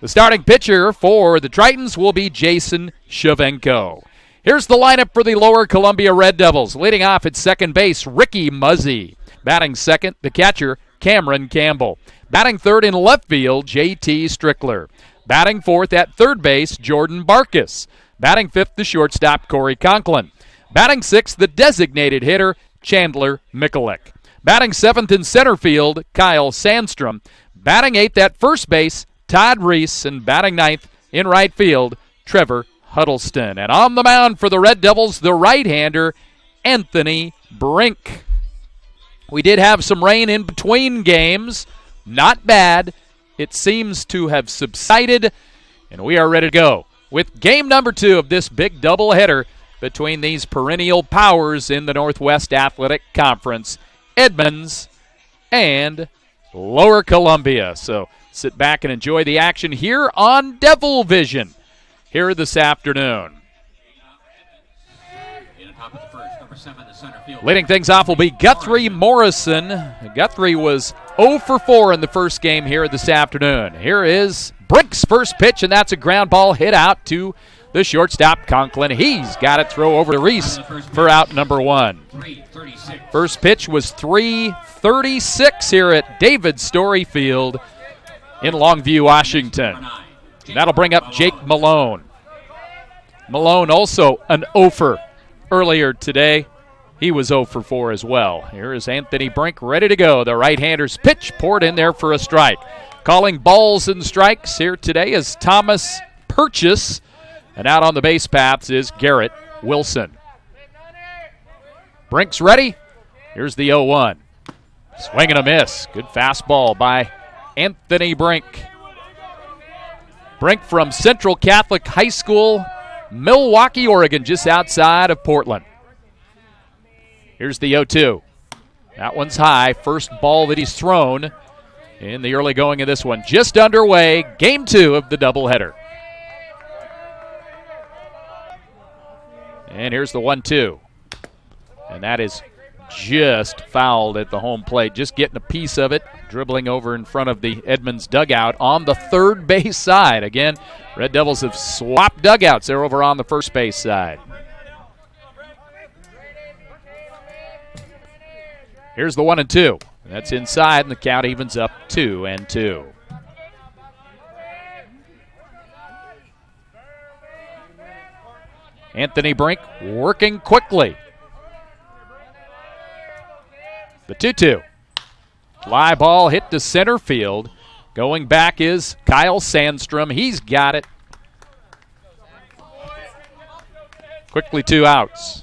The starting pitcher for the Tritons will be Jason Shavenko. Here's the lineup for the Lower Columbia Red Devils. Leading off at second base, Ricky Muzzy. Batting second, the catcher, Cameron Campbell. Batting third in left field, J.T. Strickler. Batting fourth at third base, Jordan Barkus. Batting fifth, the shortstop, Corey Conklin. Batting sixth, the designated hitter, Chandler Mikulik. Batting seventh in center field, Kyle Sandstrom. Batting eighth at first base, Todd Reese. And batting ninth in right field, Trevor Huddleston. And on the mound for the Red Devils, the right-hander, Anthony Brink. We did have some rain in between games. Not bad. It seems to have subsided, and we are ready to go with game number 2 of this big doubleheader between these perennial powers in the Northwest Athletic Conference, Edmonds and Lower Columbia. So sit back and enjoy the action here on Devil Vision here this afternoon. Leading things off will be Guthrie Morrison. Guthrie was 0 for 4 in the first game here this afternoon. Here is Brink's first pitch, and that's a ground ball hit out to the shortstop, Conklin. He's got it throw over to Reese for out number 1. First pitch was 3:36 here at David Story Field in Longview, Washington. That'll bring up Jake Malone. Malone also an 0-fer earlier today. He was 0 for 4 as well. Here is Anthony Brink ready to go. The right-hander's pitch poured in there for a strike. Calling balls and strikes here today is Thomas Purchase. And out on the base paths is Garrett Wilson. Brink's ready. Here's the 0-1. Swing and a miss. Good fastball by Anthony Brink. Brink from Central Catholic High School, Milwaukee, Oregon, just outside of Portland. Here's the 0-2. That one's high. First ball that he's thrown in the early going of this one. Just underway, game 2 of the doubleheader. And here's the 1-2. And that is just fouled at the home plate. Just getting a piece of it, dribbling over in front of the Edmonds dugout on the third base side. Again, Red Devils have swapped dugouts. They're over on the first base side. Here's the 1-2. That's inside, and the count evens up 2-2. Anthony Brink working quickly. The 2-2. Fly ball hit to center field. Going back is Kyle Sandstrom. He's got it. Quickly 2 outs.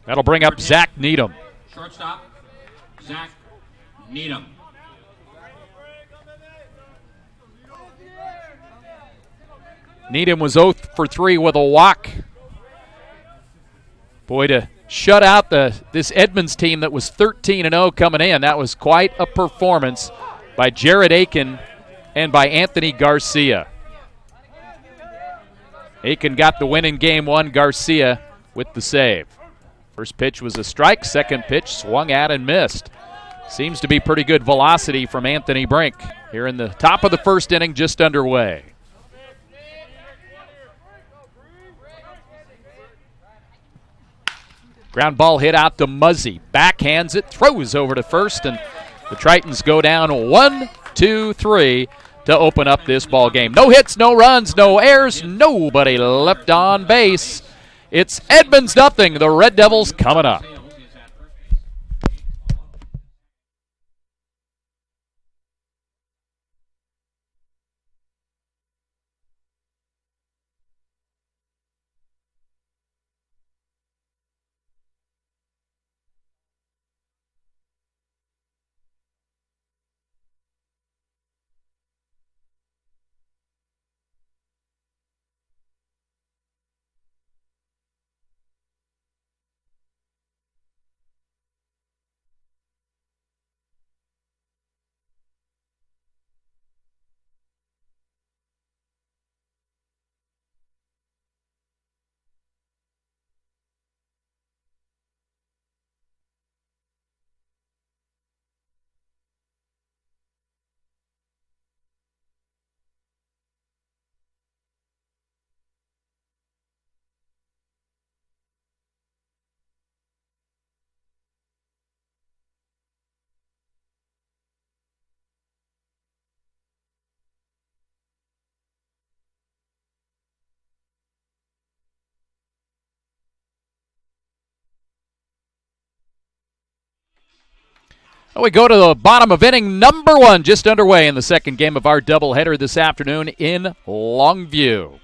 That'll bring up Zach Needham. Shortstop, Zach Needham. Needham was 0 for 3 with a walk. Boy, to shut out this Edmonds team that was 13-0 coming in, that was quite a performance by Jared Aiken and by Anthony Garcia. Aiken got the win in game 1, Garcia with the save. First pitch was a strike. Second pitch swung at and missed. Seems to be pretty good velocity from Anthony Brink here in the top of the first inning, just underway. Ground ball hit out to Muzzy. Backhands it, throws over to first, and the Tritons go down 1-2-3 to open up this ball game. No hits, no runs, no errors, nobody left on base. It's Edmonds nothing. The Red Devils coming up. Well, we go to the bottom of inning number 1, just underway in the second game of our doubleheader this afternoon in Longview.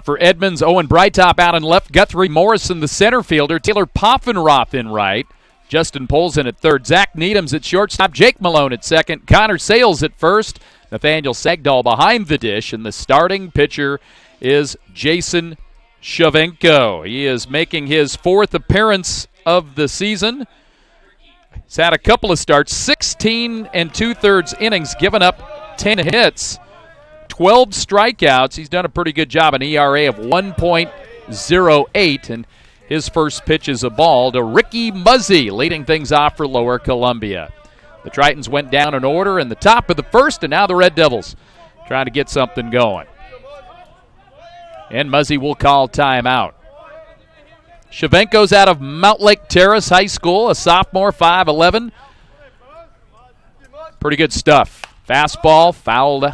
For Edmonds, Owen Breitop out in left, Guthrie Morrison the center fielder, Taylor Poffenroth in right, Justin Polzin at third, Zach Needhams at shortstop, Jake Malone at second, Connor Sales at first, Nathaniel Sagdahl behind the dish, and the starting pitcher is Jason Shavenko. He is making his 4th appearance of the season. He's had a couple of starts, 16 2/3 innings, given up 10 hits, 12 strikeouts. He's done a pretty good job, an ERA of 1.08, and his first pitch is a ball to Ricky Muzzy, leading things off for Lower Columbia. The Tritons went down in order in the top of the first, and now the Red Devils trying to get something going. And Muzzy will call timeout. Shavenko's out of Mountlake Terrace High School, a sophomore, 5'11". Pretty good stuff. Fastball fouled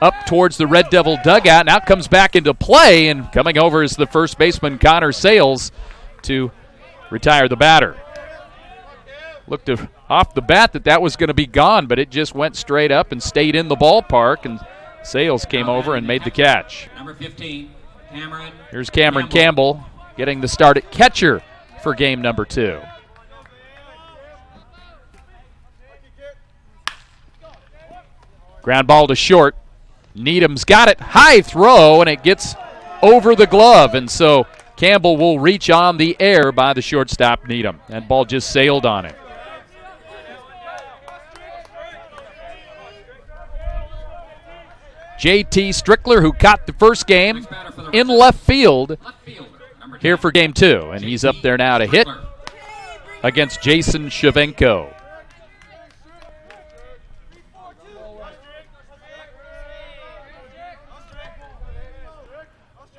up towards the Red Devil dugout. Now comes back into play, and coming over is the first baseman, Connor Sales, to retire the batter. Looked off the bat that was going to be gone, but it just went straight up and stayed in the ballpark, and Sales came over and made the catch. Number 15, Cameron. Here's Cameron Campbell getting the start at catcher for game number 2. Ground ball to short. Needham's got it. High throw, and it gets over the glove. And so Campbell will reach on the air by the shortstop, Needham. That ball just sailed on it. J.T. Strickler, who caught the first game in left field, here for game 2. And he's up there now to hit against Jason Shavenko.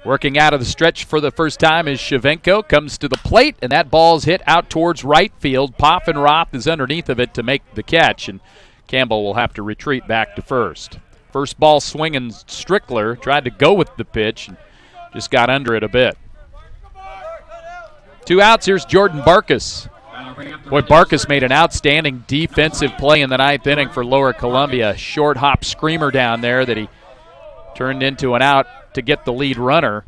Working out of the stretch for the first time is Shavenko. Comes to the plate, and that ball's hit out towards right field. Poffenroth is underneath of it to make the catch, and Campbell will have to retreat back to first. First ball swinging, Strickler tried to go with the pitch and just got under it a bit. 2 outs. Here's Jordan Barkus. Boy, Barkus made an outstanding defensive play in the 9th inning for Lower Columbia. Short hop screamer down there that he turned into an out to get the lead runner,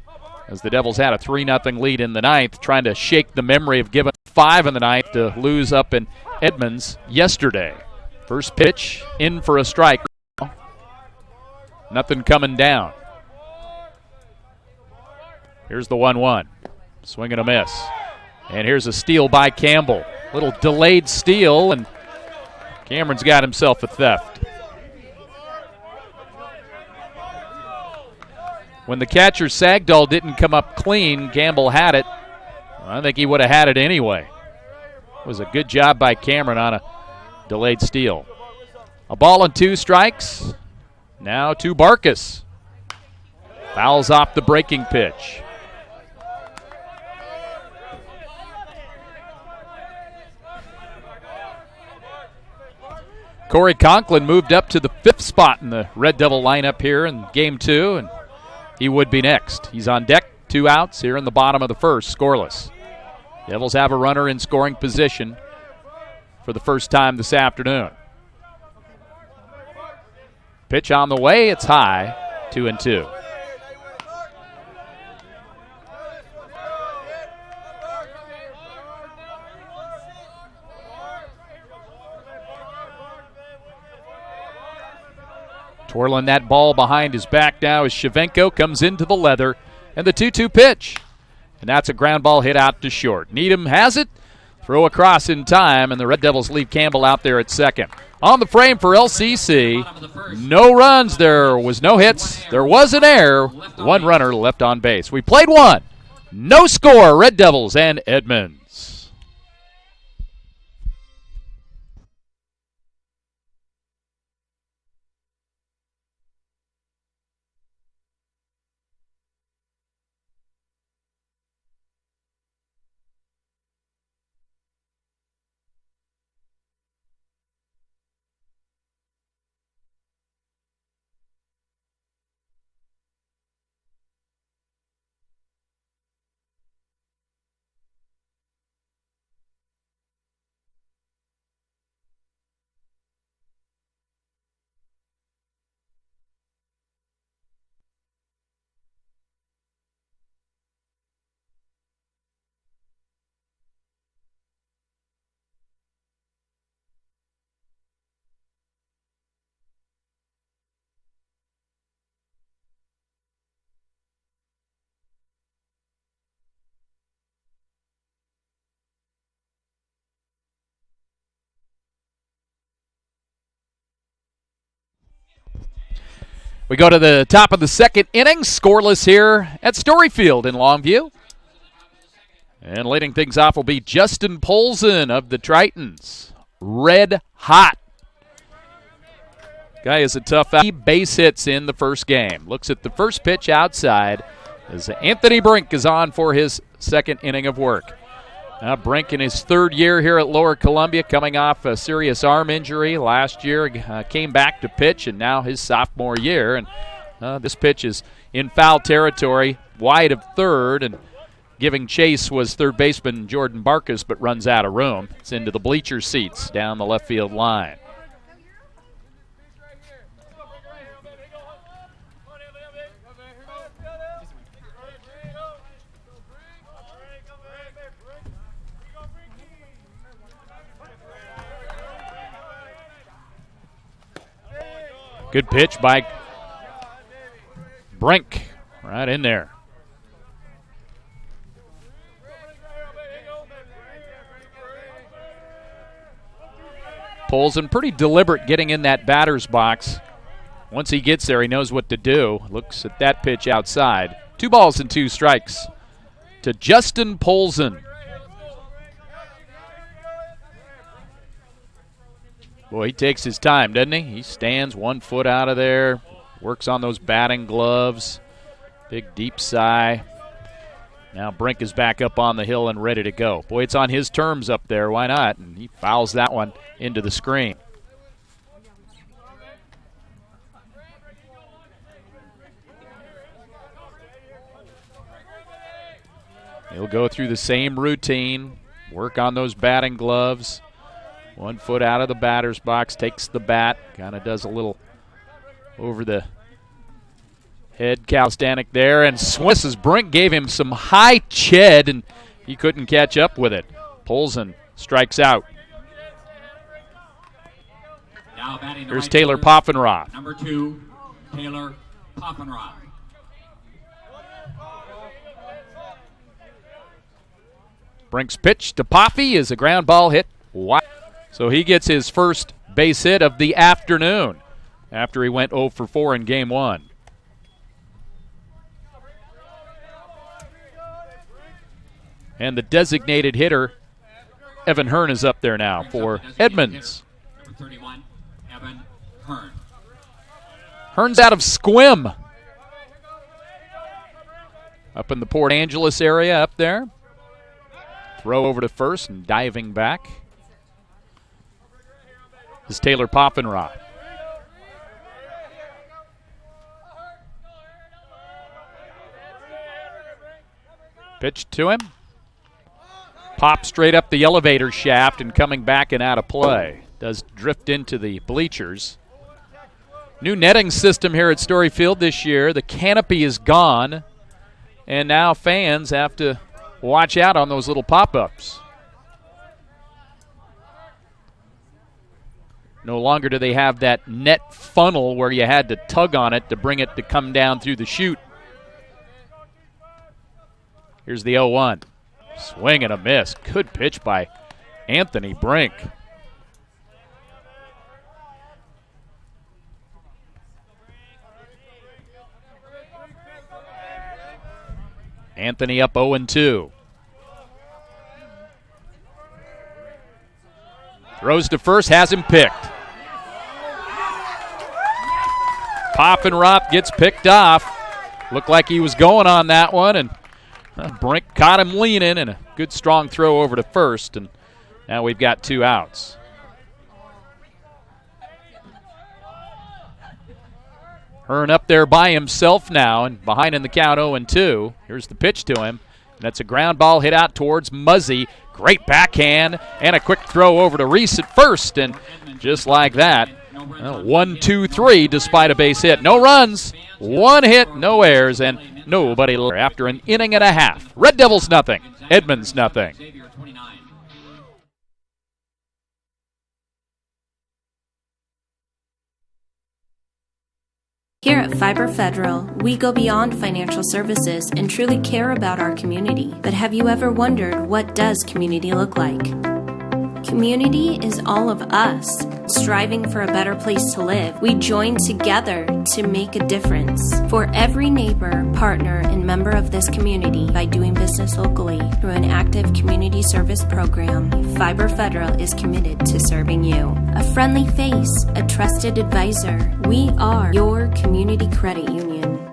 as the Devils had a 3-0 lead in the 9th, trying to shake the memory of giving 5 in the 9th to lose up in Edmonds yesterday. First pitch in for a strike. Nothing coming down. Here's the 1-1. Swing and a miss. And here's a steal by Campbell. Little delayed steal, and Cameron's got himself a theft. When the catcher Sagdahl didn't come up clean, Campbell had it. I think he would have had it anyway. It was a good job by Cameron on a delayed steal. A ball and 2 strikes. Now to Barkus. Fouls off the breaking pitch. Corey Conklin moved up to the 5th spot in the Red Devil lineup here in Game 2, and he would be next. He's on deck, 2 outs here in the bottom of the first, scoreless. Devils have a runner in scoring position for the first time this afternoon. Pitch on the way, it's high, 2-2. Twirling that ball behind his back now as Shavenko comes into the leather, and the 2-2 pitch. And that's a ground ball hit out to short. Needham has it. Throw across in time, and the Red Devils leave Campbell out there at second. On the frame for LCC, no runs. There was no hits. There was an error. 1 runner left on base. We played 1. No score, Red Devils and Edmonds. We go to the top of the second inning, scoreless here at Storyfield in Longview. And leading things off will be Justin Polson of the Tritons. Red hot. Guy is a tough out. Base hits in the first game. Looks at the first pitch outside as Anthony Brink is on for his second inning of work. Now Brink in his 3rd year here at Lower Columbia, coming off a serious arm injury. Last year came back to pitch, and now his sophomore year. And this pitch is in foul territory, wide of third, and giving chase was third baseman Jordan Barkas, but runs out of room. It's into the bleacher seats down the left field line. Good pitch by Brink, right in there. Polson pretty deliberate getting in that batter's box. Once he gets there, he knows what to do. Looks at that pitch outside. 2 balls and 2 strikes to Justin Polson. Boy, he takes his time, doesn't he? He stands 1 foot out of there, works on those batting gloves. Big, deep sigh. Now Brink is back up on the hill and ready to go. Boy, it's on his terms up there. Why not? And he fouls that one into the screen. He'll go through the same routine, work on those batting gloves. 1 foot out of the batter's box, takes the bat, kind of does a little over the head calisthenic there, and Swiss's Brink gave him some high ched, and he couldn't catch up with it. Polson strikes out. Now batting the Here's right Taylor fielder, Poffenroth. Number 2, Taylor Poffenroth. Brink's pitch to Poffy is a ground ball hit wide. So he gets his first base hit of the afternoon after he went 0 for 4 in Game 1. And the designated hitter, Evan Hearn, is up there now for Edmonds. Number 31, Evan Hearn. Hearn's out of Squim. Up in the Port Angeles area up there. Throw over to first and diving back. is Taylor Poffenroth. Pitch to him. Pop straight up the elevator shaft and coming back and out of play. Does drift into the bleachers. New netting system here at Story Field this year. The canopy is gone, and now fans have to watch out on those little pop-ups. No longer do they have that net funnel where you had to tug on it to bring it to come down through the chute. Here's the 0-1. Swing and a miss. Good pitch by Anthony Brink. Anthony up 0-2. Throws to first, has him picked. Poffenroth gets picked off. Looked like he was going on that one, and Brink caught him leaning, and a good strong throw over to first, and now we've got 2 outs. Hearn up there by himself now, and behind in the count 0-2. Here's the pitch to him. And that's a ground ball hit out towards Muzzy. Great backhand, and a quick throw over to Reese at first, and just like that, 1-2-3 despite a base hit. No runs, 1 hit, no errors, and nobody after an inning and a half. Red Devils nothing, Edmonds nothing. Here at Fiber Federal, we go beyond financial services and truly care about our community. But have you ever wondered, what does community look like? Community is all of us, striving for a better place to live. We join together to make a difference for every neighbor, partner, and member of this community by doing business locally through an active community service program. Fiber Federal is committed to serving you. A friendly face, a trusted advisor. We are your community credit union.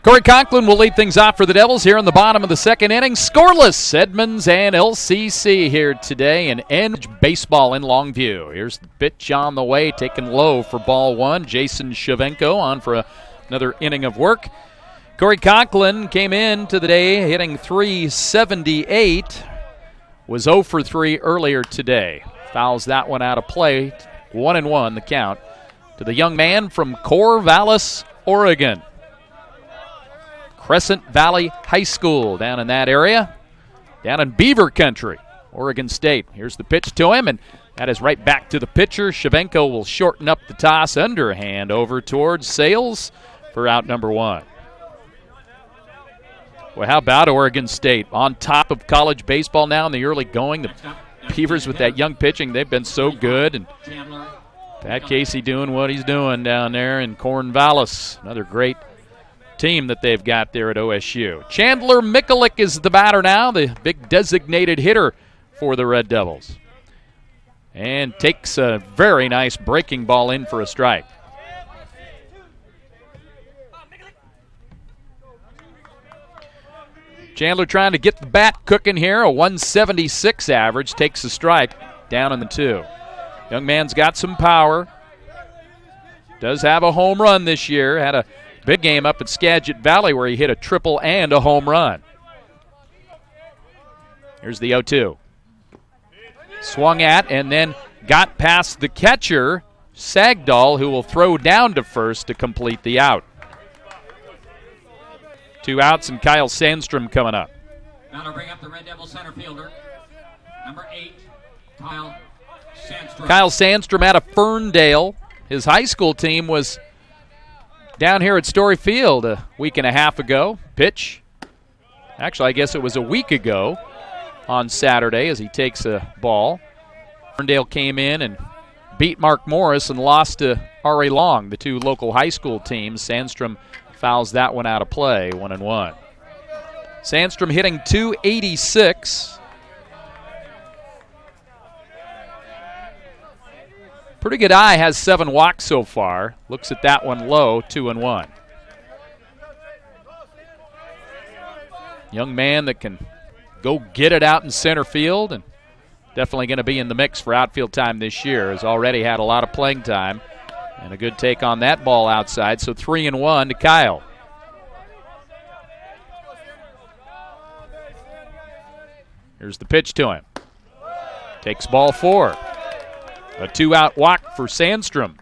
Corey Conklin will lead things off for the Devils here in the bottom of the second inning. Scoreless, Edmonds and LCC here today in End Baseball in Longview. Here's the pitch on the way, taken low for ball 1. Jason Shavenko on for another inning of work. Corey Conklin came into the day hitting .378. Was 0 for 3 earlier today. Fouls that one out of play. 1-1 the count to the young man from Corvallis, Oregon. Crescent Valley High School down in that area, down in Beaver Country, Oregon State. Here's the pitch to him, and that is right back to the pitcher. Shavenko will shorten up the toss, underhand over towards Sales for out number 1. Well, how about Oregon State on top of college baseball now in the early going? The Beavers with that young pitching, they've been so good, and Pat Casey doing what he's doing down there in Corvallis. Another great team that they've got there at OSU. Chandler Mikulik is the batter now, the big designated hitter for the Red Devils. And takes a very nice breaking ball in for a strike. Chandler trying to get the bat cooking here. A 176 average, takes a strike down in the 2. Young man's got some power. Does have a home run this year. Had a big game up at Skagit Valley where he hit a triple and a home run. Here's the 0-2. Swung at and then got past the catcher, Sagdahl, who will throw down to first to complete the out. 2 outs and Kyle Sandstrom coming up. Now to bring up the Red Devil center fielder, number 8, Kyle Sandstrom. Kyle Sandstrom out of Ferndale. His high school team was down here at Story Field a week and a half ago. Pitch. Actually, I guess it was a week ago on Saturday as he takes a ball. Ferndale came in and beat Mark Morris and lost to R.A. Long, the two local high school teams. Sandstrom fouls that one out of play, 1-1. Sandstrom hitting .286. Pretty good eye, has 7 walks so far. Looks at that one low, 2-1. Young man that can go get it out in center field and definitely going to be in the mix for outfield time this year. Has already had a lot of playing time and a good take on that ball outside. So 3-1 to Kyle. Here's the pitch to him. Takes ball 4. A 2-out walk for Sandstrom.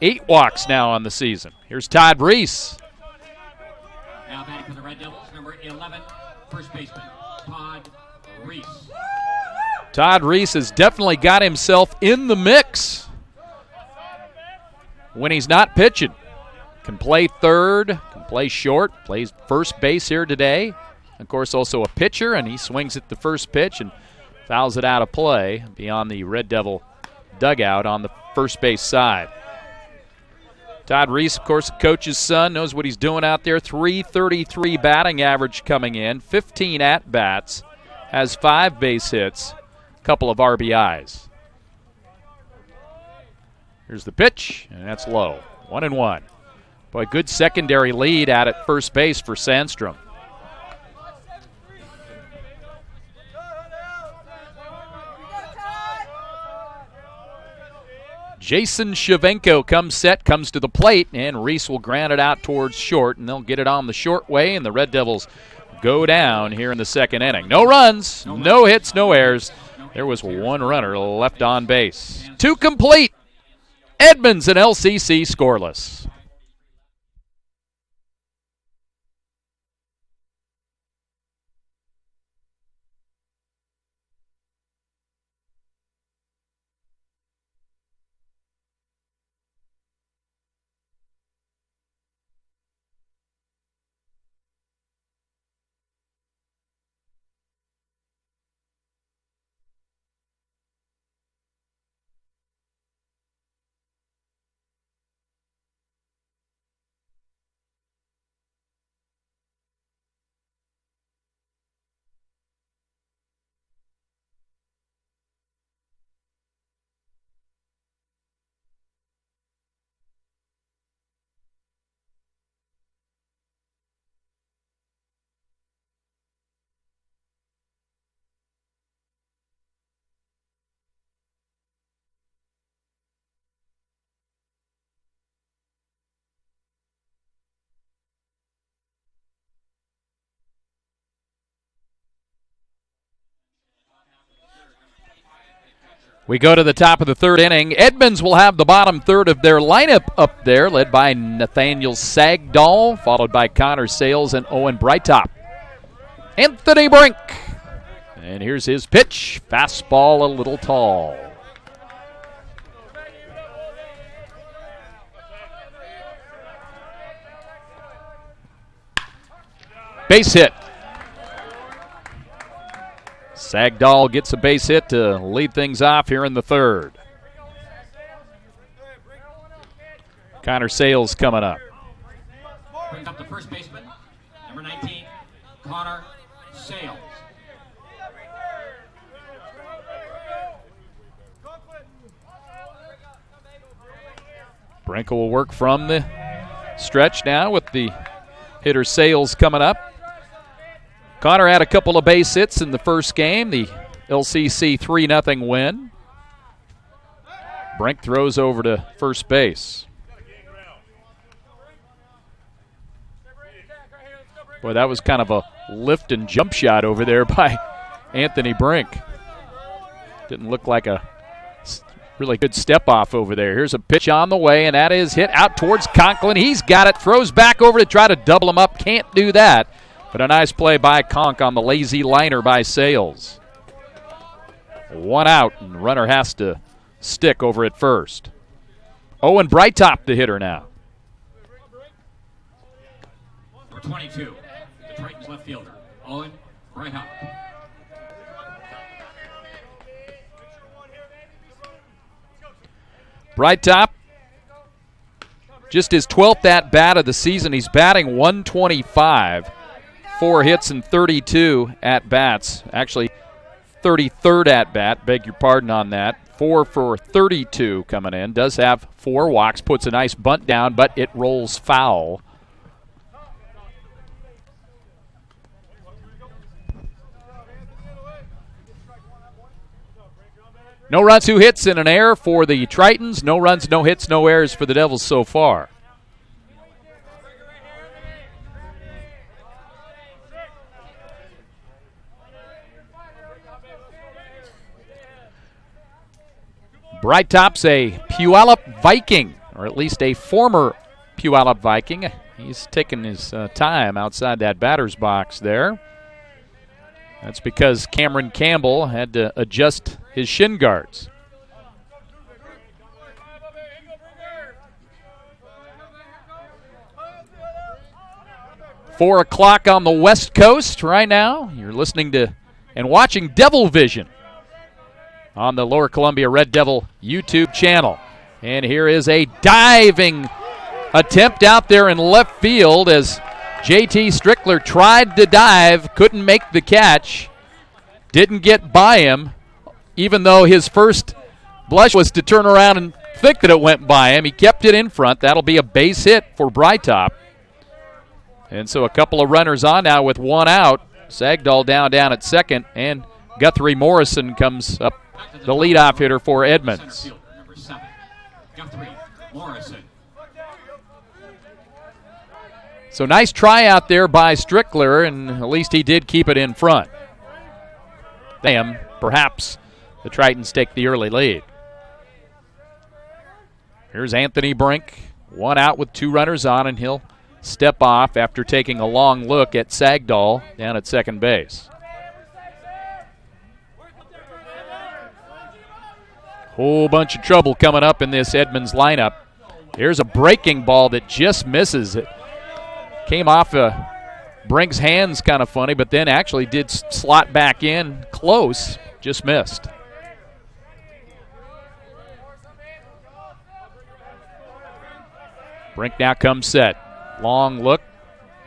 8 walks now on the season. Here's Todd Reese. Now batting for the Red Devils, number 11, first baseman, Todd Reese. Todd Reese has definitely got himself in the mix when he's not pitching. Can play third, can play short, plays first base here today. Of course, also a pitcher, and he swings at the first pitch and fouls it out of play beyond the Red Devil dugout on the first base side. Todd Reese, of course, the coach's son, knows what he's doing out there. .333 batting average coming in, 15 at-bats, has 5 base hits, a couple of RBIs. Here's the pitch, and that's low. 1-1. Boy, good secondary lead out at first base for Sandstrom. Jason Shavenko comes to the plate, and Reese will ground it out towards short, and they'll get it on the short way, and the Red Devils go down here in the second inning. No runs, no hits, no errors. There was 1 runner left on base. 2 complete. Edmonds and LCC scoreless. We go to the top of the third inning. Edmonds will have the bottom third of their lineup up there, led by Nathaniel Sagdahl, followed by Connor Sales and Owen Breitop. Anthony Brink. And here's his pitch. Fastball a little tall. Base hit. Sagdahl gets a base hit to lead things off here in the third. Connor Sales coming up. Brings up the first baseman, number 19, Connor Sales. Brinkle will work from the stretch now with the hitter Sales coming up. Connor had a couple of base hits in the first game, the LCC 3-0 win. Brink throws over to first base. Boy, that was kind of a lift and jump shot over there by Anthony Brink. Didn't look like a really good step off over there. Here's a pitch on the way, and that is hit out towards Conklin. He's got it, throws back over to try to double him up. Can't do that. But a nice play by Conk on the lazy liner by Sales. 1 out, and the runner has to stick over at first. Owen Breitop, the hitter now. Number 22, the Tritons left fielder, Owen Breithaupt. Breithaupt, just his 12th at-bat of the season. He's batting 125, 4 hits and 32 at-bats. Actually, 33rd at-bat, beg your pardon on that. 4 for 32 coming in. Does have 4 walks, puts a nice bunt down, but it rolls foul. No runs, 2 hits, and an error for the Tritons. No runs, no hits, no errors for the Devils so far. Breithaupt's a Puyallup Viking, or at least a former Puyallup Viking. He's taking his time outside that batter's box there. That's because Cameron Campbell had to adjust his shin guards. Four o'clock on the West Coast right now. You're listening to and watching Devil Vision on the Lower Columbia Red Devil YouTube channel. And here is a diving attempt out there in left field as J.T. Strickler tried to dive, couldn't make the catch, didn't get by him, even though his first blush was to turn around and think that it went by him. He kept it in front. That'll be a base hit for Breithaupt. And so a couple of runners on now with 1 out. Sagdahl down at second, and Guthrie Morrison comes up, the leadoff hitter for Edmonds. Number 7, Guthrie Morrison. So nice try out there by Strickler, and at least he did keep it in front. Perhaps the Tritons take the early lead. Here's Anthony Brink, 1 out with 2 runners on, and he'll step off after taking a long look at Sagdahl down at second base. Whole bunch of trouble coming up in this Edmonds lineup. Here's a breaking ball that just misses it. Came off Brink's hands, kind of funny, but then actually did slot back in close, just missed. Brink now comes set. Long look.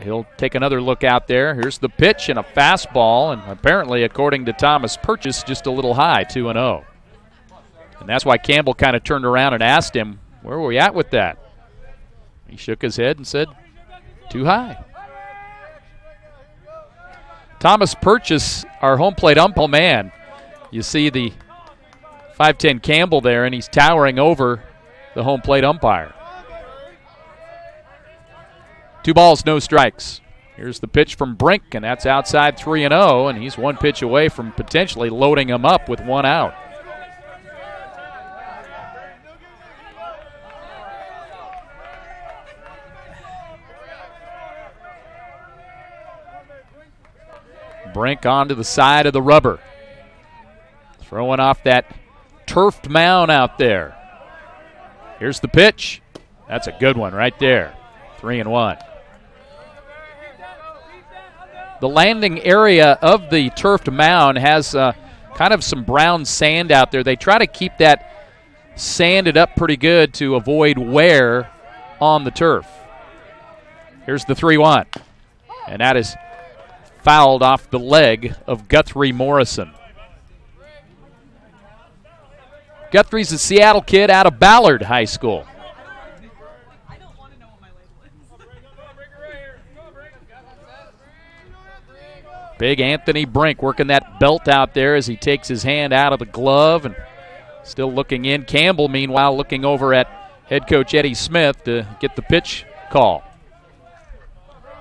He'll take another look out there. Here's the pitch and a fastball, and apparently, according to Thomas Purchase, just a little high, 2-0. And that's why Campbell kind of turned around and asked him, where were we at with that? He shook his head and said, too high. Thomas Purchase, our home plate umpire man. You see the 5'10" Campbell there, and he's towering over the home plate umpire. 2 balls, no strikes. Here's the pitch from Brink, and that's outside 3-0, and he's 1 pitch away from potentially loading him up with 1 out. Brink onto the side of the rubber. Throwing off that turfed mound out there. Here's the pitch. That's a good one right there. 3-1. The landing area of the turfed mound has kind of some brown sand out there. They try to keep that sanded up pretty good to avoid wear on the turf. Here's the 3-1. And that is fouled off the leg of Guthrie Morrison. Guthrie's a Seattle kid out of Ballard High School. Big Anthony Brink working that belt out there as he takes his hand out of the glove and still looking in. Campbell, meanwhile, looking over at head coach Eddie Smith to get the pitch call.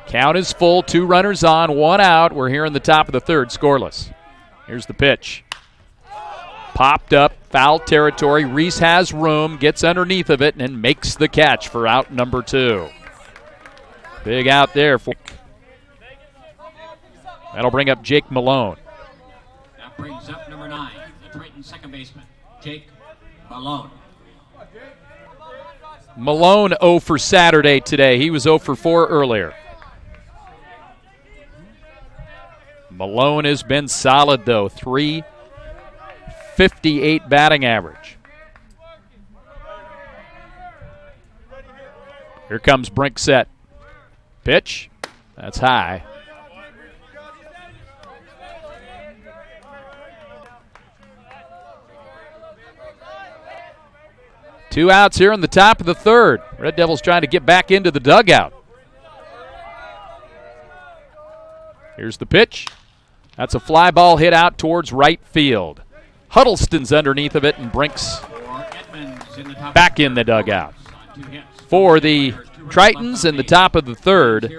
Count is full, 2 runners on, 1 out. We're here in the top of the third, scoreless. Here's the pitch. Popped up, foul territory. Reese has room, gets underneath of it, and makes the catch for out number 2. Big out there for. That'll bring up Jake Malone. That brings up number 9, the Triton second baseman, Jake Malone. Malone 0 for Saturday today. He was 0 for 4 earlier. Malone has been solid, though. .358 batting average. Here comes Brinkset. Pitch. That's high. Two outs here in the top of the third. Red Devils trying to get back into the dugout. Here's the pitch. That's a fly ball hit out towards right field. Huddleston's underneath of it, and Brinks back in the dugout. For the Tritons in the top of the third,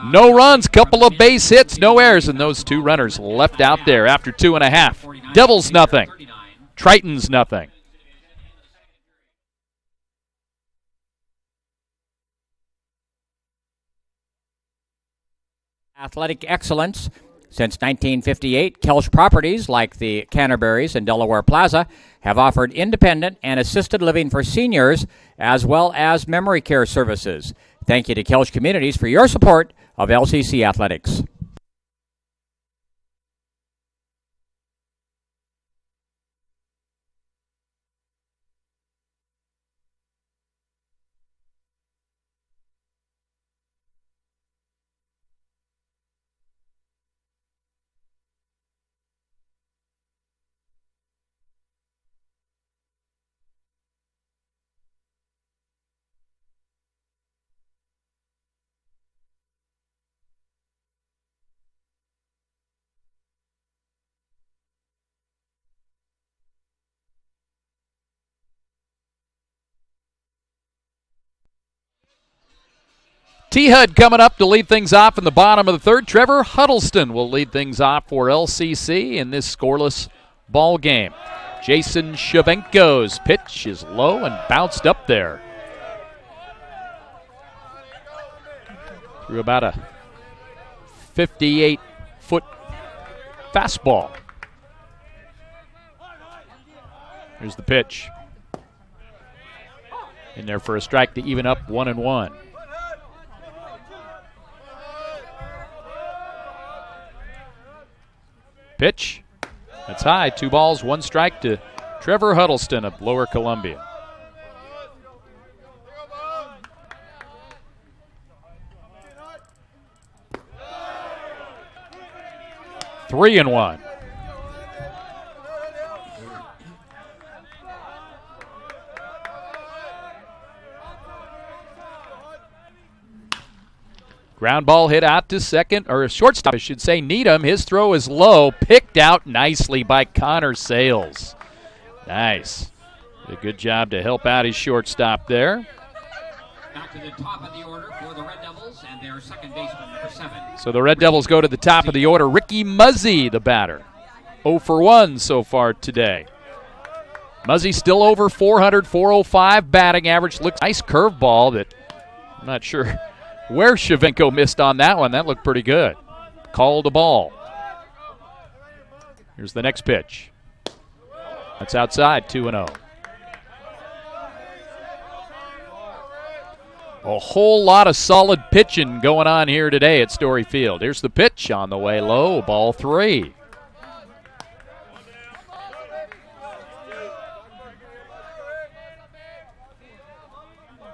no runs, couple of base hits, no errors, and those two runners left out there after 2.5. Devils nothing, Tritons nothing. Athletic excellence. Since 1958, Kelch properties like the Canterbury's and Delaware Plaza have offered independent and assisted living for seniors as well as memory care services. Thank you to Kelch Communities for your support of LCC Athletics. T-Hud coming up to lead things off in the bottom of the third. Trevor Huddleston will lead things off for LCC in this scoreless ball game. Jason Shavenko's pitch is low and bounced up there. Threw about a 58-foot fastball. Here's the pitch. In there for a strike to even up 1-1. Pitch. That's high. 2 balls, 1 strike to Trevor Huddleston of Lower Columbia. Three and 1. Ground ball hit out to second, or shortstop, I should say. Needham, his throw is low, picked out nicely by Connor Sales. Nice. Did a good job to help out his shortstop there. Back to the top of the order for the Red Devils and their second baseman, number 7. So the Red Devils go to the top of the order. Ricky Muzzy, the batter. 0 for 1 so far today. Muzzy still over 400, 405 batting average. Looks nice curveball that I'm not sure where Shavenko missed on that one. That looked pretty good. Called a ball. Here's the next pitch. That's outside, 2-0. A whole lot of solid pitching going on here today at Story Field. Here's the pitch on the way low, ball 3.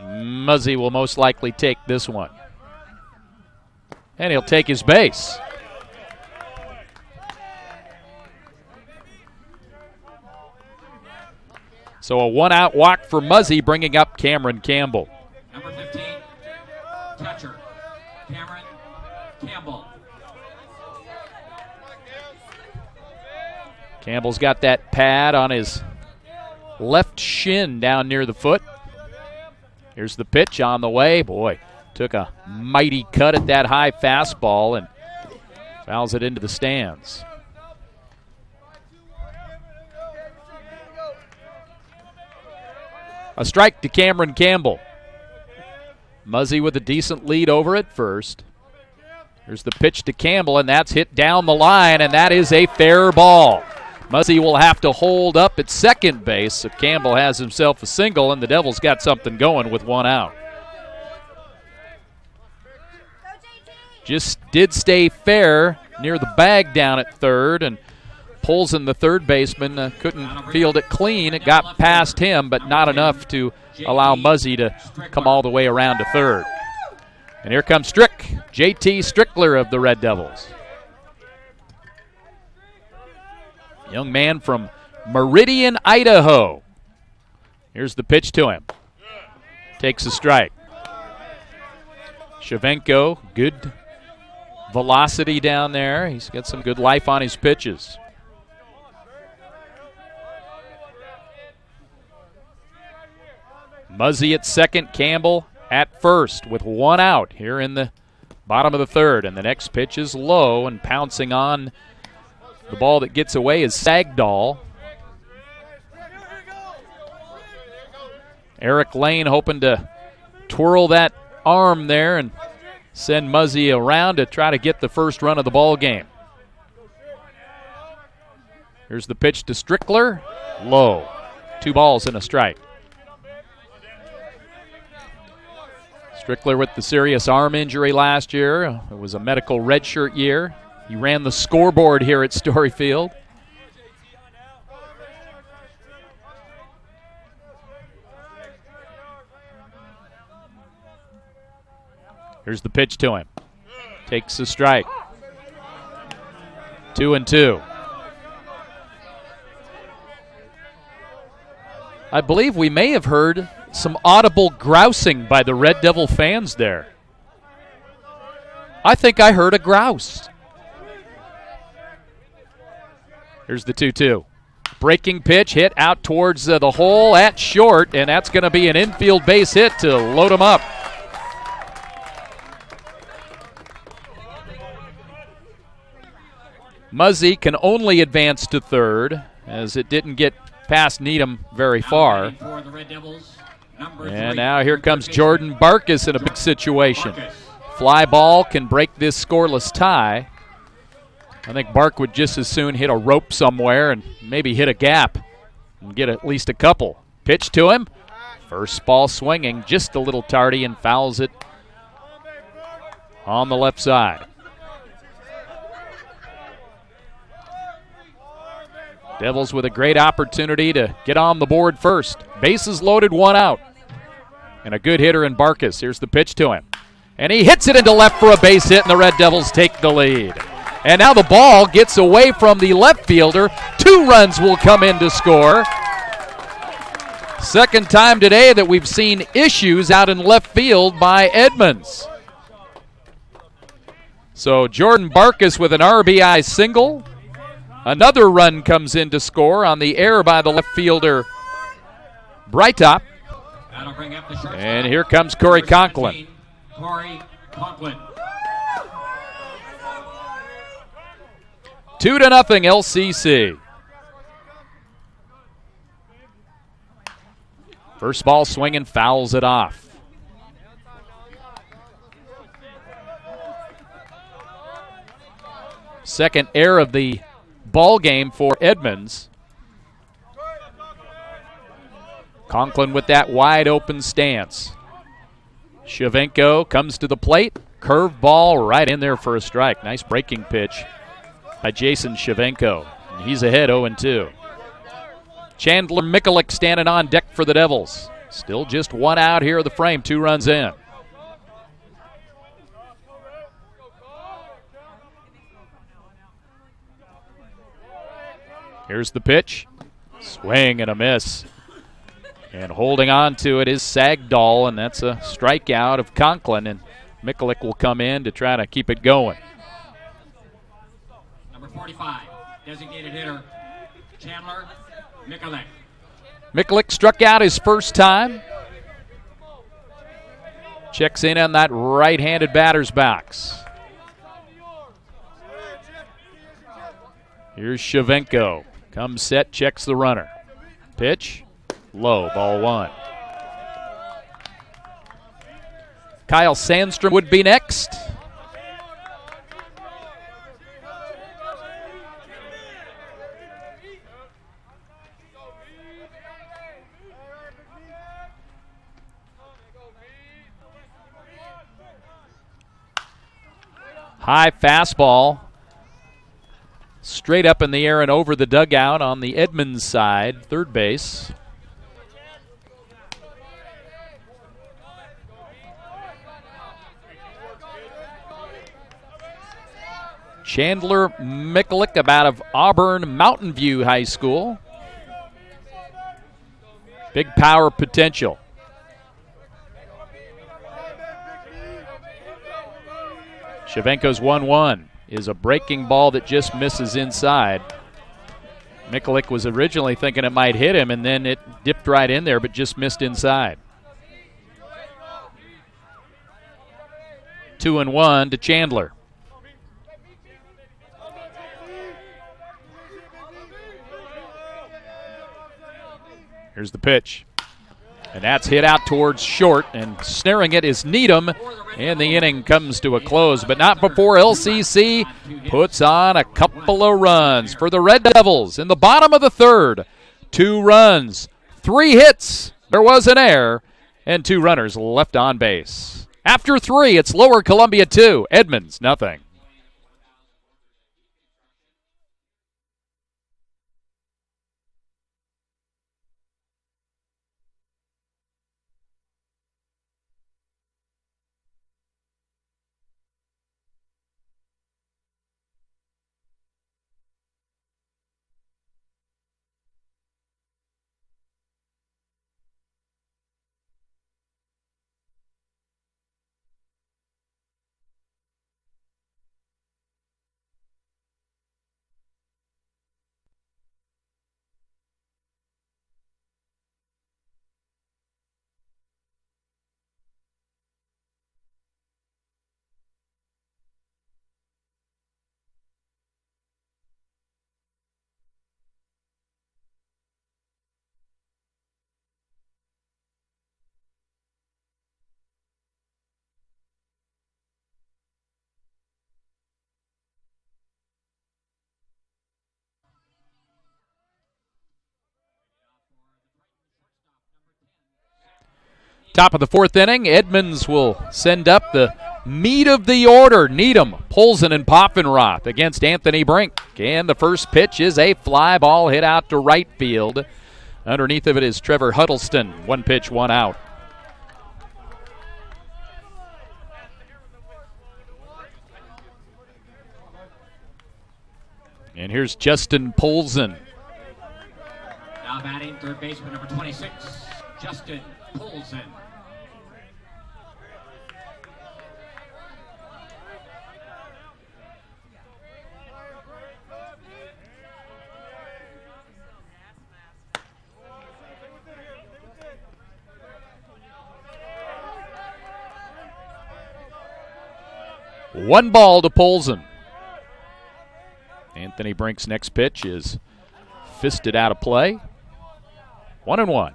Muzzy will most likely take this one. And he'll take his base. So a 1-out walk for Muzzy, bringing up Cameron Campbell. Number 15, catcher, Cameron Campbell. Campbell's got that pad on his left shin down near the foot. Here's the pitch on the way. Boy, took a mighty cut at that high fastball and fouls it into the stands. A strike to Cameron Campbell. Muzzy with a decent lead over at first. Here's the pitch to Campbell, and that's hit down the line, and that is a fair ball. Muzzy will have to hold up at second base, so Campbell has himself a single, and the Devils got something going with 1 out. Just did stay fair near the bag down at third, and pulls in the third baseman. Couldn't field it clean. It got past him, but not enough to allow Muzzy to come all the way around to third. And here comes JT Strickler of the Red Devils. Young man from Meridian, Idaho. Here's the pitch to him. Takes a strike. Shavenko, good velocity down there. He's got some good life on his pitches. Muzzy at second, Campbell at first with one out here in the bottom of the third. And the next pitch is low, and pouncing on the ball that gets away is Sagdahl. Eric Lane hoping to twirl that arm there and send Muzzy around to try to get the first run of the ball game. Here's the pitch to Strickler. Low. 2 balls and a strike. Strickler with the serious arm injury last year. It was a medical redshirt year. He ran the scoreboard here at Storyfield. Here's the pitch to him. Takes a strike. 2-2. I believe we may have heard some audible grousing by the Red Devil fans there. I think I heard a grouse. Here's the 2-2. Breaking pitch hit out towards the hole at short, and that's going to be an infield base hit to load him up. Muzzy can only advance to third, as it didn't get past Needham very far. And now here comes Jordan Barkus in a big situation. Fly ball can break this scoreless tie. I think Bark would just as soon hit a rope somewhere and maybe hit a gap and get at least a couple. Pitch to him. First ball swinging, just a little tardy, and fouls it on the left side. Devils with a great opportunity to get on the board first. Bases loaded, 1 out. And a good hitter in Barkus. Here's the pitch to him. And he hits it into left for a base hit, and the Red Devils take the lead. And now the ball gets away from the left fielder. 2 runs will come in to score. Second time today that we've seen issues out in left field by Edmonds. So Jordan Barkus with an RBI single. Another run comes in to score on the error by the left fielder, Breitop. And here comes Corey Conklin. 2-0 LCC. First ball swinging, fouls it off. Second error of the ball game for Edmonds. Conklin with that wide open stance. Shavenko comes to the plate. Curve ball right in there for a strike. Nice breaking pitch by Jason Shavenko. And he's ahead 0-2. Chandler Mikulik standing on deck for the Devils. Still just 1 out here of the frame, 2 runs in. Here's the pitch. Swing and a miss. And holding on to it is Sagdahl, and that's a strikeout of Conklin, and Mikulik will come in to try to keep it going. Number 45, designated hitter, Chandler Mikulik. Mikulik struck out his first time. Checks in on that right-handed batter's box. Here's Shavenko. Comes set, checks the runner. Pitch, low, ball 1. Kyle Sandstrom would be next. High fastball straight up in the air and over the dugout on the Edmonds side, third base. Chandler Mikulik, out of Auburn Mountain View High School. Big power potential. Shavenko's 1-1 is a breaking ball that just misses inside. Mikulik was originally thinking it might hit him, and then it dipped right in there, but just missed inside. 2-1 to Chandler. Here's the pitch. And that's hit out towards short, and snaring it is Needham, and the inning comes to a close, but not before LCC puts on a couple of runs for the Red Devils in the bottom of the third. 2 runs, 3 hits, there was an error, and 2 runners left on base. After 3, it's Lower Columbia 2, Edmonds nothing. Top of the 4th inning, Edmonds will send up the meat of the order. Needham, Polson, and Poffenroth against Anthony Brink. And the first pitch is a fly ball hit out to right field. Underneath of it is Trevor Huddleston. 1 pitch, 1 out. And here's Justin Polson. Now batting, third baseman number 26, Justin Polson. One ball to Polson. Anthony Brink's next pitch is fisted out of play. 1-1.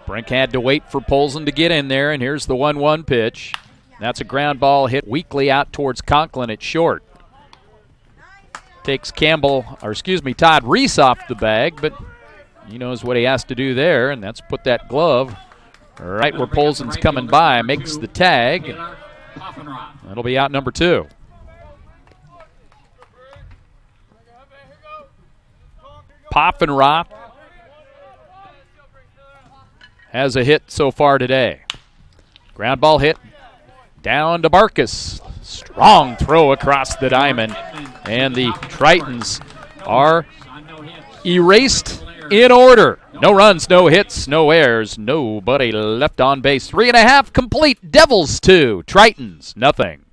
Brink had to wait for Polson to get in there, and here's the 1-1 pitch. That's a ground ball hit weakly out towards Conklin at short. Takes Todd Reese off the bag, but he knows what he has to do there, and that's put that glove right where Polson's coming by, makes the tag. That'll be out number 2. Poffenroth has a hit so far today. Ground ball hit down to Barkus. Strong throw across the diamond. And the Tritons are erased in order. No runs, no hits, no errors, nobody left on base. 3.5 complete. Devils 2, Tritons nothing.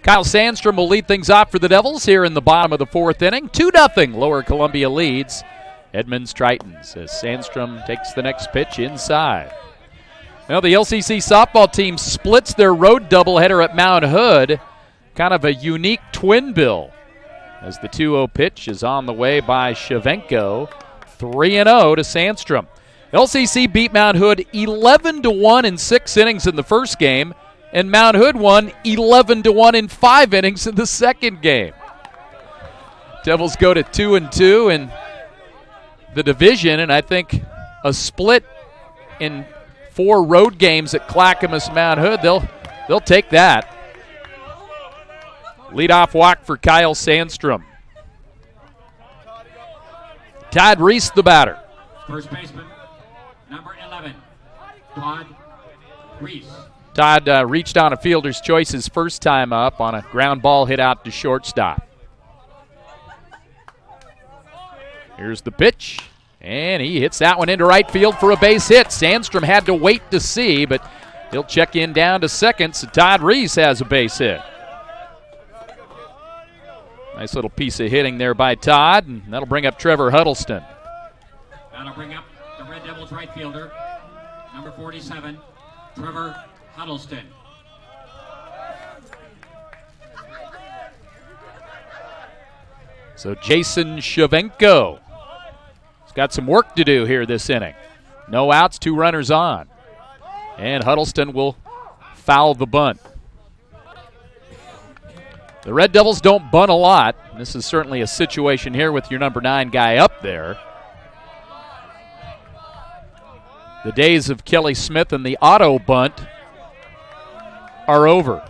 Kyle Sandstrom will lead things off for the Devils here in the bottom of the fourth inning. 2-0 Lower Columbia leads Edmonds Tritons as Sandstrom takes the next pitch inside. Now the LCC softball team splits their road doubleheader at Mount Hood. Kind of a unique twin bill as the 2-0 pitch is on the way by Shavenko. 3-0 to Sandstrom. LCC beat Mount Hood 11-1 in 6 innings in the first game, and Mount Hood won 11-1 in 5 innings in the second game. Devils go to 2-2 in the division, and I think a split in 4 road games at Clackamas Mount Hood, they'll take that. Leadoff walk for Kyle Sandstrom. Todd Reese, the batter. First baseman, number 11, Todd Reese. Todd reached on a fielder's choice his first time up on a ground ball hit out to shortstop. Here's the pitch, and he hits that one into right field for a base hit. Sandstrom had to wait to see, but he'll check in down to second, so Todd Reese has a base hit. Nice little piece of hitting there by Todd, and that'll bring up Trevor Huddleston. That'll bring up the Red Devils right fielder, number 47, Trevor Huddleston. So Jason Shavenko has got some work to do here this inning. No outs, 2 runners on. And Huddleston will foul the bunt. The Red Devils don't bunt a lot. This is certainly a situation here with your number 9 guy up there. The days of Kelly Smith and the auto bunt are over.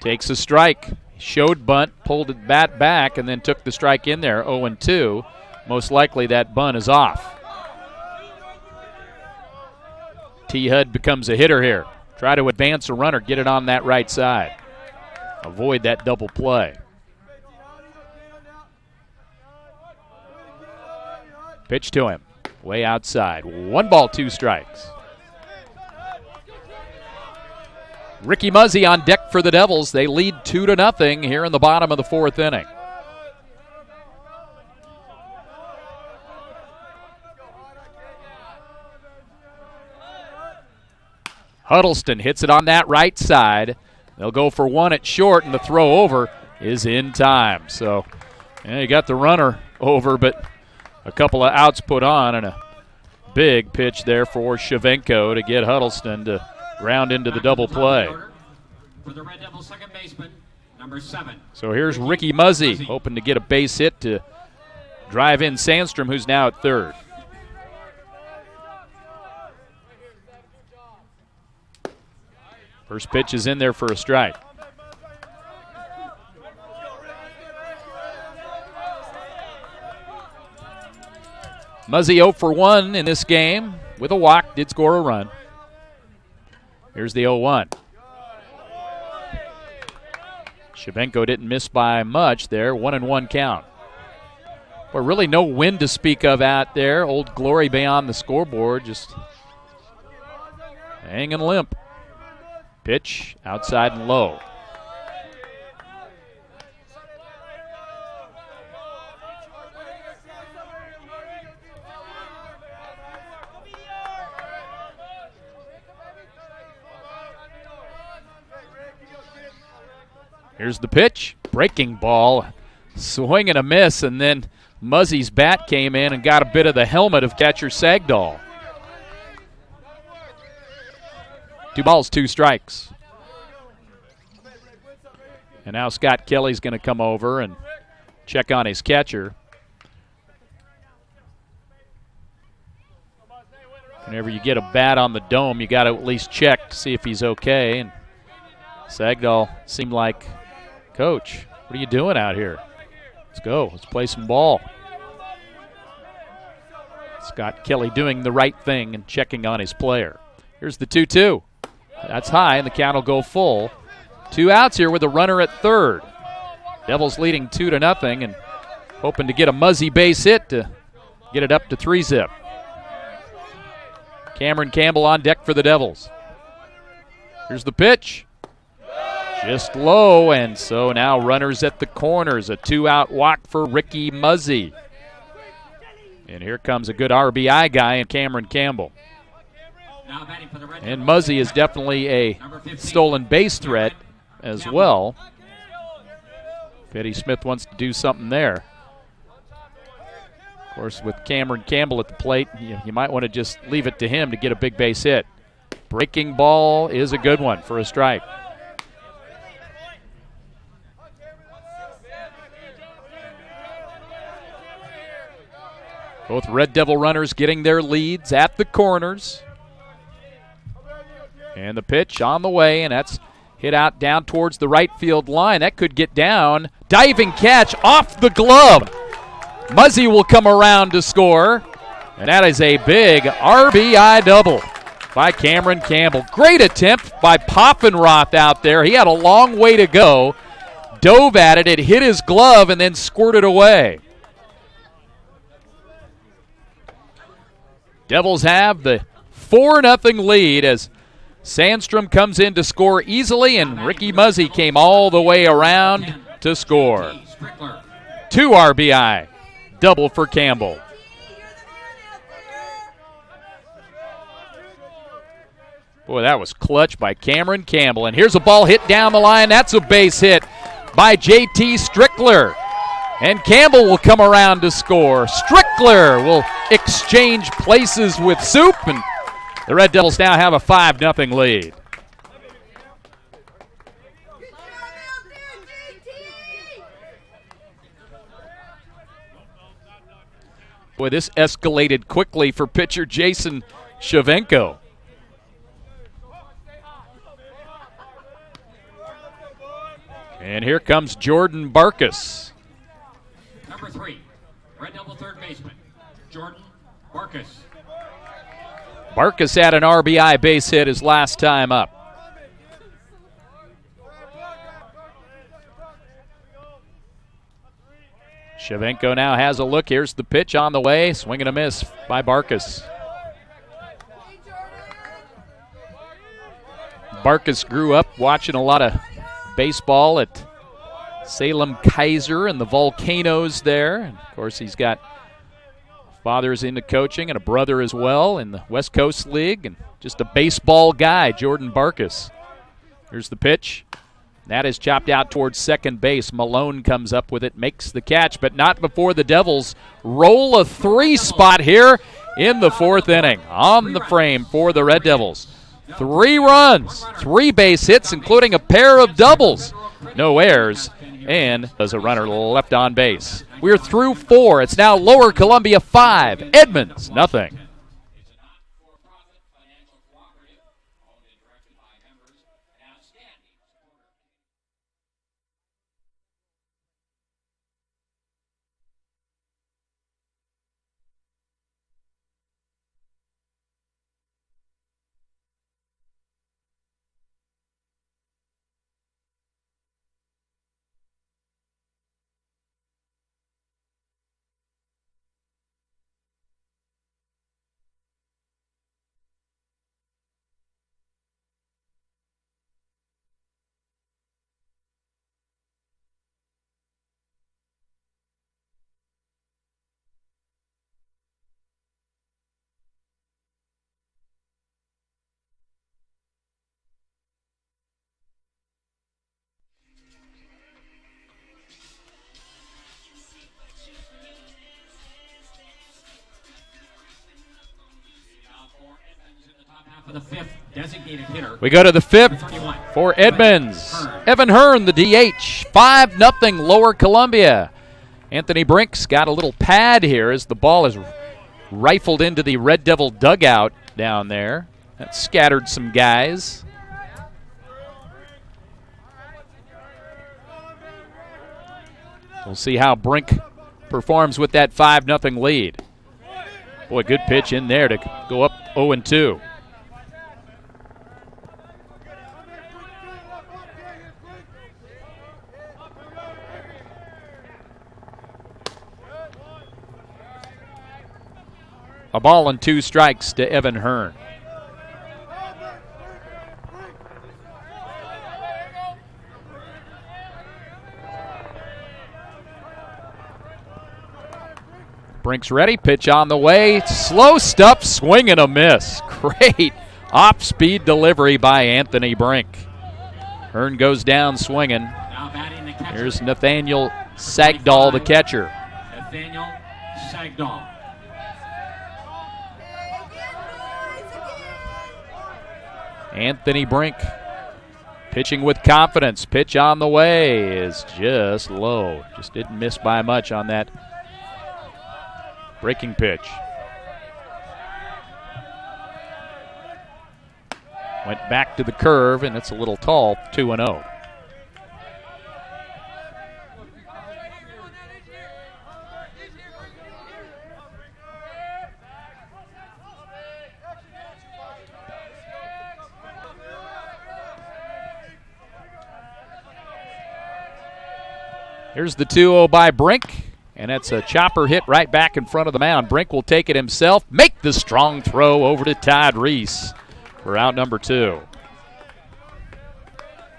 Takes a strike. Showed bunt, pulled it bat back, and then took the strike in there, 0-2. Most likely that bunt is off. T. Hud becomes a hitter here. Try to advance a runner, get it on that right side. Avoid that double play. Pitch to him, way outside. 1 ball, 2 strikes. Ricky Muzzy on deck for the Devils. They lead 2-0 here in the bottom of the 4th inning. Huddleston hits it on that right side. They'll go for 1 at short, and the throw over is in time. So, you got the runner over, but a couple of outs put on, and a big pitch there for Shavenko to get Huddleston to round into the double play. For the Red Devils second baseman, number 7. So here's Ricky Muzzy, hoping to get a base hit to drive in Sandstrom, who's now at third. First pitch is in there for a strike. Muzzy 0 for 1 in this game with a walk, did score a run. Here's the 0-1. Shavenko didn't miss by much there, 1-1 count. But really no wind to speak of out there. Old Glory beyond the scoreboard, just hanging limp. Pitch outside and low. Here's the pitch. Breaking ball. Swing and a miss, and then Muzzy's bat came in and got a bit of the helmet of catcher Sagdahl. 2 balls, 2 strikes. And now Scott Kelly's going to come over and check on his catcher. Whenever you get a bat on the dome, you got to at least check to see if he's okay. And Sagdahl seemed like, Coach, what are you doing out here? Let's go. Let's play some ball. Scott Kelly doing the right thing and checking on his player. Here's the 2-2. That's high, and the count will go full. 2 outs here with a runner at third. Devils leading 2-0 and hoping to get a Muzzy base hit to get it up to 3-zip. Cameron Campbell on deck for the Devils. Here's the pitch. Just low, and so now runners at the corners. A 2-out walk for Ricky Muzzy. And here comes a good RBI guy in Cameron Campbell. And Muzzy is definitely a stolen base threat as well. If Eddie Smith wants to do something there. Of course, with Cameron Campbell at the plate, you might want to just leave it to him to get a big base hit. Breaking ball is a good one for a strike. Both Red Devil runners getting their leads at the corners. And the pitch on the way, and that's hit out down towards the right field line. That could get down. Diving catch off the glove. Muzzy will come around to score. And that is a big RBI double by Cameron Campbell. Great attempt by Poffenroth out there. He had a long way to go. Dove at it. It hit his glove and then squirted away. Devils have the 4-0 lead as Sandstrom comes in to score easily, and Ricky Muzzy came all the way around to score. 2 RBI, double for Campbell. Boy, that was clutch by Cameron Campbell. And here's a ball hit down the line. That's a base hit by J.T. Strickler. And Campbell will come around to score. Strickler will exchange places with Soup, and the Red Devils now have a 5-0 lead. Boy, this escalated quickly for pitcher Jason Shavenko. And here comes Jordan Barkus. Number 3, Red Devil third baseman, Jordan Barkus. Barkus had an RBI base hit his last time up. Shavenko now has a look. Here's the pitch on the way. Swing and a miss by Barkus. Barkus grew up watching a lot of baseball at Salem Kaiser and the Volcanoes there. And of course, he's got father's into coaching and a brother as well in the West Coast League, and just a baseball guy, Jordan Barkus. Here's the pitch. That is chopped out towards second base. Malone comes up with it, makes the catch, but not before the Devils roll a 3 spot here in the 4th inning. On the frame for the Red Devils. 3 runs, 3 base hits, including a pair of doubles. No errors, and there's a runner left on base. We're through 4. It's now Lower Columbia 5, Edmonds 0. The 5th designated hitter. We go to the 5th for Edmonds. Evan Hearn, the DH. 5-0 Lower Columbia. Anthony Brink's got a little pad here as the ball is rifled into the Red Devil dugout down there. That scattered some guys. We'll see how Brink performs with that 5-0 lead. Boy, good pitch in there to go up 0-2. A ball and 2 strikes to Evan Hearn. Brink's ready, pitch on the way. Slow stuff, swing and a miss. Great off-speed delivery by Anthony Brink. Hearn goes down swinging. Here's Nathaniel Sagdahl, the catcher. Nathaniel Sagdahl. Anthony Brink pitching with confidence. Pitch on the way is just low. Just didn't miss by much on that breaking pitch. Went back to the curve, and it's a little tall, 2-0. Here's the 2-0 by Brink. And that's a chopper hit right back in front of the mound. Brink will take it himself, make the strong throw over to Todd Reese for out number 2.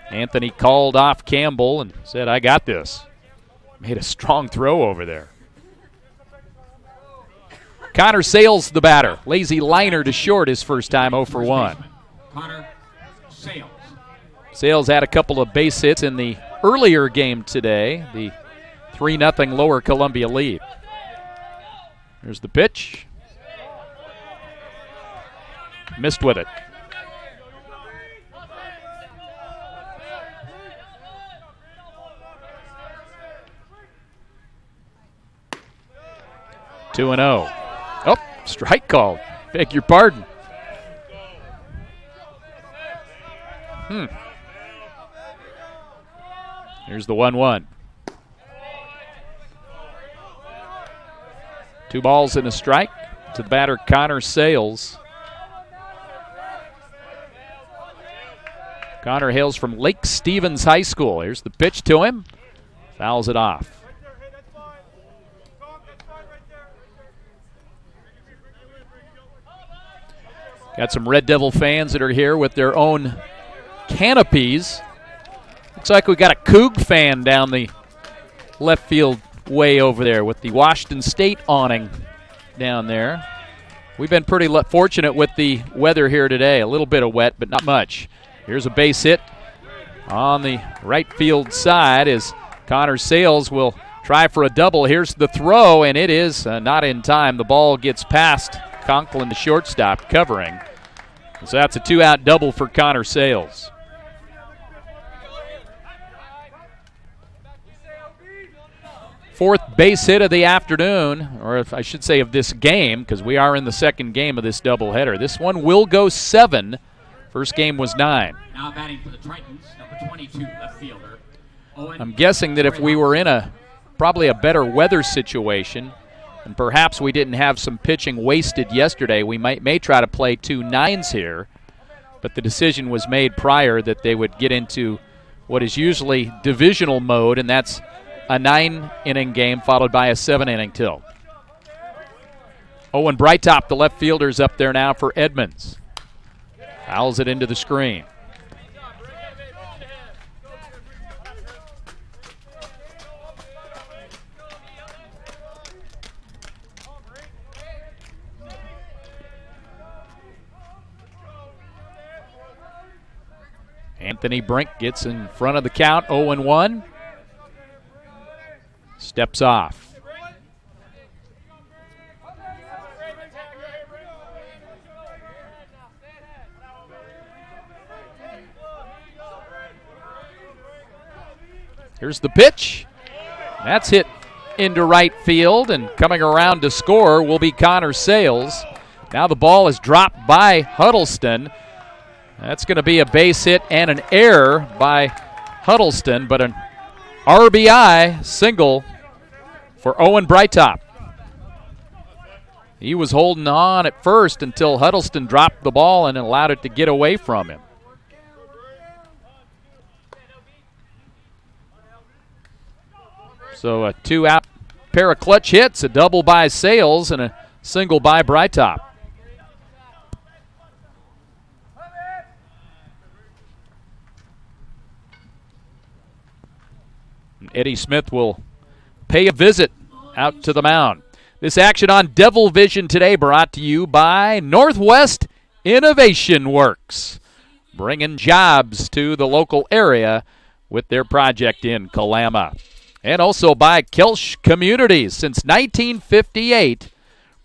Anthony called off Campbell and said, I got this. Made a strong throw over there. Connor Sales, the batter. Lazy liner to short his first time 0 for 1. Connor Sales. Sales had a couple of base hits in the earlier game today. The 3-0 Lower Columbia lead. Here's the pitch. Missed with it. Two and 0. Oh, strike called. Beg your pardon. Here's the 1-1. 2 balls and a strike to the batter Connor Sales. Connor hails from Lake Stevens High School. Here's the pitch to him. Fouls it off. Got some Red Devil fans that are here with their own canopies. Looks like we got a Coug fan down the left field way over there with the Washington State awning down there. We've been pretty fortunate with the weather here today. A little bit of wet, but not much. Here's a base hit on the right field side as Connor Sales will try for a double. Here's the throw, and it is not in time. The ball gets past Conklin, the shortstop, covering. So that's a 2-out double for Connor Sales. Fourth base hit of the afternoon, or if I should say of this game, because we are in the second game of this doubleheader. This one will go 7. First game was 9. Now batting for the Tritons, number 22, left fielder. I'm guessing that if we were in probably a better weather situation, and perhaps we didn't have some pitching wasted yesterday, we may try to play 2 9s here. But the decision was made prior that they would get into what is usually divisional mode, and that's a 9-inning game followed by a 7-inning tilt. Owen Breitop, the left fielder, is up there now for Edmonds. Fouls it into the screen. Anthony Brink gets in front of the count, 0-1. Steps off. Here's the pitch. That's hit into right field, and coming around to score will be Connor Sales. Now the ball is dropped by Huddleston. That's going to be a base hit and an error by Huddleston, but an RBI single for Owen Breitop. He was holding on at first until Huddleston dropped the ball and allowed it to get away from him. So a 2-out pair of clutch hits, a double by Sales, and a single by Brightop. Eddie Smith will pay a visit out to the mound. This action on Devil Vision today brought to you by Northwest Innovation Works, bringing jobs to the local area with their project in Kalama. And also by Kelsch Communities, since 1958,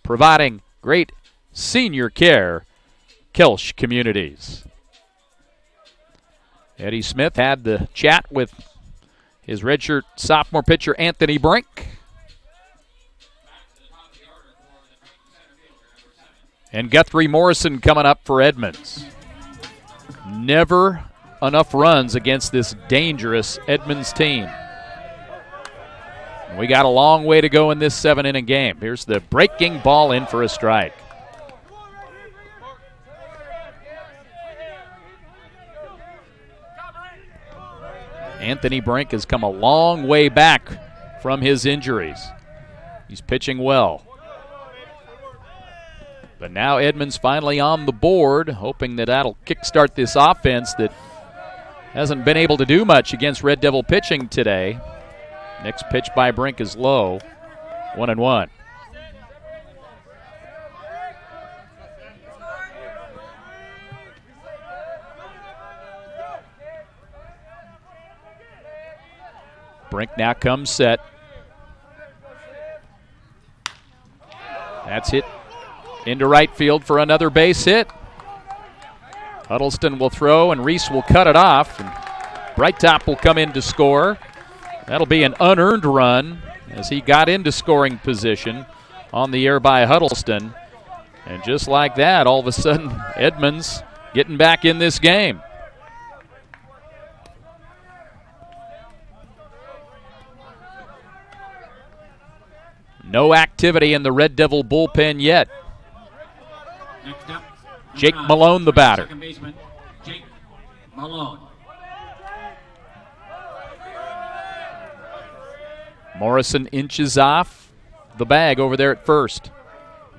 providing great senior care. Kelsch Communities. Eddie Smith had the chat with his redshirt sophomore pitcher Anthony Brink. And Guthrie Morrison coming up for Edmonds. Never enough runs against this dangerous Edmonds team. We got a long way to go in this 7-inning game. Here's the breaking ball in for a strike. Anthony Brink has come a long way back from his injuries. He's pitching well. But now Edmonds finally on the board, hoping that that'll kickstart this offense that hasn't been able to do much against Red Devil pitching today. Next pitch by Brink is low, 1-1. Brink now comes set. That's hit into right field for another base hit. Huddleston will throw, and Reese will cut it off. And Brightop will come in to score. That'll be an unearned run as he got into scoring position on the air by Huddleston. And just like that, all of a sudden, Edmonds getting back in this game. No activity in the Red Devil bullpen yet. Next up, Jake Malone, the batter. Second baseman, Jake Malone. Morrison inches off the bag over there at first.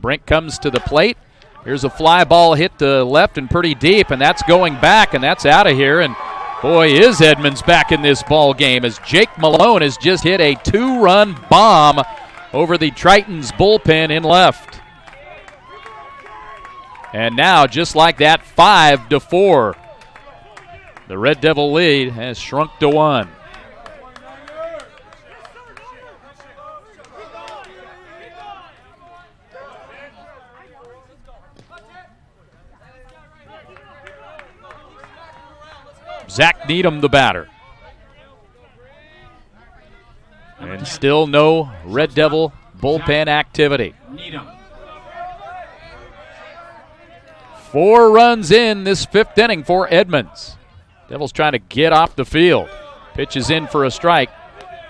Brink comes to the plate. Here's a fly ball hit to left and pretty deep, and that's going back, and that's out of here. And boy, is Edmonds back in this ball game as Jake Malone has just hit a 2-run bomb over the Tritons bullpen in left. And now, just like that, 5-4. The Red Devil lead has shrunk to 1. Zach Needham, the batter. And still no Red Devil bullpen activity. 4 runs in this 5th inning for Edmonds. Devils trying to get off the field. Pitches in for a strike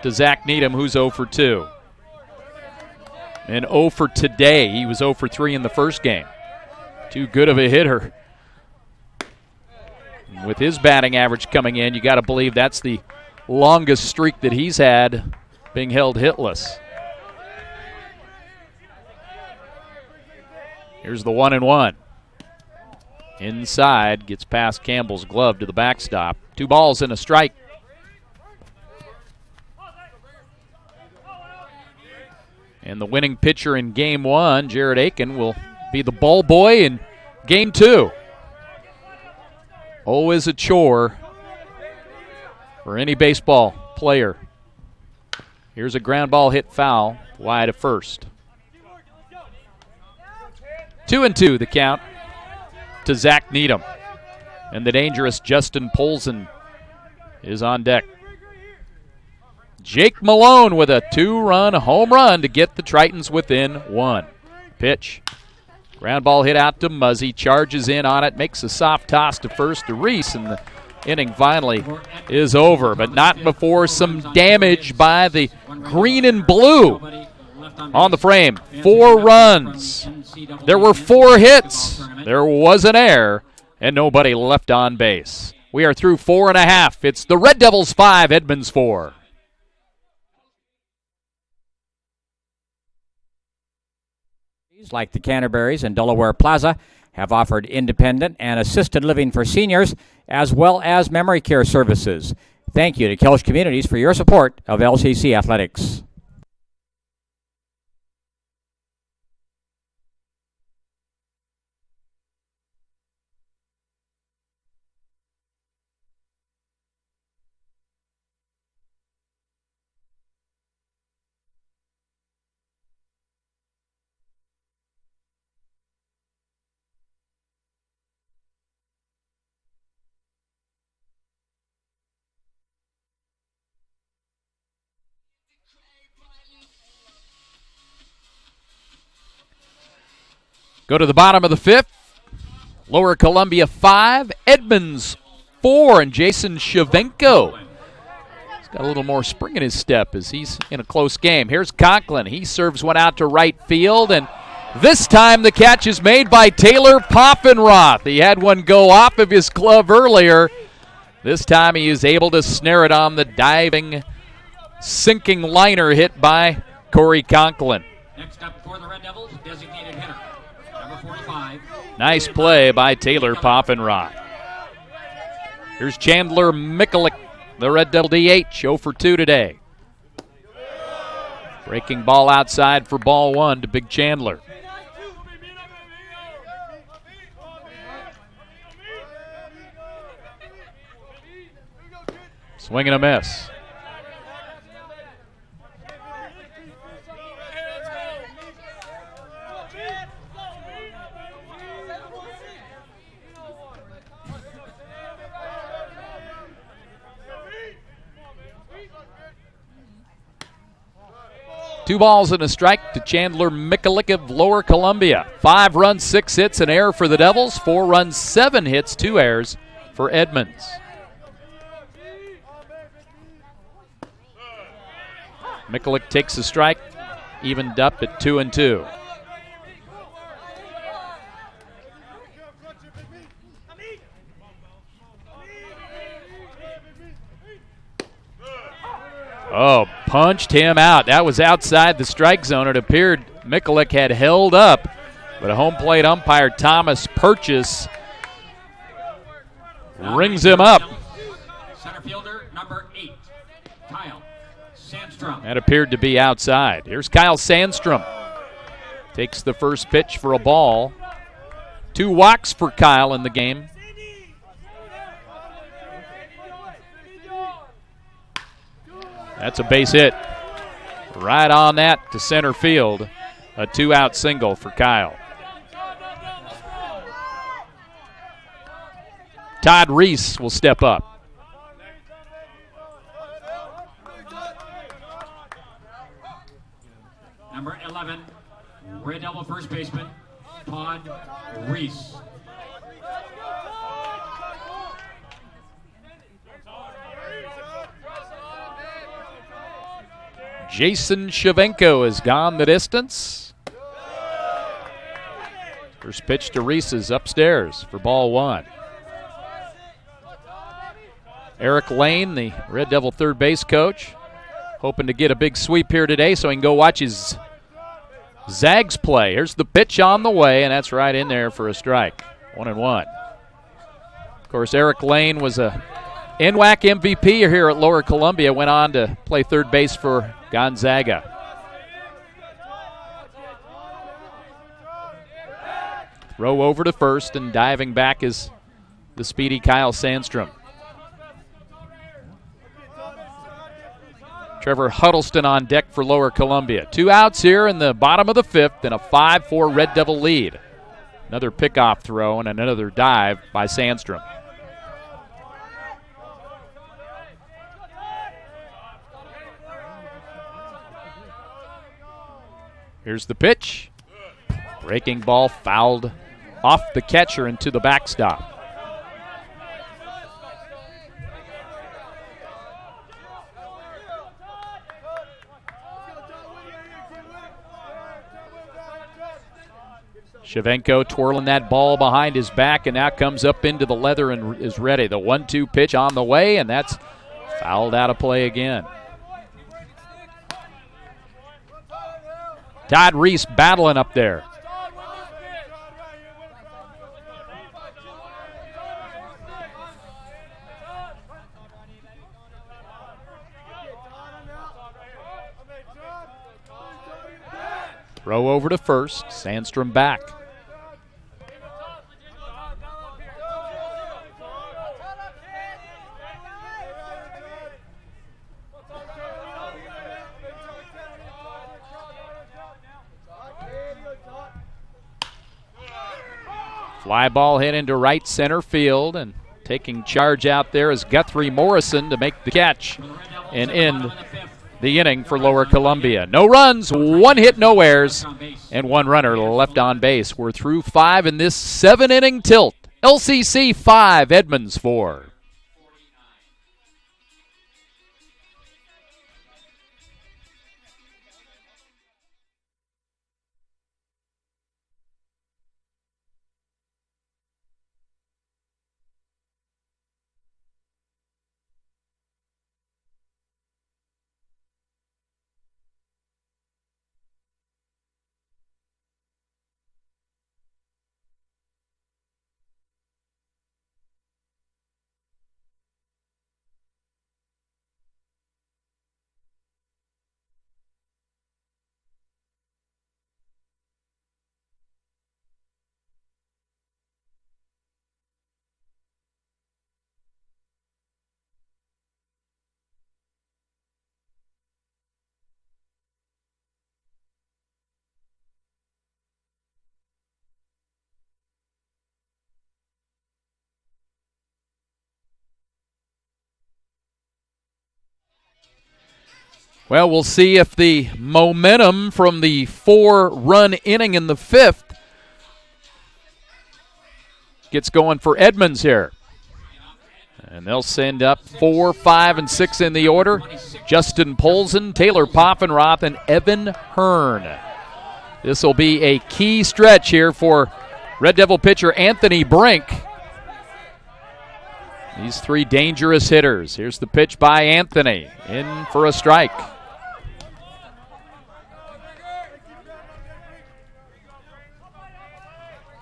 to Zach Needham, who's 0 for 2. And 0 for today. He was 0 for 3 in the first game. Too good of a hitter. With his batting average coming in, you got to believe that's the longest streak that he's had being held hitless. Here's the 1-1. Inside, gets past Campbell's glove to the backstop. 2 balls and a strike. And the winning pitcher in Game 1, Jared Aiken, will be the ball boy in Game 2. Always a chore for any baseball player. Here's a ground ball hit foul, wide of first. 2-2 the count to Zach Needham. And the dangerous Justin Polson is on deck. Jake Malone with a 2-run home run to get the Tritons within 1. Pitch. Ground ball hit out to Muzzy. Charges in on it. Makes a soft toss to first to Reese. And the inning finally is over. But not before some damage by the green and blue on the frame. 4 runs. There were 4 hits. There was an error. And nobody left on base. We are through 4.5. It's the Red Devils 5, Edmonds 4. Like the Canterburys and Delaware Plaza have offered independent and assisted living for seniors as well as memory care services. Thank you to Kelch Communities for your support of LCC Athletics. Go to the bottom of the fifth. Lower Columbia 5, Edmonds 4, and Jason Shavenko. He's got a little more spring in his step as he's in a close game. Here's Conklin. He serves one out to right field, and this time the catch is made by Taylor Poffenroth. He had one go off of his glove earlier. This time he is able to snare it on the diving, sinking liner hit by Corey Conklin. Next up for the Red Devils, designated hitter, number 45. Nice play by Taylor Poffenroth. Here's Chandler Mikulik, the Red Devil DH, 0 for 2 today. Breaking ball outside for ball one to Big Chandler. Swing and a miss. Two balls and a strike to Chandler Mikulik of Lower Columbia. 5 runs, 6 hits, an error for the Devils. 4 runs, 7 hits, 2 errors for Edmonds. Mikulik takes a strike, evened up at 2-2. Oh, punched him out. That was outside the strike zone. It appeared Mikulik had held up, but a home plate umpire, Thomas Purchase, rings him up. Center fielder, number 8, Kyle Sandstrom. That appeared to be outside. Here's Kyle Sandstrom. Takes the first pitch for a ball. 2 walks for Kyle in the game. That's a base hit. Right on that to center field. A 2-out single for Kyle. Todd Reese will step up. Number 11, Red Devil first baseman, Todd Reese. Jason Shavenko has gone the distance. First pitch to Reese is upstairs for ball one. Eric Lane, the Red Devil third base coach, hoping to get a big sweep here today so he can go watch his Zags play. Here's the pitch on the way, and that's right in there for a strike. 1-1. Of course, Eric Lane was a NWAC MVP here at Lower Columbia, went on to play third base for Gonzaga. Throw over to first, and diving back is the speedy Kyle Sandstrom. Trevor Huddleston on deck for Lower Columbia. 2 outs here in the bottom of the fifth and a 5-4 Red Devil lead. Another pickoff throw and another dive by Sandstrom. Here's the pitch. Breaking ball fouled off the catcher into the backstop. Shavenko twirling that ball behind his back, and now comes up into the leather and is ready. The 1-2 pitch on the way, and that's fouled out of play again. Todd Reese battling up there. Throw over to first. Sandstrom back. Fly ball hit into right center field, and taking charge out there is Guthrie Morrison to make the catch and end the inning for Lower Columbia. No runs, one hit, no errors, and one runner left on base. We're through 5 in this 7-inning tilt. LCC 5, Edmonds 4. Well, we'll see if the momentum from the 4-run inning in the 5th gets going for Edmonds here. And they'll send up 4, 5, and 6 in the order. Justin Polson, Taylor Poffenroth, and Evan Hearn. This will be a key stretch here for Red Devil pitcher Anthony Brink. These 3 dangerous hitters. Here's the pitch by Anthony. In for a strike.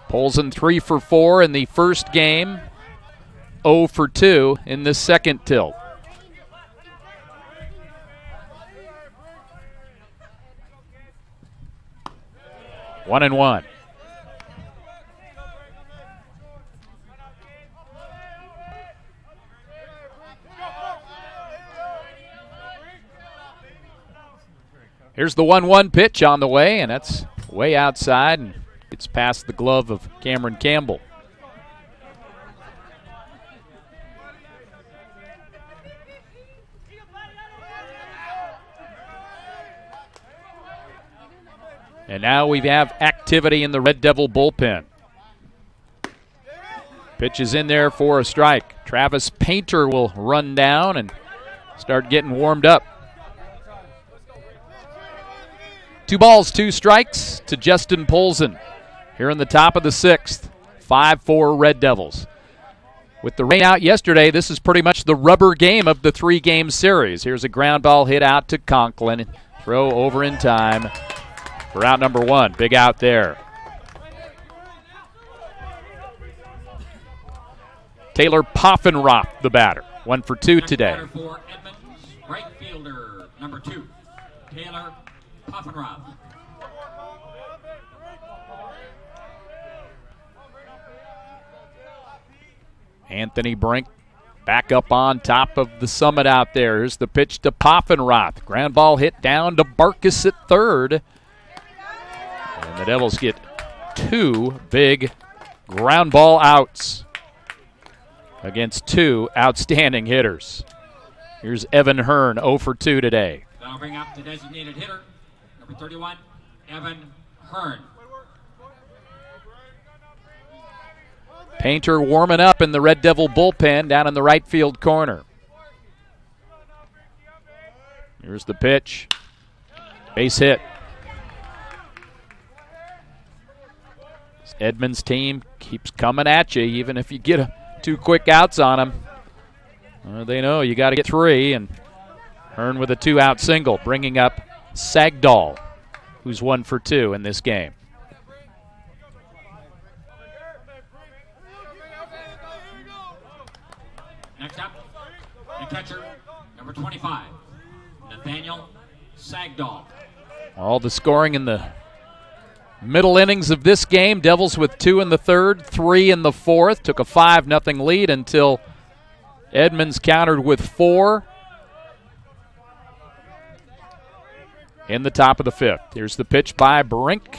Polson 3 for 4 in the first game. 0 for 2 in the second tilt. One and one. Here's the 1-1 pitch on the way, and that's way outside, and it's past the glove of Cameron Campbell. And now we have activity in the Red Devil bullpen. Pitch is in there for a strike. Travis Painter will run down and start getting warmed up. 2 balls, 2 strikes to Justin Polson here in the top of the 6th. 5-4 Red Devils. With the rain out yesterday, this is pretty much the rubber game of the 3-game series. Here's a ground ball hit out to Conklin. Throw over in time for out number 1. Big out there. Taylor Poffenroth, the batter. 1 for 2 today. Batter for Edmonds, right fielder, number 2, Taylor Poffenroth. Anthony Brink back up on top of the summit out there. Here's the pitch to Poffenroth. Ground ball hit down to Barkus at third. And the Devils get 2 big ground ball outs against 2 outstanding hitters. Here's Evan Hearn, 0 for 2 today. That'll bring up the designated hitter, number 31, Evan Hearn. Painter warming up in the Red Devil bullpen down in the right field corner. Here's the pitch. Base hit. This Edmonds team keeps coming at you, even if you get 2 quick outs on them. They know you got to get 3, and Hearn with a 2-out single, bringing up Sagdahl, who's 1 for 2 in this game. Next up, the catcher, number 25, Nathaniel Sagdahl. All the scoring in the Middle innings of this game, Devils with 2 in the third, 3 in the fourth. Took a 5-0 lead until Edmonds countered with 4 in the top of the fifth. Here's the pitch by Brink.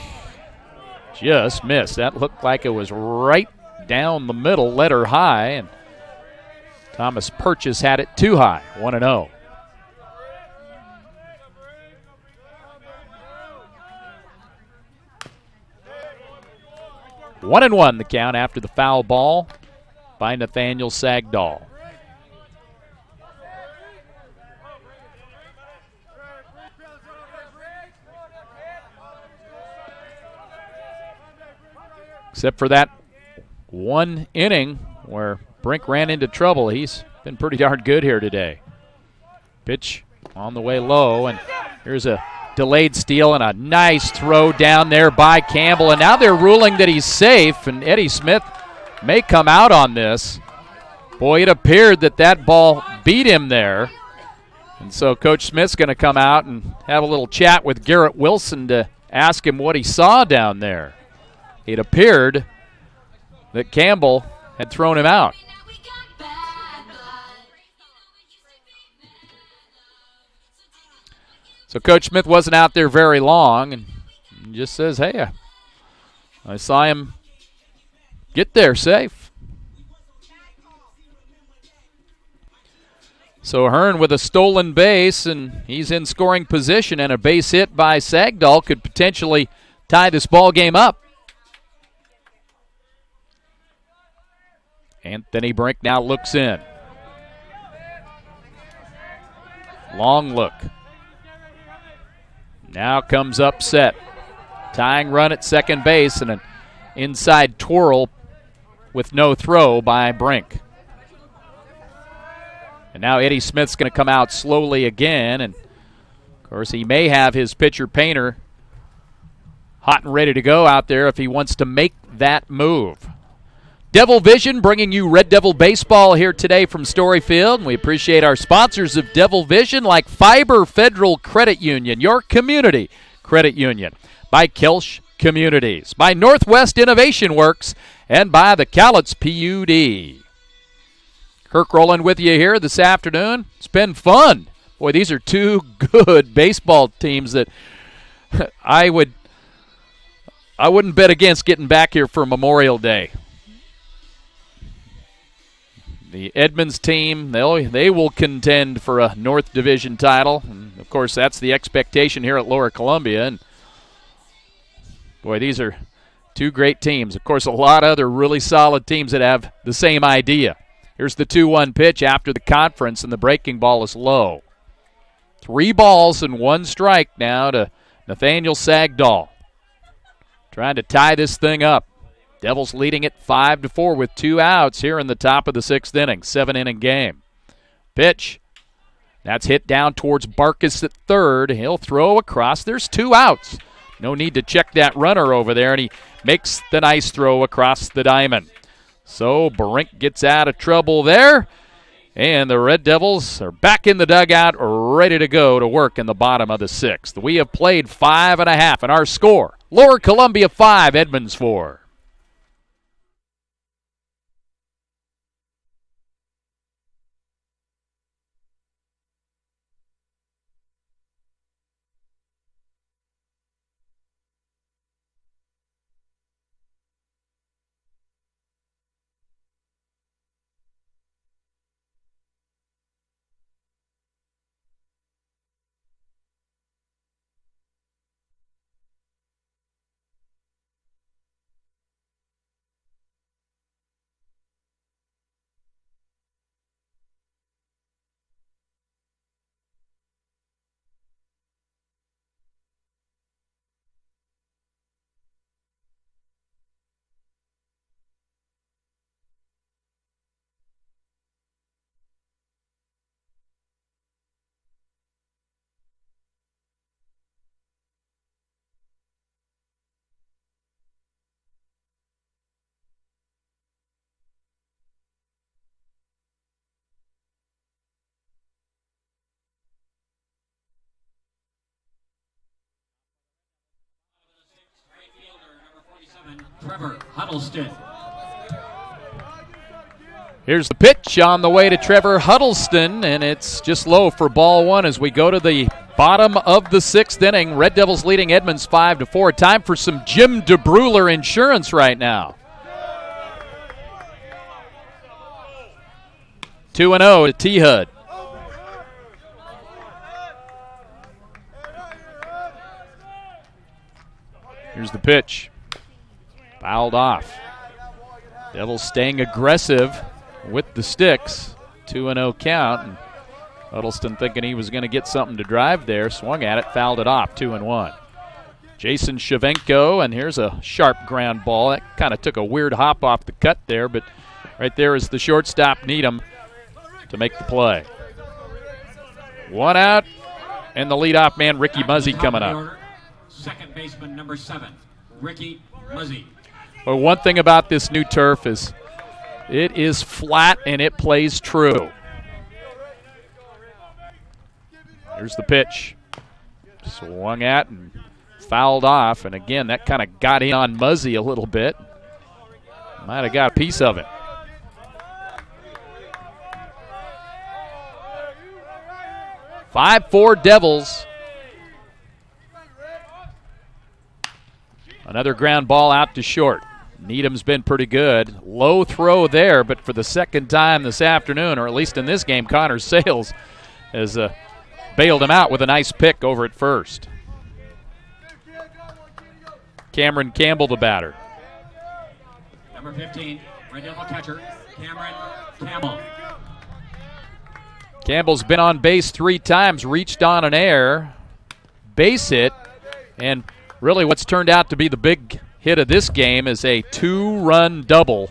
Just missed. That looked like it was right down the middle, let her high, and Thomas Purchase had it too high, 1-0. One and one the count after the foul ball by Nathaniel Sagdahl. Except for that one inning where Brink ran into trouble. He's been pretty darn good here today. Pitch on the way low, and here's a delayed steal and a nice throw down there by Campbell. And now they're ruling that he's safe, and Eddie Smith may come out on this. Boy, it appeared that ball beat him there. And so Coach Smith's going to come out and have a little chat with Garrett Wilson to ask him what he saw down there. It appeared that Campbell had thrown him out. So Coach Smith wasn't out there very long and just says, hey, I saw him get there safe. So Hearn with a stolen base, and he's in scoring position, and a base hit by Sagdahl could potentially tie this ball game up. Anthony Brink now looks in. Long look. Now comes upset. Tying run at second base and an inside twirl with no throw by Brink. And now Eddie Smith's going to come out slowly again. And, of course, he may have his pitcher Painter hot and ready to go out there if he wants to make that move. Devil Vision bringing you Red Devil Baseball here today from Storyfield. And we appreciate our sponsors of Devil Vision like Fiber Federal Credit Union, your community credit union, by Kelsch Communities, by Northwest Innovation Works, and by the Cowlitz PUD. Kirk Rowland with you here this afternoon. It's been fun. Boy, these are two good baseball teams that I wouldn't bet against getting back here for Memorial Day. The Edmonds team, they will contend for a North Division title. And of course, that's the expectation here at Lower Columbia. And boy, these are two great teams. Of course, a lot of other really solid teams that have the same idea. Here's the 2-1 pitch after the conference, and the breaking ball is low. 3 balls and 1 strike now to Nathaniel Sagdahl. Trying to tie this thing up. Devils leading it 5-4 with 2 outs here in the top of the 6th inning. 7-inning game. Pitch. That's hit down towards Barkus at third. He'll throw across. There's 2 outs. No need to check that runner over there, and he makes the nice throw across the diamond. So Brink gets out of trouble there, and the Red Devils are back in the dugout, ready to go to work in the bottom of the 6th. We have played 5.5, and our score, Lower Columbia 5, Edmonds 4. Trevor Huddleston. Here's the pitch on the way to Trevor Huddleston, and it's just low for ball one as we go to the bottom of the sixth inning. Red Devils leading Edmonds 5-4. Time for some Jim DeBruler insurance right now. 2-0 to T-Hud. Here's the pitch. Fouled off. Devils staying aggressive with the sticks. 2-0 count. And Huddleston thinking he was going to get something to drive there. Swung at it, fouled it off. 2-1. Jason Shavenko, and here's a sharp ground ball. That kind of took a weird hop off the cut there, but right there is the shortstop Needham to make the play. One out, and the leadoff man, Ricky Muzzy, coming up. Second baseman, number 7, Ricky Muzzy. Well, one thing about this new turf is it is flat and it plays true. Here's the pitch. Swung at and fouled off, and again, that kind of got in on Muzzy a little bit. Might have got a piece of it. Five-4 Devils. Another ground ball out to short. Needham's been pretty good. Low throw there, but for the second time this afternoon, or at least in this game, Connor Sales has bailed him out with a nice pick over at first. Cameron Campbell, the batter. Number 15, Red Devil catcher, Cameron Campbell. Campbell's been on base 3 times, reached on an air, base hit, and really what's turned out to be the big hit of this game is a 2-run double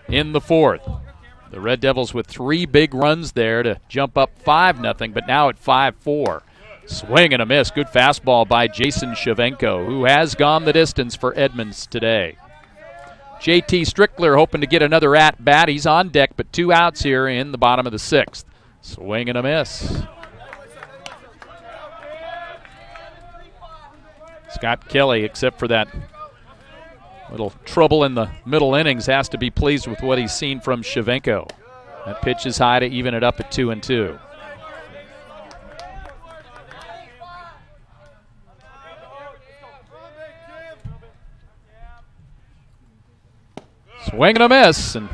in the 4th. The Red Devils with 3 big runs there to jump up 5-0, but now at 5-4. Swing and a miss. Good fastball by Jason Shavenko, who has gone the distance for Edmonds today. JT Strickler hoping to get another at-bat. He's on deck, but 2 outs here in the bottom of the 6th. Swing and a miss. Scott Kelly, except for that little trouble in the middle innings, has to be pleased with what he's seen from Shavenko. That pitch is high to even it up at 2-2. Swing and a miss, and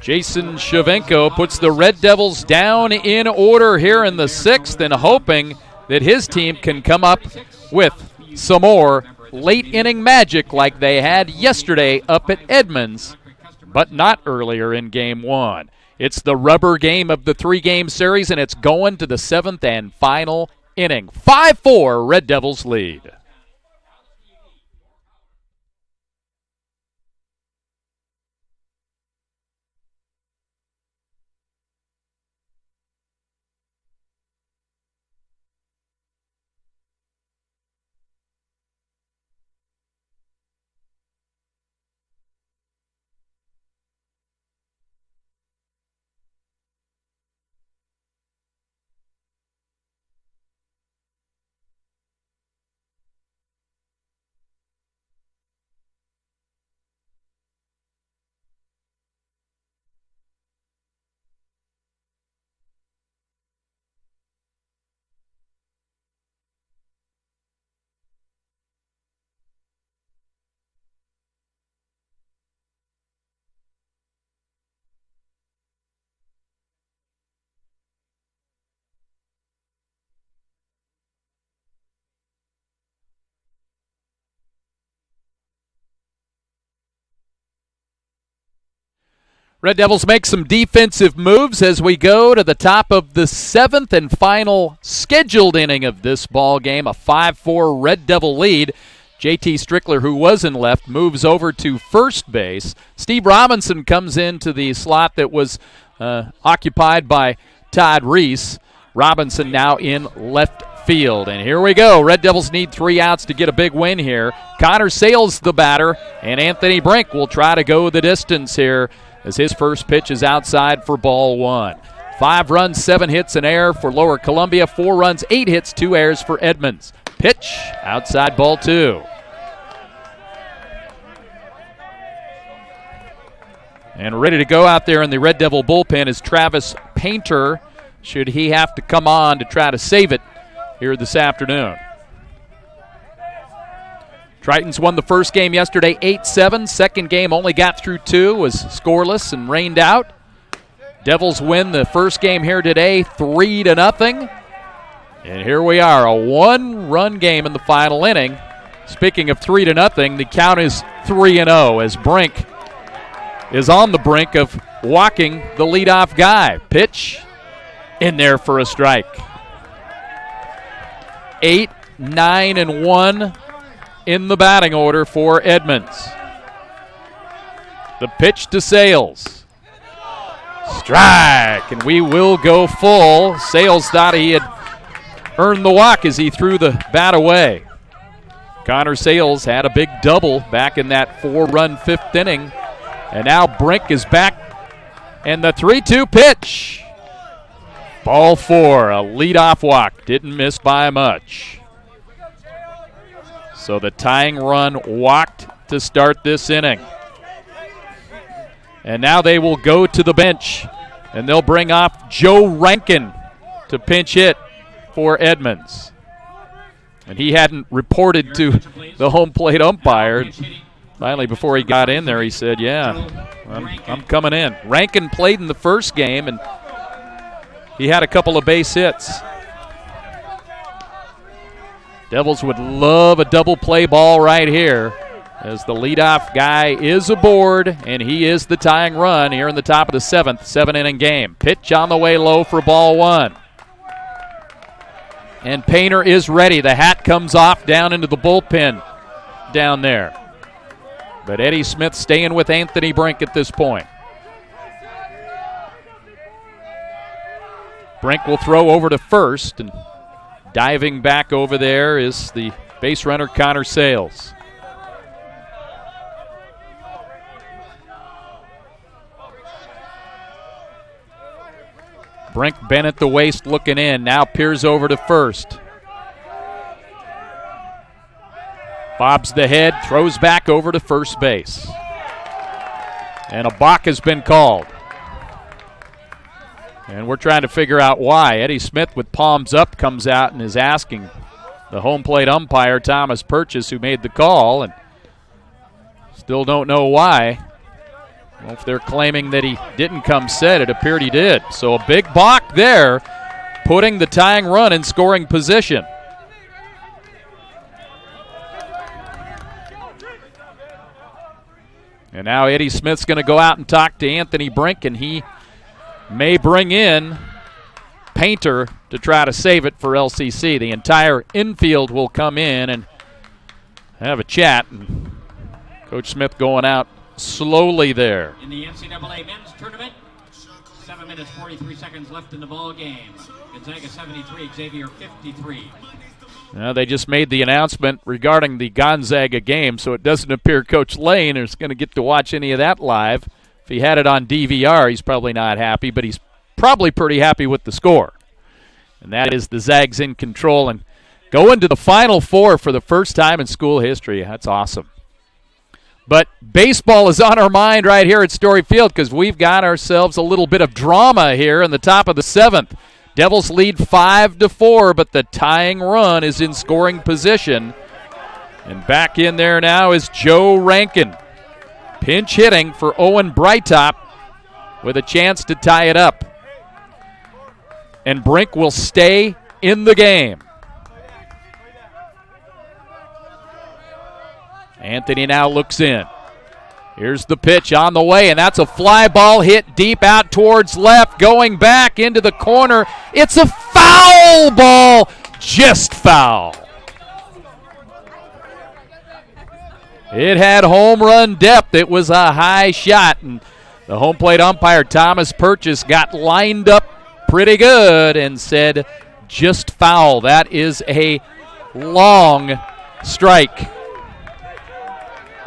Jason Shavenko puts the Red Devils down in order here in the 6th and hoping that his team can come up with some more late inning magic like they had yesterday up at Edmonds, but not earlier in Game 1. It's the rubber game of the 3-game series, and it's going to the 7th and final inning. 5-4, Red Devils lead. Red Devils make some defensive moves as we go to the top of the 7th and final scheduled inning of this ball game. A 5-4 Red Devil lead. JT Strickler, who was in left, moves over to first base. Steve Robinson comes into the slot that was occupied by Todd Reese. Robinson now in left field. And here we go. Red Devils need 3 outs to get a big win here. Connor Sales, the batter, and Anthony Brink will try to go the distance here as his first pitch is outside for ball 1. 5 runs, 7 hits, an error for Lower Columbia. 4 runs, 8 hits, 2 errors for Edmonds. Pitch outside ball 2. And ready to go out there in the Red Devil bullpen is Travis Painter, should he have to come on to try to save it here this afternoon. Tritons won the first game yesterday 8-7. Second game only got through 2, was scoreless and rained out. Devils win the first game here today 3-0. And here we are, a one-run game in the final inning. Speaking of 3-0, the count is 3-0 as Brink is on the brink of walking the leadoff guy. Pitch in there for a strike. 8, 9, and 1 in the batting order for Edmonds. The pitch to Sales. Strike, and we will go full. Sales thought he had earned the walk as he threw the bat away. Connor Sales had a big double back in that 4-run 5th inning. And now Brink is back. And the 3-2 pitch. Ball 4, a leadoff walk. Didn't miss by much. So the tying run walked to start this inning. And now they will go to the bench. And they'll bring off Joe Rankin to pinch hit for Edmonds. And he hadn't reported to the home plate umpire. Finally, before he got in there, he said, yeah, I'm coming in. Rankin played in the first game, and he had a couple of base hits. Devils would love a double play ball right here as the leadoff guy is aboard, and he is the tying run here in the top of the 7th, 7-inning game. Pitch on the way low for ball 1. And Painter is ready. The hat comes off down into the bullpen down there. But Eddie Smith staying with Anthony Brink at this point. Brink will throw over to first, and diving back over there is the base runner Connor Sales. Brink bent at the waist looking in, now peers over to first. Bobs the head, throws back over to first base. And a balk has been called. And we're trying to figure out why. Eddie Smith with palms up comes out and is asking the home plate umpire, Thomas Purchase, who made the call, and still don't know why. Well, if they're claiming that he didn't come set, it appeared he did. So a big balk there, putting the tying run in scoring position. And now Eddie Smith's going to go out and talk to Anthony Brink, and he may bring in Painter to try to save it for LCC. The entire infield will come in and have a chat. And Coach Smith going out slowly there. In the NCAA men's tournament, 7 minutes, 43 seconds left in the ball game. Gonzaga 73, Xavier 53. Now they just made the announcement regarding the Gonzaga game, so it doesn't appear Coach Lane is going to get to watch any of that live. If he had it on DVR, he's probably not happy, but he's probably pretty happy with the score. And that is the Zags in control and go into the Final Four for the first time in school history. That's awesome. But baseball is on our mind right here at Story Field because we've got ourselves a little bit of drama here in the top of the 7th. Devils lead 5-4, but the tying run is in scoring position. And back in there now is Joe Rankin. Pinch hitting for Owen Breitop with a chance to tie it up. And Brink will stay in the game. Anthony now looks in. Here's the pitch on the way, and that's a fly ball hit deep out towards left, going back into the corner. It's a foul ball, just foul. It had home run depth. It was a high shot, and the home plate umpire, Thomas Purchase, got lined up pretty good and said, just foul. That is a long strike.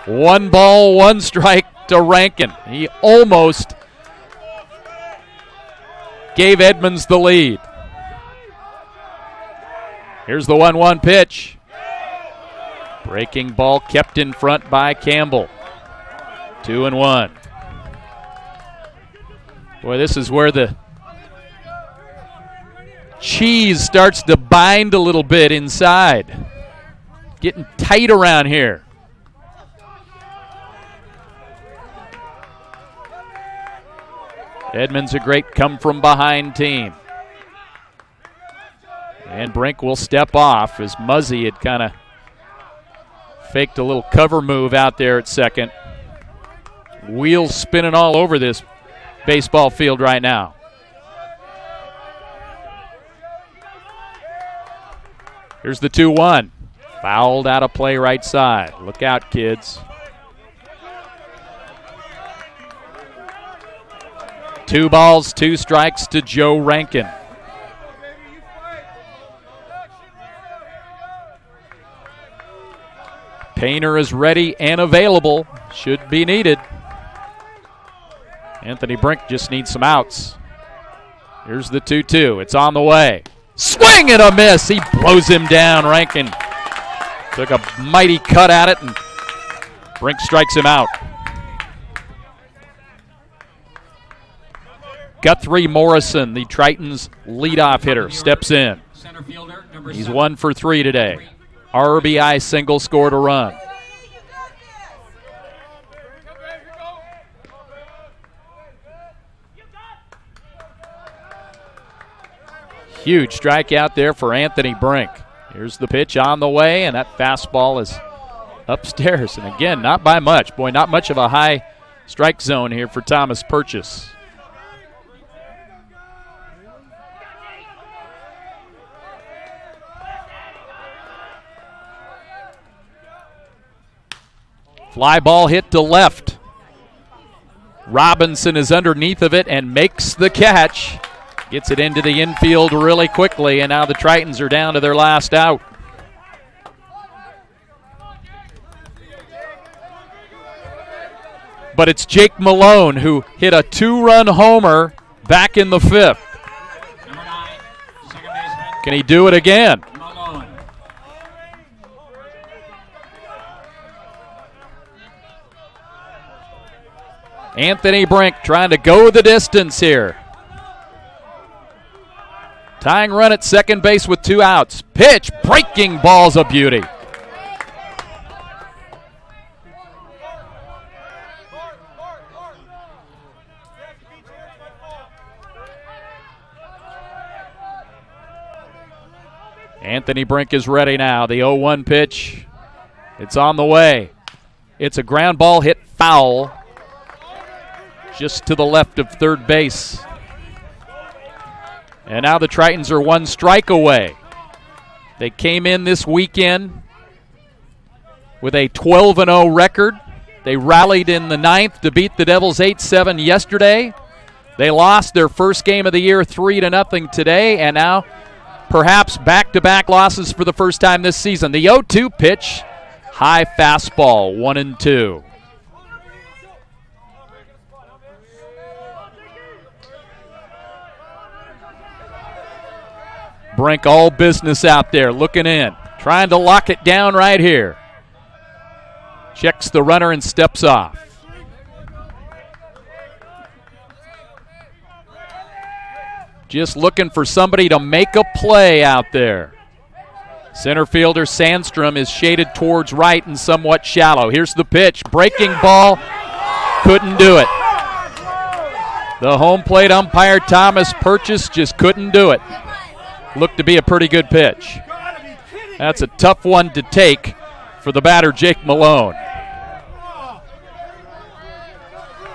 1 ball, 1 strike to Rankin. He almost gave Edmonds the lead. Here's the 1-1 pitch. Breaking ball kept in front by Campbell. 2-1. Boy, this is where the cheese starts to bind a little bit inside. Getting tight around here. Edmonds a great come-from-behind team. And Brink will step off as Muzzy had kind of faked a little cover move out there at second. Wheels spinning all over this baseball field right now. Here's the 2-1. Fouled out of play right side. Look out, kids. 2 balls, 2 strikes to Joe Rankin. Painter is ready and available. Should be needed. Anthony Brink just needs some outs. Here's the 2-2. It's on the way. Swing and a miss. He blows him down. Rankin took a mighty cut at it, and Brink strikes him out. Guthrie Morrison, the Tritons' leadoff hitter, steps in. He's 1 for 3 today. RBI single, scored a run. Huge strikeout there for Anthony Brink. Here's the pitch on the way, and that fastball is upstairs. And again, not by much. Boy, not much of a high strike zone here for Thomas Purchase. Fly ball hit to left. Robinson is underneath of it and makes the catch. Gets it into the infield really quickly, and now the Tritons are down to their last out. But it's Jake Malone who hit a 2-run homer back in the 5th. Number 9, second baseman. Can he do it again? Malone. Anthony Brink trying to go the distance here. Tying run at second base with 2 outs. Pitch, breaking ball's a beauty. Anthony Brink is ready now. The 0-1 pitch. It's on the way. It's a ground ball hit foul just to the left of third base. And now the Tritons are 1 strike away. They came in this weekend with a 12-0 record. They rallied in the 9th to beat the Devils 8-7 yesterday. They lost their first game of the year 3-0 today, and now perhaps back-to-back losses for the first time this season. The 0-2 pitch, high fastball, 1-2. Brink all business out there, looking in, trying to lock it down right here. Checks the runner and steps off. Just looking for somebody to make a play out there. Center fielder Sandstrom is shaded towards right and somewhat shallow. Here's the pitch, breaking ball, couldn't do it. The home plate umpire Thomas Purchase just couldn't do it. Looked to be a pretty good pitch. That's a tough one to take for the batter, Jake Malone.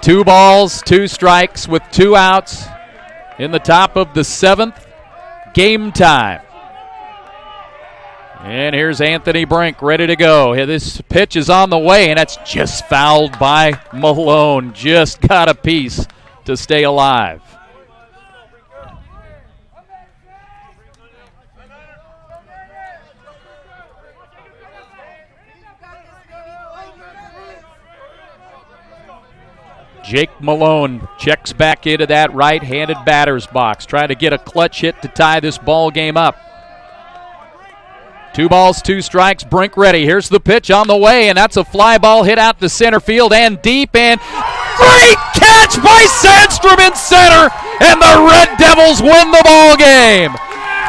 2 balls, 2 strikes with 2 outs in the top of the 7th. Game time. And here's Anthony Brink ready to go. This pitch is on the way, and that's just fouled by Malone. Just got a piece to stay alive. Jake Malone checks back into that right-handed batter's box, trying to get a clutch hit to tie this ball game up. 2 balls, 2 strikes, Brink ready. Here's the pitch on the way, and that's a fly ball hit out to center field and deep, and Great catch by Sandstrom in center, and the Red Devils win the ball game.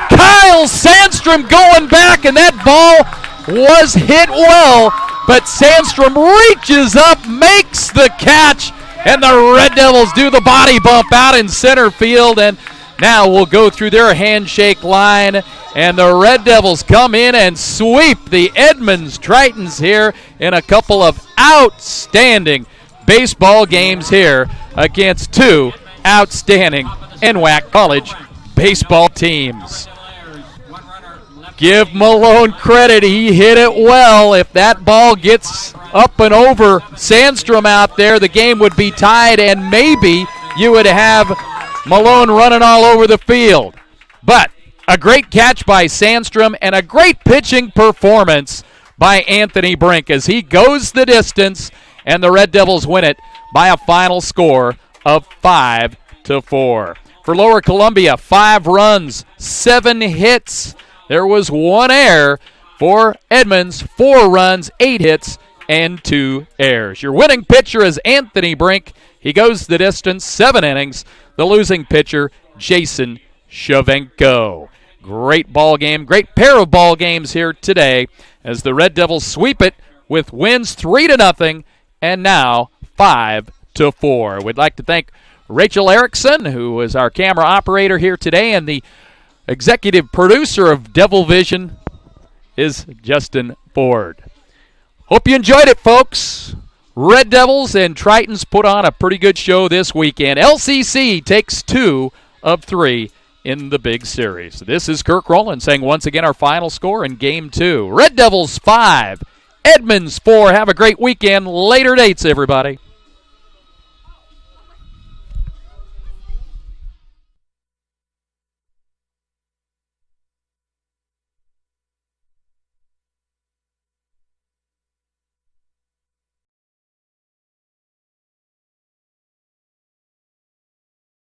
Kyle Sandstrom going back, and that ball was hit well, but Sandstrom reaches up, makes the catch, and the Red Devils do the body bump out in center field, and now we'll go through their handshake line, and the Red Devils come in and sweep the Edmonds Tritons here in a couple of outstanding baseball games here against two outstanding NWAC college baseball teams. Give Malone credit. He hit it well. If that ball gets up and over Sandstrom out there, the game would be tied, and maybe you would have Malone running all over the field. But a great catch by Sandstrom and a great pitching performance by Anthony Brink as he goes the distance, and the Red Devils win it by a final score of 5-4. For Lower Columbia, 5 runs, 7 hits. There was 1 error. For Edmonds, 4 runs, 8 hits, and 2 errors. Your winning pitcher is Anthony Brink. He goes the distance, 7 innings. The losing pitcher, Jason Shavenko. Great ball game, great pair of ball games here today as the Red Devils sweep it with wins 3-0 and now 5-4. We'd like to thank Rachel Erickson, who is our camera operator here today, and the executive producer of Devil Vision is Justin Ford. Hope you enjoyed it, folks. Red Devils and Tritons put on a pretty good show this weekend. LCC takes 2 of 3 in the big series. This is Kirk Rowland saying once again our final score in Game 2. Red Devils 5, Edmonds 4. Have a great weekend. Later dates, everybody.